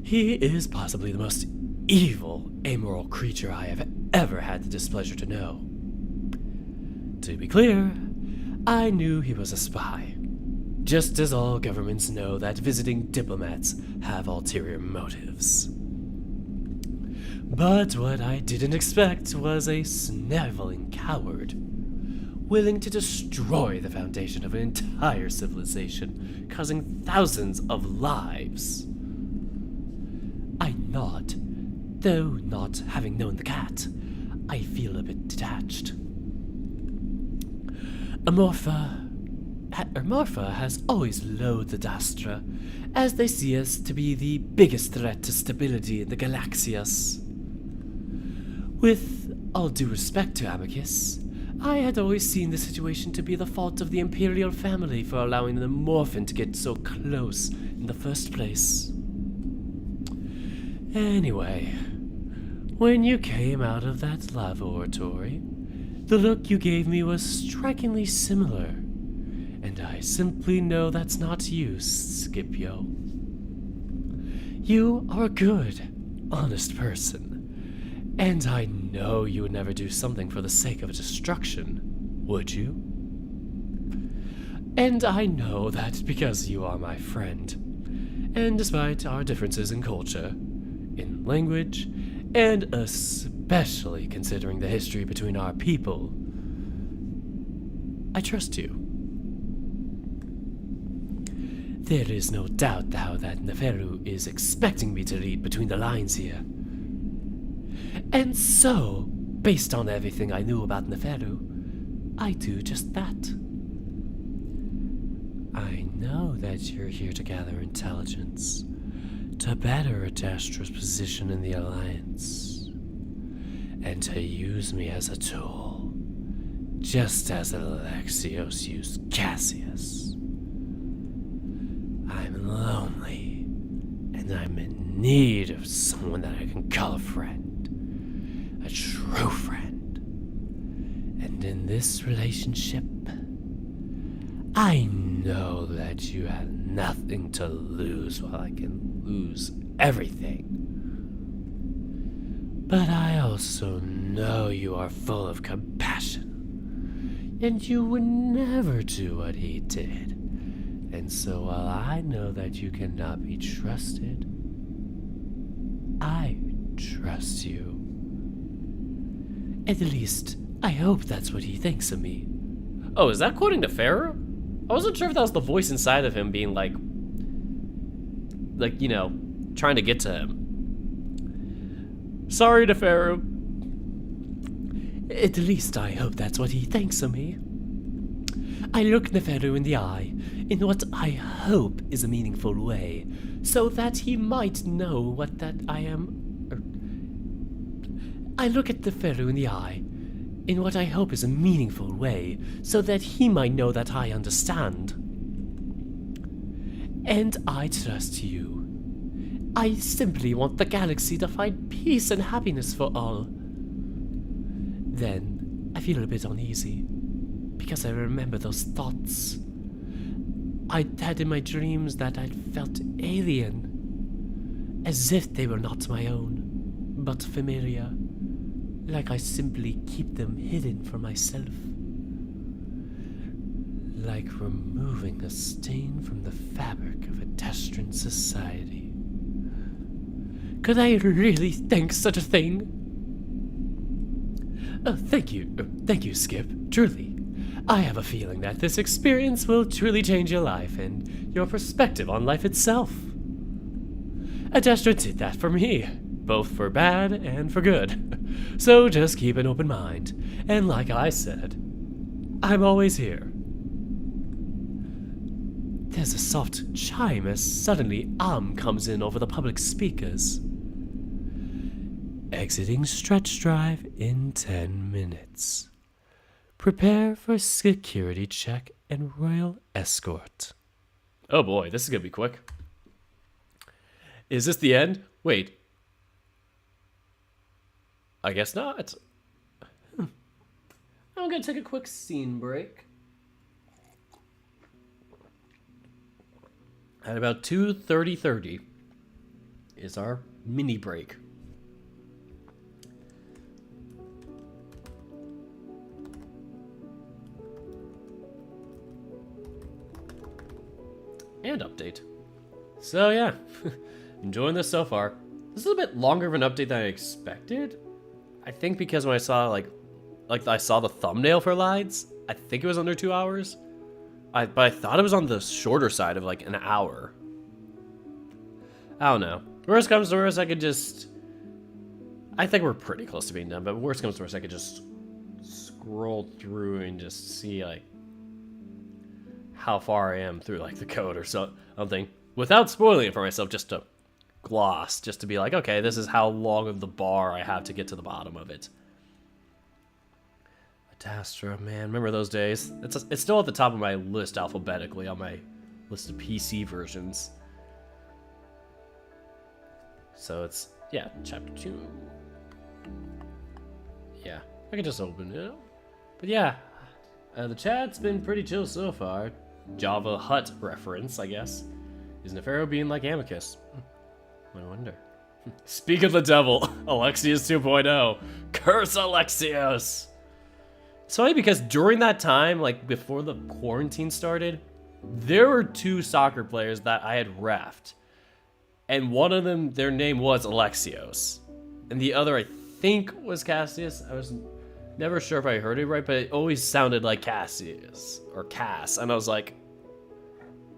He is possibly the most evil, amoral creature I have ever had the displeasure to know. To be clear, I knew he was a spy, just as all governments know that visiting diplomats have ulterior motives. But what I didn't expect was a sniveling coward, willing to destroy the foundation of an entire civilization, causing thousands of lives. I nod, though not having known the cat, I feel a bit detached. Amorpha has always loathed Adastra, as they see us to be the biggest threat to stability in the Galaxias. With all due respect to Amicus, I had always seen the situation to be the fault of the Imperial family for allowing the Morphin to get so close in the first place. Anyway, When you came out of that laboratory, the look you gave me was strikingly similar, and I simply know that's not you, Scipio. You are a good, honest person, and I know you would never do something for the sake of destruction, would you? And I know that because you are my friend, and despite our differences in culture, in language, and especially considering the history between our people, I trust you. There is no doubt now that Neferu is expecting me to read between the lines here. And so, based on everything I knew about Neferu, I do just that. I know that you're here to gather intelligence, to better Adastra's position in the Alliance, and to use me as a tool, just as Alexios used Cassius. I'm lonely, and I'm in need of someone that I can call a friend, a true friend. And in this relationship, I know that you have nothing to lose while I can lose everything. But I also know you are full of compassion, and you would never do what he did. And so while I know that you cannot be trusted, I trust you. At least, I hope that's what he thinks of me. Oh, is that quoting Neferu? I wasn't sure if that was the voice inside of him being like, you know, trying to get to him. Sorry, Neferu. At least I hope that's what he thinks of me. I look Neferu in the eye, in what I hope is a meaningful way, so that he might know what that I am. I look at Neferu in the eye, in what I hope is a meaningful way, so that he might know that I understand. And I trust you. I simply want the galaxy to find peace and happiness for all. Then, I feel a bit uneasy, because I remember those thoughts I had in my dreams that I felt alien, as if they were not my own, but familiar. Like I simply keep them hidden for myself. Like removing a stain from the fabric of a Adastran society. Could I really think such a thing? Thank you, Skip, truly. I have a feeling that this experience will truly change your life and your perspective on life itself. Adastra did that for me, both for bad and for good. So just keep an open mind, and like I said, I'm always here. There's a soft chime as suddenly comes in over the public speakers. Exiting stretch drive in 10 minutes. Prepare for security check and royal escort. Oh boy, this is gonna be quick. Is this the end? Wait. I guess not. I'm gonna take a quick scene break. At about 2:30 is our mini break. And update. So yeah, enjoying this so far. This is a bit longer of an update than I expected. I think because when I saw like I saw the thumbnail for Lides, I think it was under 2 hours. But I thought it was on the shorter side of like an hour. I don't know. Worst comes to worst, I could just... I think we're pretty close to being done, but worst comes to worst, I could just scroll through and just see like how far I am through like the code or something without spoiling it for myself, just to gloss, just to be like, okay, this is how long of the bar I have to get to the bottom of it. Adastra, man, remember those days? It's still at the top of my list alphabetically on my list of PC versions. So it's, yeah, chapter 2. Yeah, I can just open it. But yeah, the chat's been pretty chill so far. Java Hut reference, I guess. Is Neferu being like Amicus? I wonder. Speak of the devil, Alexius 2.0. Curse Alexius! It's funny because during that time, like before the quarantine started, there were 2 soccer players that I had reffed. And one of them, their name was Alexios. And the other, I think, was Cassius. I was never sure if I heard it right, but it always sounded like Cassius. Or Cass. And I was like,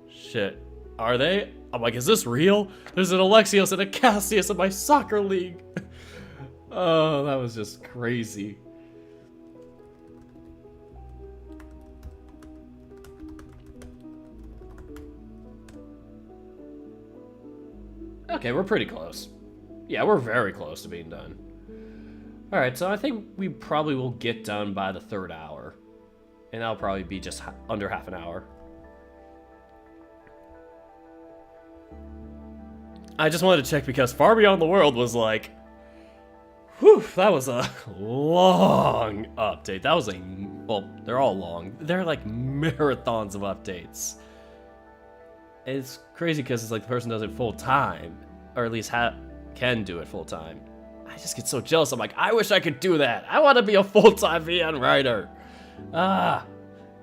shit, are they? I'm like, is this real? There's an Alexios and a Cassius in my soccer league. Oh, that was just crazy. Okay, we're pretty close. Yeah, we're very close to being done. Alright, so I think we probably will get done by the 3rd hour. And that'll probably be just under half an hour. I just wanted to check because Far Beyond the World was like... Whew, that was a long update. That was a... Well, they're all long. They're like marathons of updates. It's crazy because it's like the person does it full time, or at least can do it full time. I just get so jealous. I'm like, I wish I could do that. I want to be a full-time VN writer.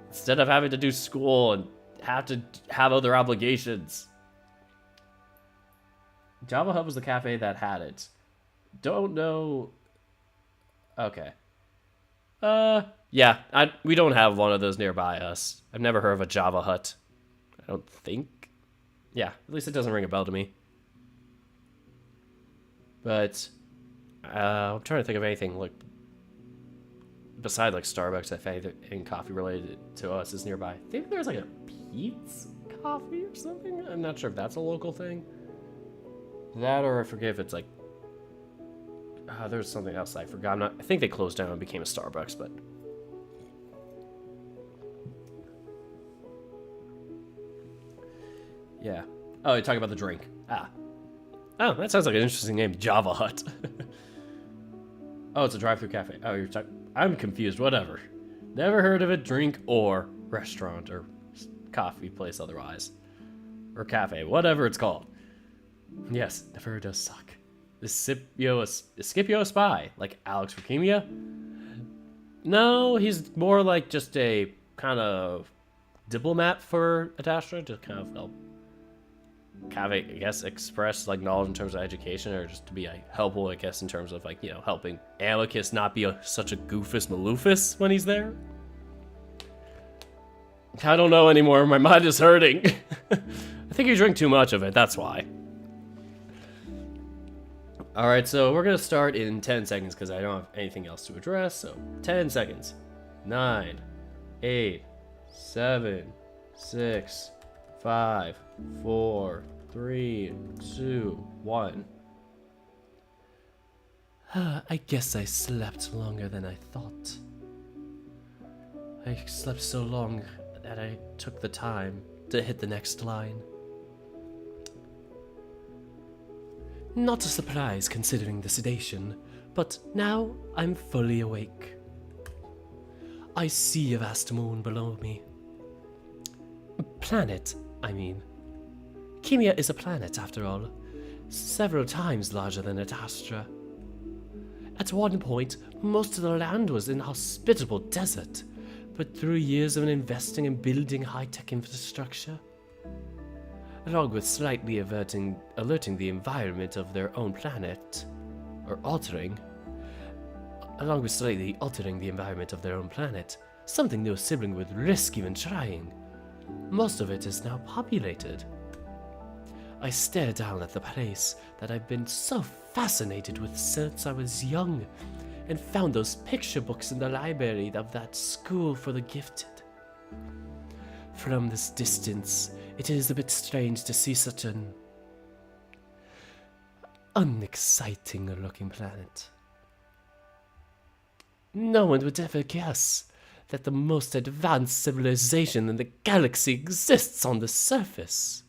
Instead of having to do school and have to have other obligations. Java Hub was the cafe that had it. Don't know. Okay. Yeah, we don't have one of those nearby us. I've never heard of a Java Hut. I don't think. Yeah, at least it doesn't ring a bell to me. But I'm trying to think of anything like beside like Starbucks, if anything coffee related to us is nearby. I think there's like a Pete's Coffee or something. I'm not sure if that's a local thing. That, or I forget if it's like there's something else I forgot. I think they closed down and became a Starbucks, but yeah. Oh, you're talking about the drink. Oh, that sounds like an interesting name, Java Hut. Oh, it's a drive-through cafe. Oh, you're talking... I'm confused, whatever. Never heard of a drink or restaurant or coffee place otherwise. Or cafe, whatever it's called. Yes, Neferu does suck. Is Scipio a spy? Like Alex for Khemia? No, he's more like just a kind of diplomat for Adastra to kind of help, I guess, express like knowledge in terms of education, or just to be helpful, I guess, in terms of like, you know, helping Amicus not be such a goofus maloofus when he's there. I don't know anymore. My mind is hurting. I think you drink too much of it. That's why. All right, so we're gonna start in 10 seconds because I don't have anything else to address. So 10 seconds. 9, 8, 7, 6, 5, 4, 3, 2, 1. I guess I slept longer than I thought. I slept so long that I took the time to hit the next line. Not a surprise considering the sedation, but now I'm fully awake. I see a vast moon below me. Planet, I mean. Khemia is a planet, after all, several times larger than Adastra. At one point, most of the land was inhospitable desert, but through years of investing in building high-tech infrastructure, along with slightly alerting the environment of their own planet, along with slightly altering the environment of their own planet, something no sibling would risk even trying. Most of it is now populated. I stare down at the place that I've been so fascinated with since I was young, and found those picture books in the library of that school for the gifted. From this distance, it is a bit strange to see such an unexciting looking planet. No one would ever guess that the most advanced civilization in the galaxy exists on the surface.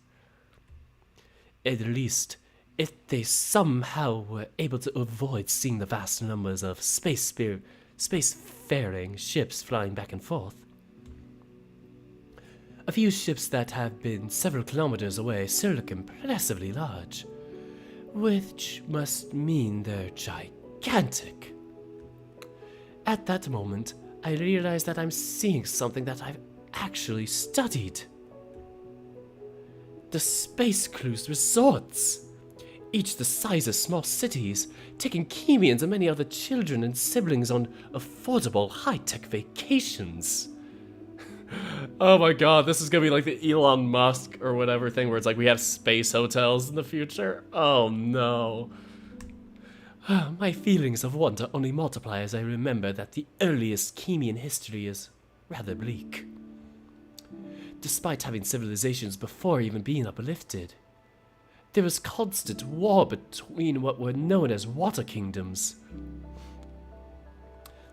At least, if they somehow were able to avoid seeing the vast numbers of space spacefaring ships flying back and forth. A few ships that have been several kilometers away still look impressively large, which must mean they're gigantic. At that moment, I realize that I'm seeing something that I've actually studied. The Space Cruise resorts, each the size of small cities, taking Khemians and many other children and siblings on affordable high-tech vacations. Oh my god, this is gonna be like the Elon Musk or whatever thing where it's like we have space hotels in the future. Oh no. My feelings of wonder only multiply as I remember that the earliest Khemian history is rather bleak. Despite having civilizations before even being uplifted, there was constant war between what were known as water kingdoms.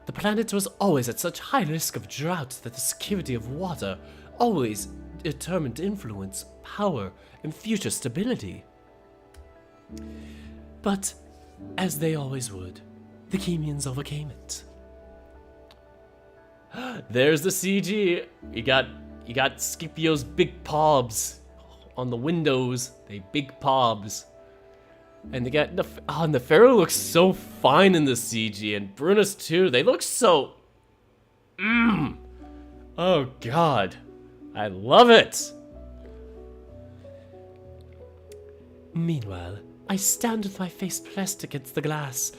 The planet was always at such high risk of drought that the security of water always determined influence, power, and future stability. But, as they always would, the Khemians overcame it. There's the CG. You got Scipio's big pobs on the windows. They big pobs. And they got Neferu looks so fine in the CG, and Brunus too. They look so Oh god. I love it. Meanwhile, I stand with my face pressed against the glass,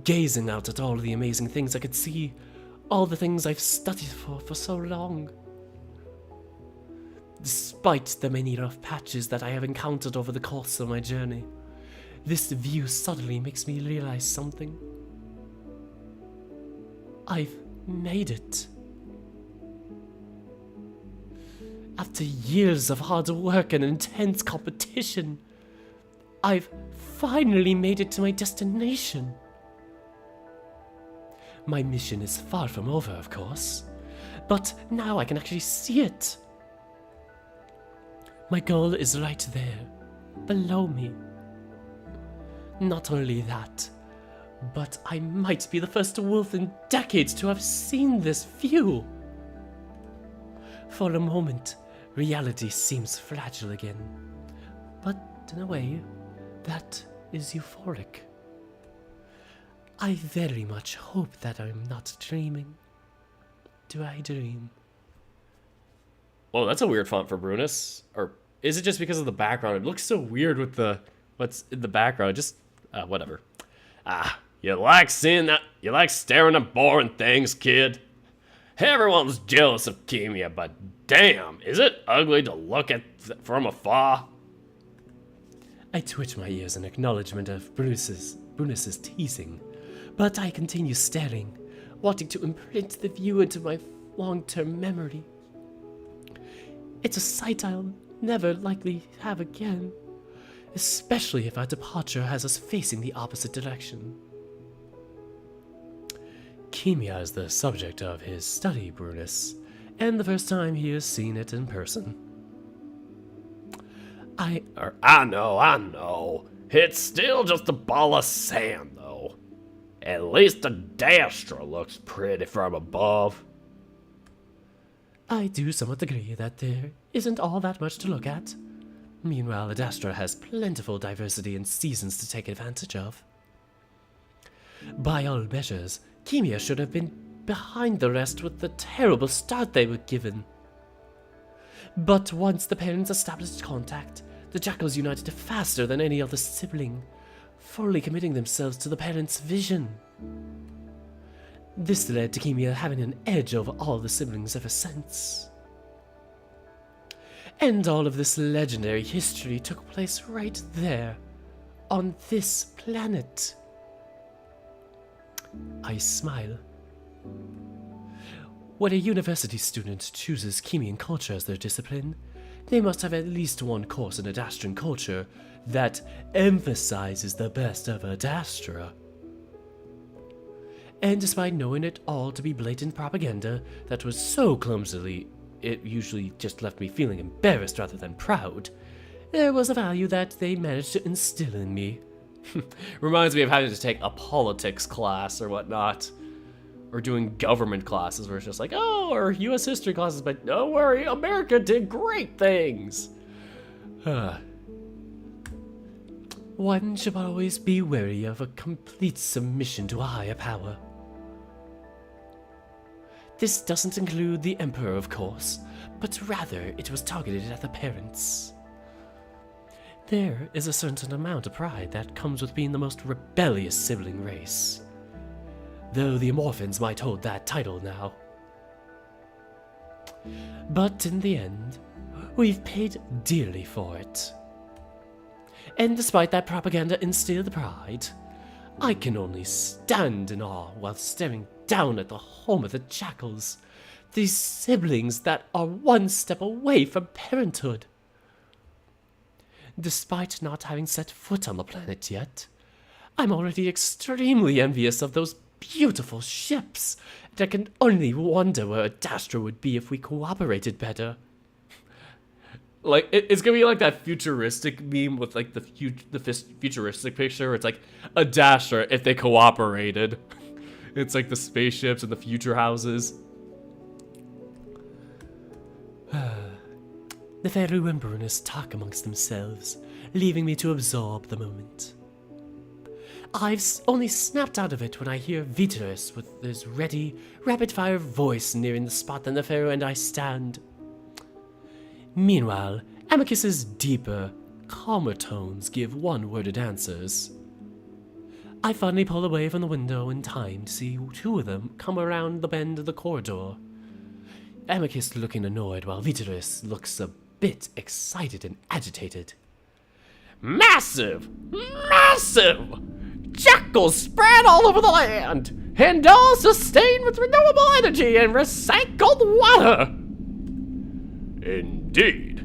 gazing out at all the amazing things I could see, all the things I've studied for so long. Despite the many rough patches that I have encountered over the course of my journey, this view suddenly makes me realize something. I've made it. After years of hard work and intense competition, I've finally made it to my destination. My mission is far from over, of course, but now I can actually see it. My goal is right there, below me. Not only that, but I might be the first wolf in decades to have seen this view. For a moment, reality seems fragile again, but in a way, that is euphoric. I very much hope that I'm not dreaming. Do I dream? Oh, that's a weird font for Brunus. Or is it just because of the background? It looks so weird with the what's in the background. Just whatever. You like seeing that? You like staring at boring things, kid? Everyone's jealous of Khemia, but damn, is it ugly to look at from afar? I twitch my ears in acknowledgement of Brunus's teasing, but I continue staring, wanting to imprint the view into my long-term memory. It's a sight I'll never likely have again, especially if our departure has us facing the opposite direction. Khemia is the subject of his study, Brunus, and the first time he has seen it in person. I know. It's still just a ball of sand, though. At least Adastra looks pretty from above. I do somewhat agree that there isn't all that much to look at. Meanwhile, Adastra has plentiful diversity and seasons to take advantage of. By all measures, Khemia should have been behind the rest with the terrible start they were given. But once the parents established contact, the Jackals united faster than any other sibling, fully committing themselves to the parents' vision. This led to Khemia having an edge over all the siblings ever since. And all of this legendary history took place right there, on this planet. I smile. When a university student chooses Khemian culture as their discipline, they must have at least one course in Adastran culture that emphasizes the best of Adastra. And despite knowing it all to be blatant propaganda that was so clumsily, it usually just left me feeling embarrassed rather than proud, there was a value that they managed to instill in me. Reminds me of having to take a politics class or whatnot. or doing government classes where it's just like, oh, or U.S. history classes, but don't worry, America did great things. One should always be wary of a complete submission to a higher power. This doesn't include the Emperor, of course, but rather it was targeted at the parents. There is a certain amount of pride that comes with being the most rebellious sibling race, though the Amorphans might hold that title now. But in the end, we've paid dearly for it. And despite that propaganda instilled pride, I can only stand in awe while staring down at the home of the Jackals, these siblings that are one step away from parenthood. Despite not having set foot on the planet yet, I'm already extremely envious of those beautiful ships, and I can only wonder where Adastra would be if we cooperated better. Like, it's gonna be like that futuristic meme with like the futuristic picture where it's like Adastra if they cooperated. It's like the spaceships and the future houses. Neferu and Brunus talk amongst themselves, leaving me to absorb the moment. I've only snapped out of it when I hear Vitorus with his ready, rapid-fire voice nearing the spot that Neferu and I stand. Meanwhile, Amicus's deeper, calmer tones give one-worded answers. I finally pull away from the window in time to see two of them come around the bend of the corridor. Amicus looking annoyed while Vitorus looks a bit excited and agitated. Massive! Massive! Jackals spread all over the land, and all sustained with renewable energy and recycled water. Indeed.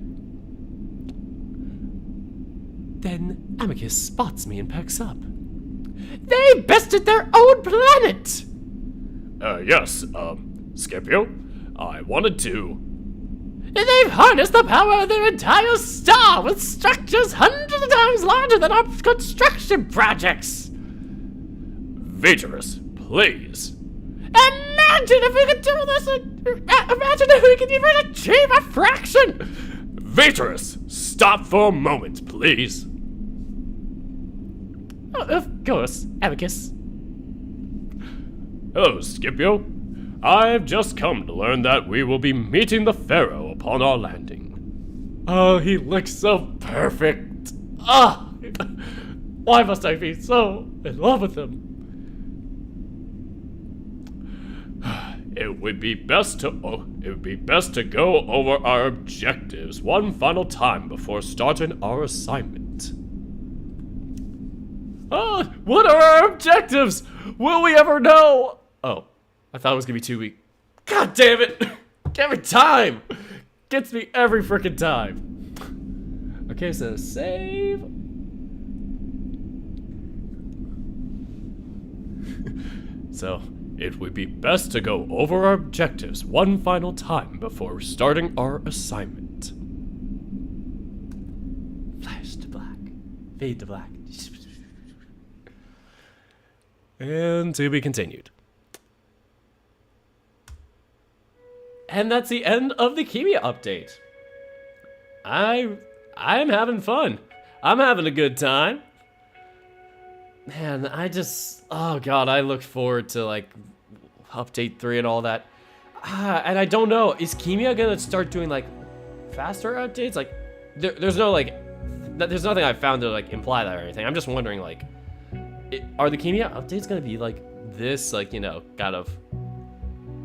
Then Amicus spots me and perks up. They bested their own planet! Yes, Scipio, I wanted to. They've harnessed the power of their entire star with structures hundreds of times larger than our construction projects. Vitorus, please. Imagine if we could do this! Imagine if we could even achieve a fraction! Vitorus, stop for a moment, please. Of course, Amicus. Hello, Scipio. I've just come to learn that we will be meeting the Pharaoh upon our landing. Oh, he looks so perfect. Ah! Why must I be so in love with him? It would be best to go over our objectives one final time before starting our assignment. Oh, what are our objectives? Will we ever know? Oh, I thought it was gonna be 2 weeks. God damn it! Every time! Gets me every frickin' time. Okay, so save. So, it would be best to go over our objectives one final time before starting our assignment. Flash to black. Fade to black. And to be continued. And that's the end of the Khemia update. I'm having fun. I'm having a good time. Man, oh god, I look forward to like update 3 and all that. And I don't know, is Khemia gonna start doing like faster updates? Like, there's no like, there's nothing I've found to like imply that or anything. I'm just wondering like, are the Khemia updates gonna be like this, like, you know, kind of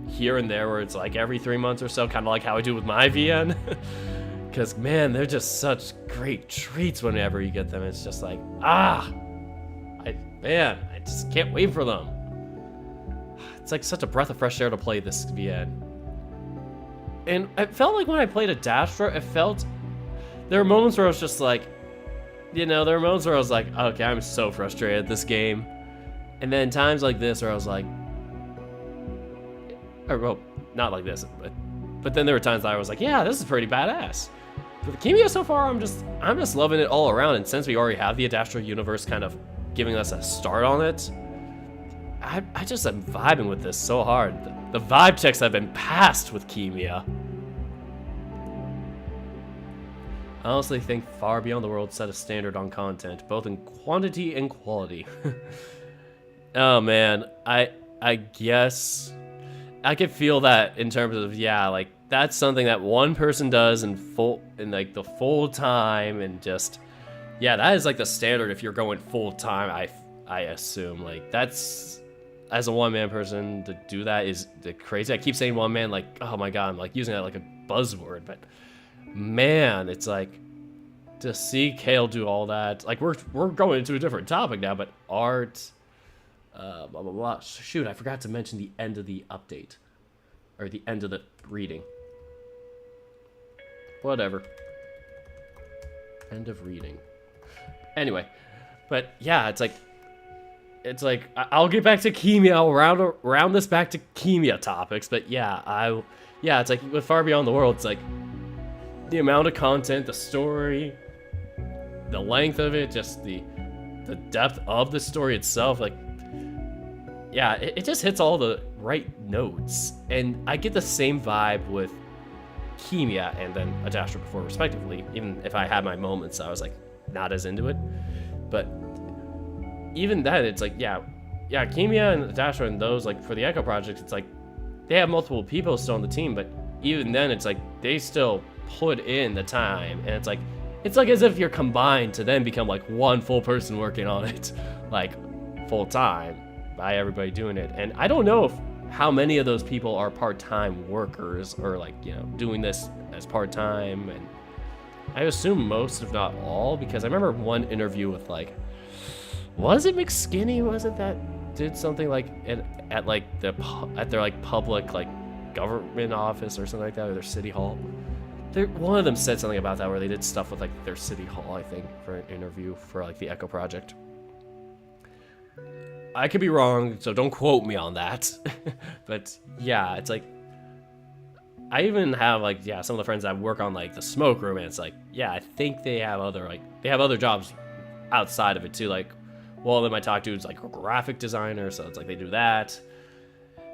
here and there where it's like every 3 months or so, kind of like how I do with my VN? Because man, they're just such great treats whenever you get them. It's just like, I just can't wait for them. It's like such a breath of fresh air to play this VN. And it felt like when I played Adastra, there were moments where I was just like, you know, there were moments where I was like, okay, I'm so frustrated at this game. And then times like this where I was like, or well, not like this, but then there were times that I was like, yeah, this is pretty badass. But the Khemia so far, I'm just loving it all around. And since we already have the Adastra universe kind of giving us a start on it, I just am vibing with this so hard. The vibe checks have been passed with Khemia. I honestly think Far Beyond the World set a standard on content, both in quantity and quality. Oh man, I guess I could feel that in terms of, yeah, like that's something that one person does in like the full time, and just, yeah, that is like the standard if you're going full time. I assume like that's, as a one-man person to do that is crazy. I keep saying one man, like, oh my god, I'm like using that like a buzzword, but man, it's like to see Kale do all that. Like we're going into a different topic now, but art, blah blah blah. Shoot, I forgot to mention the end of the update, or the end of the reading. Whatever. End of reading. Anyway, but yeah, it's like I'll get back to Khemia. I'll round this back to Khemia topics, but yeah, it's like with Far Beyond the World, it's like the amount of content, the story, the length of it, just the depth of the story itself, like, yeah, it just hits all the right notes. And I get the same vibe with Khemia and then Adastra before, respectively, even if I had my moments I was like not as into it. But even then, it's like, yeah, Khemia and Adastra and those, like, for the Echo Project, it's like they have multiple people still on the team, but even then, it's like they still put in the time, and it's like as if you're combined to then become like one full person working on it, like full time, by everybody doing it. And I don't know how many of those people are part-time workers, or like, you know, doing this as part-time, and I assume most, if not all, because I remember one interview with, like, was it McSkinny? Was it that did something like at like their like public like government office or something like that, or their city hall? One of them said something about that, where they did stuff with like their city hall, I think, for an interview for like the Echo Project. I could be wrong, so don't quote me on that. But yeah, it's like I even have like, yeah, some of the friends that work on like the smoke room, and it's like, yeah, I think they have other jobs outside of it too. Like, one of them I talked to is like a graphic designer, so it's like they do that.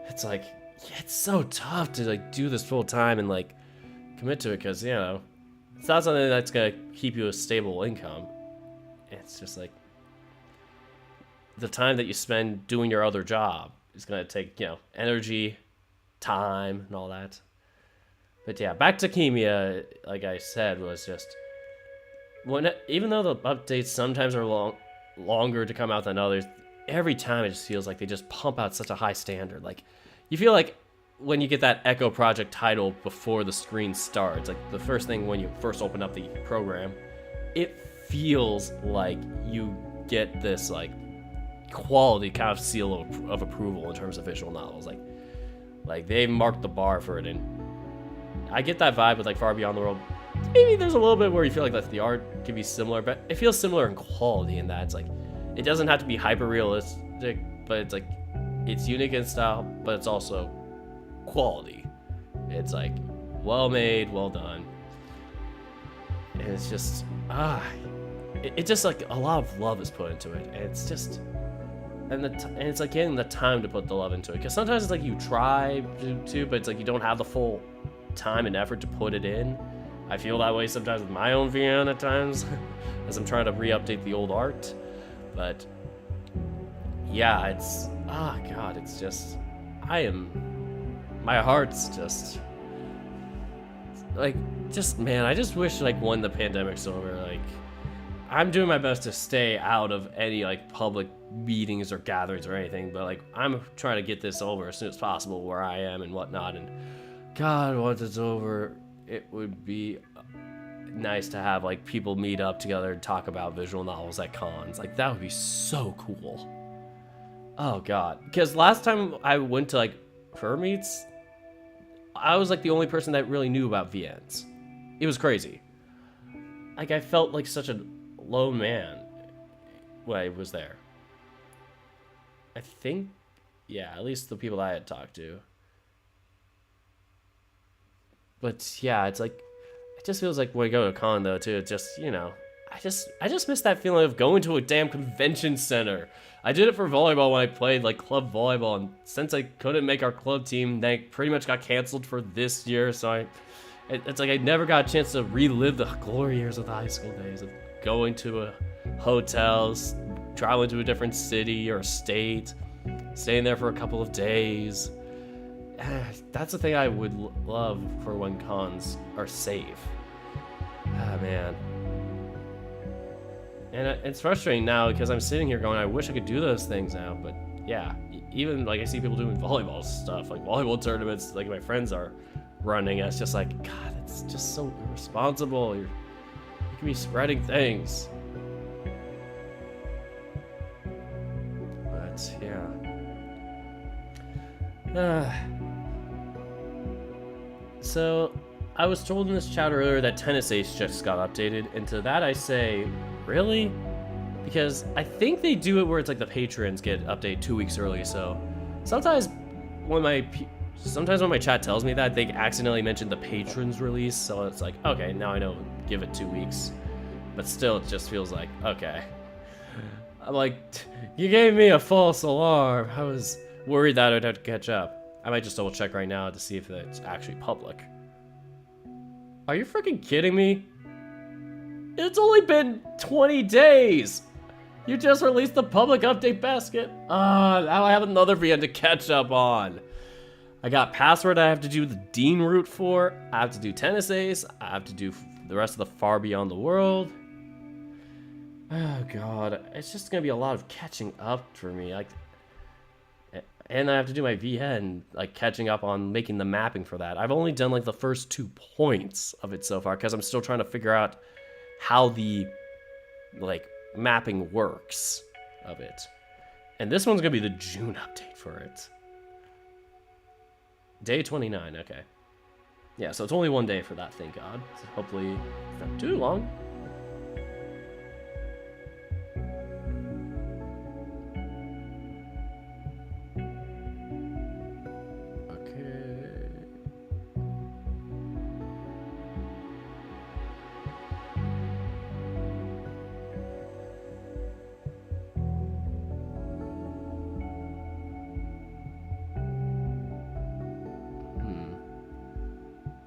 It's like, yeah, it's so tough to like do this full time and like commit to it, because, you know, it's not something that's gonna keep you a stable income. It's just like the time that you spend doing your other job is gonna take, you know, energy, time, and all that. But yeah, back to Khemia, like I said, was just even though the updates sometimes are longer to come out than others, every time it just feels like they just pump out such a high standard. Like, you feel like when you get that Echo Project title before the screen starts, like the first thing when you first open up the program, it feels like you get this like quality kind of seal of approval in terms of visual novels. Like they marked the bar for it, and I get that vibe with like Far Beyond the World. Maybe there's a little bit where you feel like the art can be similar, but it feels similar in quality in that it's like it doesn't have to be hyper realistic, but it's like it's unique in style, but it's also quality. It's like well made, well done, and it's just it just like a lot of love is put into it, and it's just and it's like getting the time to put the love into it, because sometimes it's like you try to, but it's like you don't have the full time and effort to put it in. I feel that way sometimes with my own VN at times as I'm trying to re-update the old art. But yeah, it's god, it's just my heart's just like, just, man, I just wish like when the pandemic's over, like I'm doing my best to stay out of any like public meetings or gatherings or anything, but like I'm trying to get this over as soon as possible where I am and whatnot. And god, once it's over, it would be nice to have like people meet up together and talk about visual novels at cons. Like that would be so cool. Oh god, because last time I went to like fur meets, I was like the only person that really knew about VNs. It was crazy. Like I felt like such a lone man when I was there. I think, yeah, at least the people I had talked to. But yeah, it's like, it just feels like when I go to a con though too, it's just, you know, I just miss that feeling of going to a damn convention center. I did it for volleyball when I played like club volleyball, and since I couldn't make our club team, they pretty much got canceled for this year. So it's like I never got a chance to relive the glory years of the high school days of going to a hotel, traveling to a different city or state, staying there for a couple of days. That's the thing I would love for when cons are safe. Ah, man. And it's frustrating now because I'm sitting here going, I wish I could do those things now. But yeah, even like I see people doing volleyball stuff, like volleyball tournaments, like my friends are running. And it's just like, God, it's just so irresponsible. You can be spreading things. But yeah. So I was told in this chat earlier that Tennis Ace just got updated, and to that I say, really? Because I think they do it where it's like the patrons get updated 2 weeks early. So sometimes when my chat tells me that, they accidentally mention the patrons release. So it's like, okay, now I know, give it 2 weeks. But still, it just feels like, okay. I'm like, you gave me a false alarm. I was worried that I'd have to catch up. I might just double check right now to see if it's actually public. Are you freaking kidding me? It's only been 20 days! You just released the public update basket? Now I have another VN to catch up on. I got password I have to do the Dean route for. I have to do Tennis Ace. I have to do the rest of the Far Beyond the World. Oh god, it's just gonna be a lot of catching up for me. And I have to do my VN, like catching up on making the mapping for that. I've only done like the first 2 points of it so far because I'm still trying to figure out how the like mapping works of it. And this one's gonna be the June update for it. Day 29, okay. Yeah, so it's only 1 day for that, thank God. So hopefully not too long.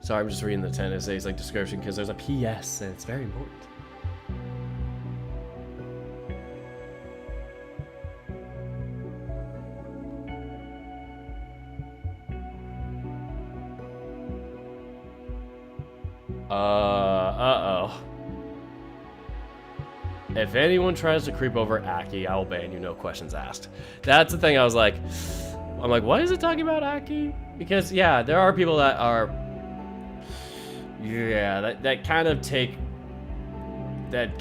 Sorry, I'm just reading the Tennis Ace like description because there's a PS and it's very important. Uh-oh. If anyone tries to creep over Aki, I will ban you, no questions asked. That's the thing I was like, I'm like, why is it talking about Aki? Because yeah, there are people that are, yeah, that kind of take the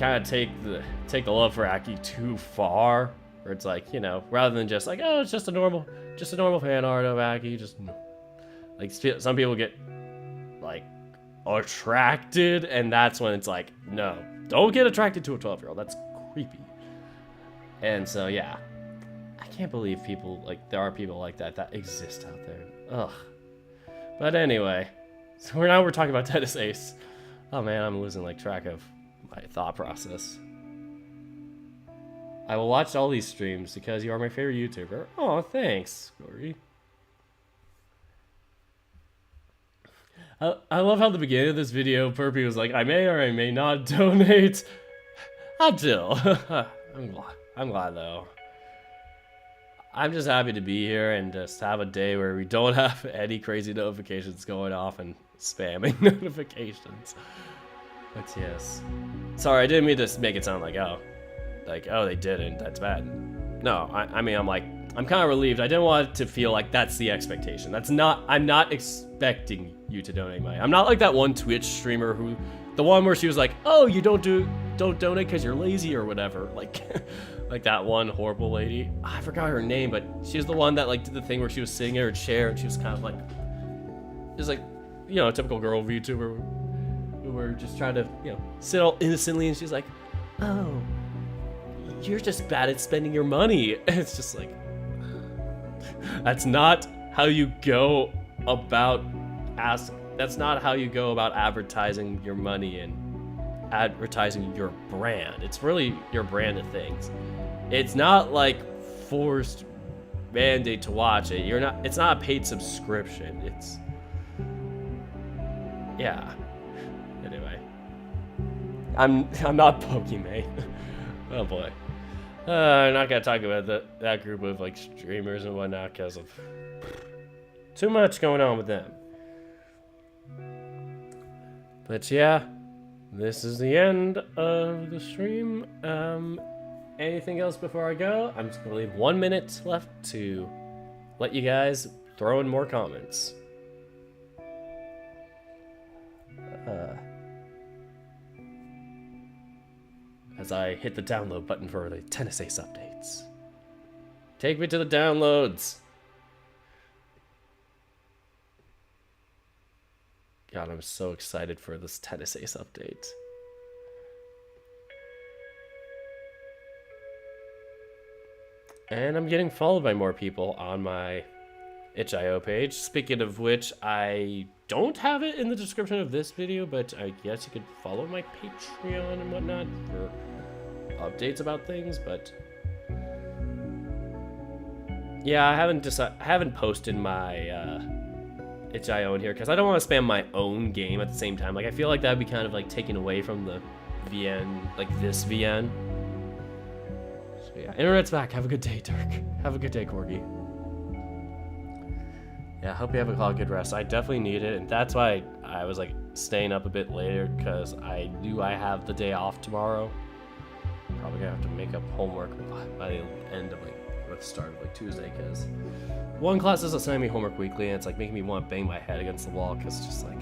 love for Aki too far. Where it's like, you know, rather than just like, oh, it's just a normal fan art of Aki, just like some people get like attracted, and that's when it's like, no, don't get attracted to a 12-year-old. That's creepy. And so yeah, I can't believe people like there are people like that exist out there. Ugh. But anyway. So now we're talking about Tennis Ace. Oh man, I'm losing like track of my thought process. I will watch all these streams because you are my favorite YouTuber. Oh, thanks, Corey. I love how the beginning of this video, Perpy was like, I may or I may not donate. Until. I'm glad though. I'm just happy to be here and just have a day where we don't have any crazy notifications going off and spamming notifications. But yes. Sorry, I didn't mean to make it sound like, oh, they didn't. That's bad. No, I mean, I'm kind of relieved. I didn't want it to feel like that's the expectation. I'm not expecting you to donate money. I'm not like that one Twitch streamer the one where she was like, oh, you don't donate because you're lazy or whatever. Like, like that one horrible lady. I forgot her name, but she was the one that like did the thing where she was sitting in her chair and she was kind of like, just like, you know, a typical girl VTuber who were just trying to, you know, sit all innocently, and she's like, oh, you're just bad at spending your money. And it's just like, that's not how you go about advertising your money and advertising your brand. It's really your brand of things. It's not like forced mandate to watch it. It's not a paid subscription. It's, yeah. Anyway, I'm not Pokimane. Oh boy. I'm not gonna talk about that group of like streamers and whatnot because of too much going on with them. But yeah, this is the end of the stream. Anything else before I go? I'm just gonna leave 1 minute left to let you guys throw in more comments. As I hit the download button for the Tennis Ace updates. Take me to the downloads. God, I'm so excited for this Tennis Ace update. And I'm getting followed by more people on my itch.io page. Speaking of which, I don't have it in the description of this video, but I guess you could follow my Patreon and whatnot for updates about things. But yeah, I haven't posted my itch.io in here because I don't want to spam my own game at the same time. Like, I feel like that would be kind of like taken away from the VN, like this VN. So yeah, internet's back. Have a good day, Dirk. Have a good day, Corgi. Yeah, I hope you have a good rest. I definitely need it, and that's why I was like staying up a bit later, because I knew I have the day off tomorrow. Probably gonna have to make up homework by the end of or the start of Tuesday, because one class is assigning me homework weekly, and it's like making me want to bang my head against the wall, because it's just like,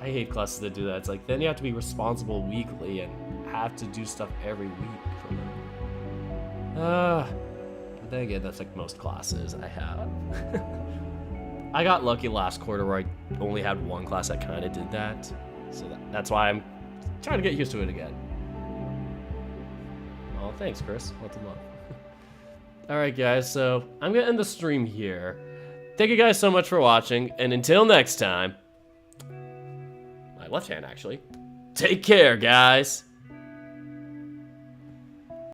I hate classes that do that. It's like, then you have to be responsible weekly and have to do stuff every week for them. But then again, that's like most classes I have. I got lucky last quarter where I only had one class that kind of did that. So that's why I'm trying to get used to it again. Oh, thanks, Chris. Lots of love. Alright, guys, so I'm going to end the stream here. Thank you guys so much for watching, and until next time, my left hand, actually, take care, guys.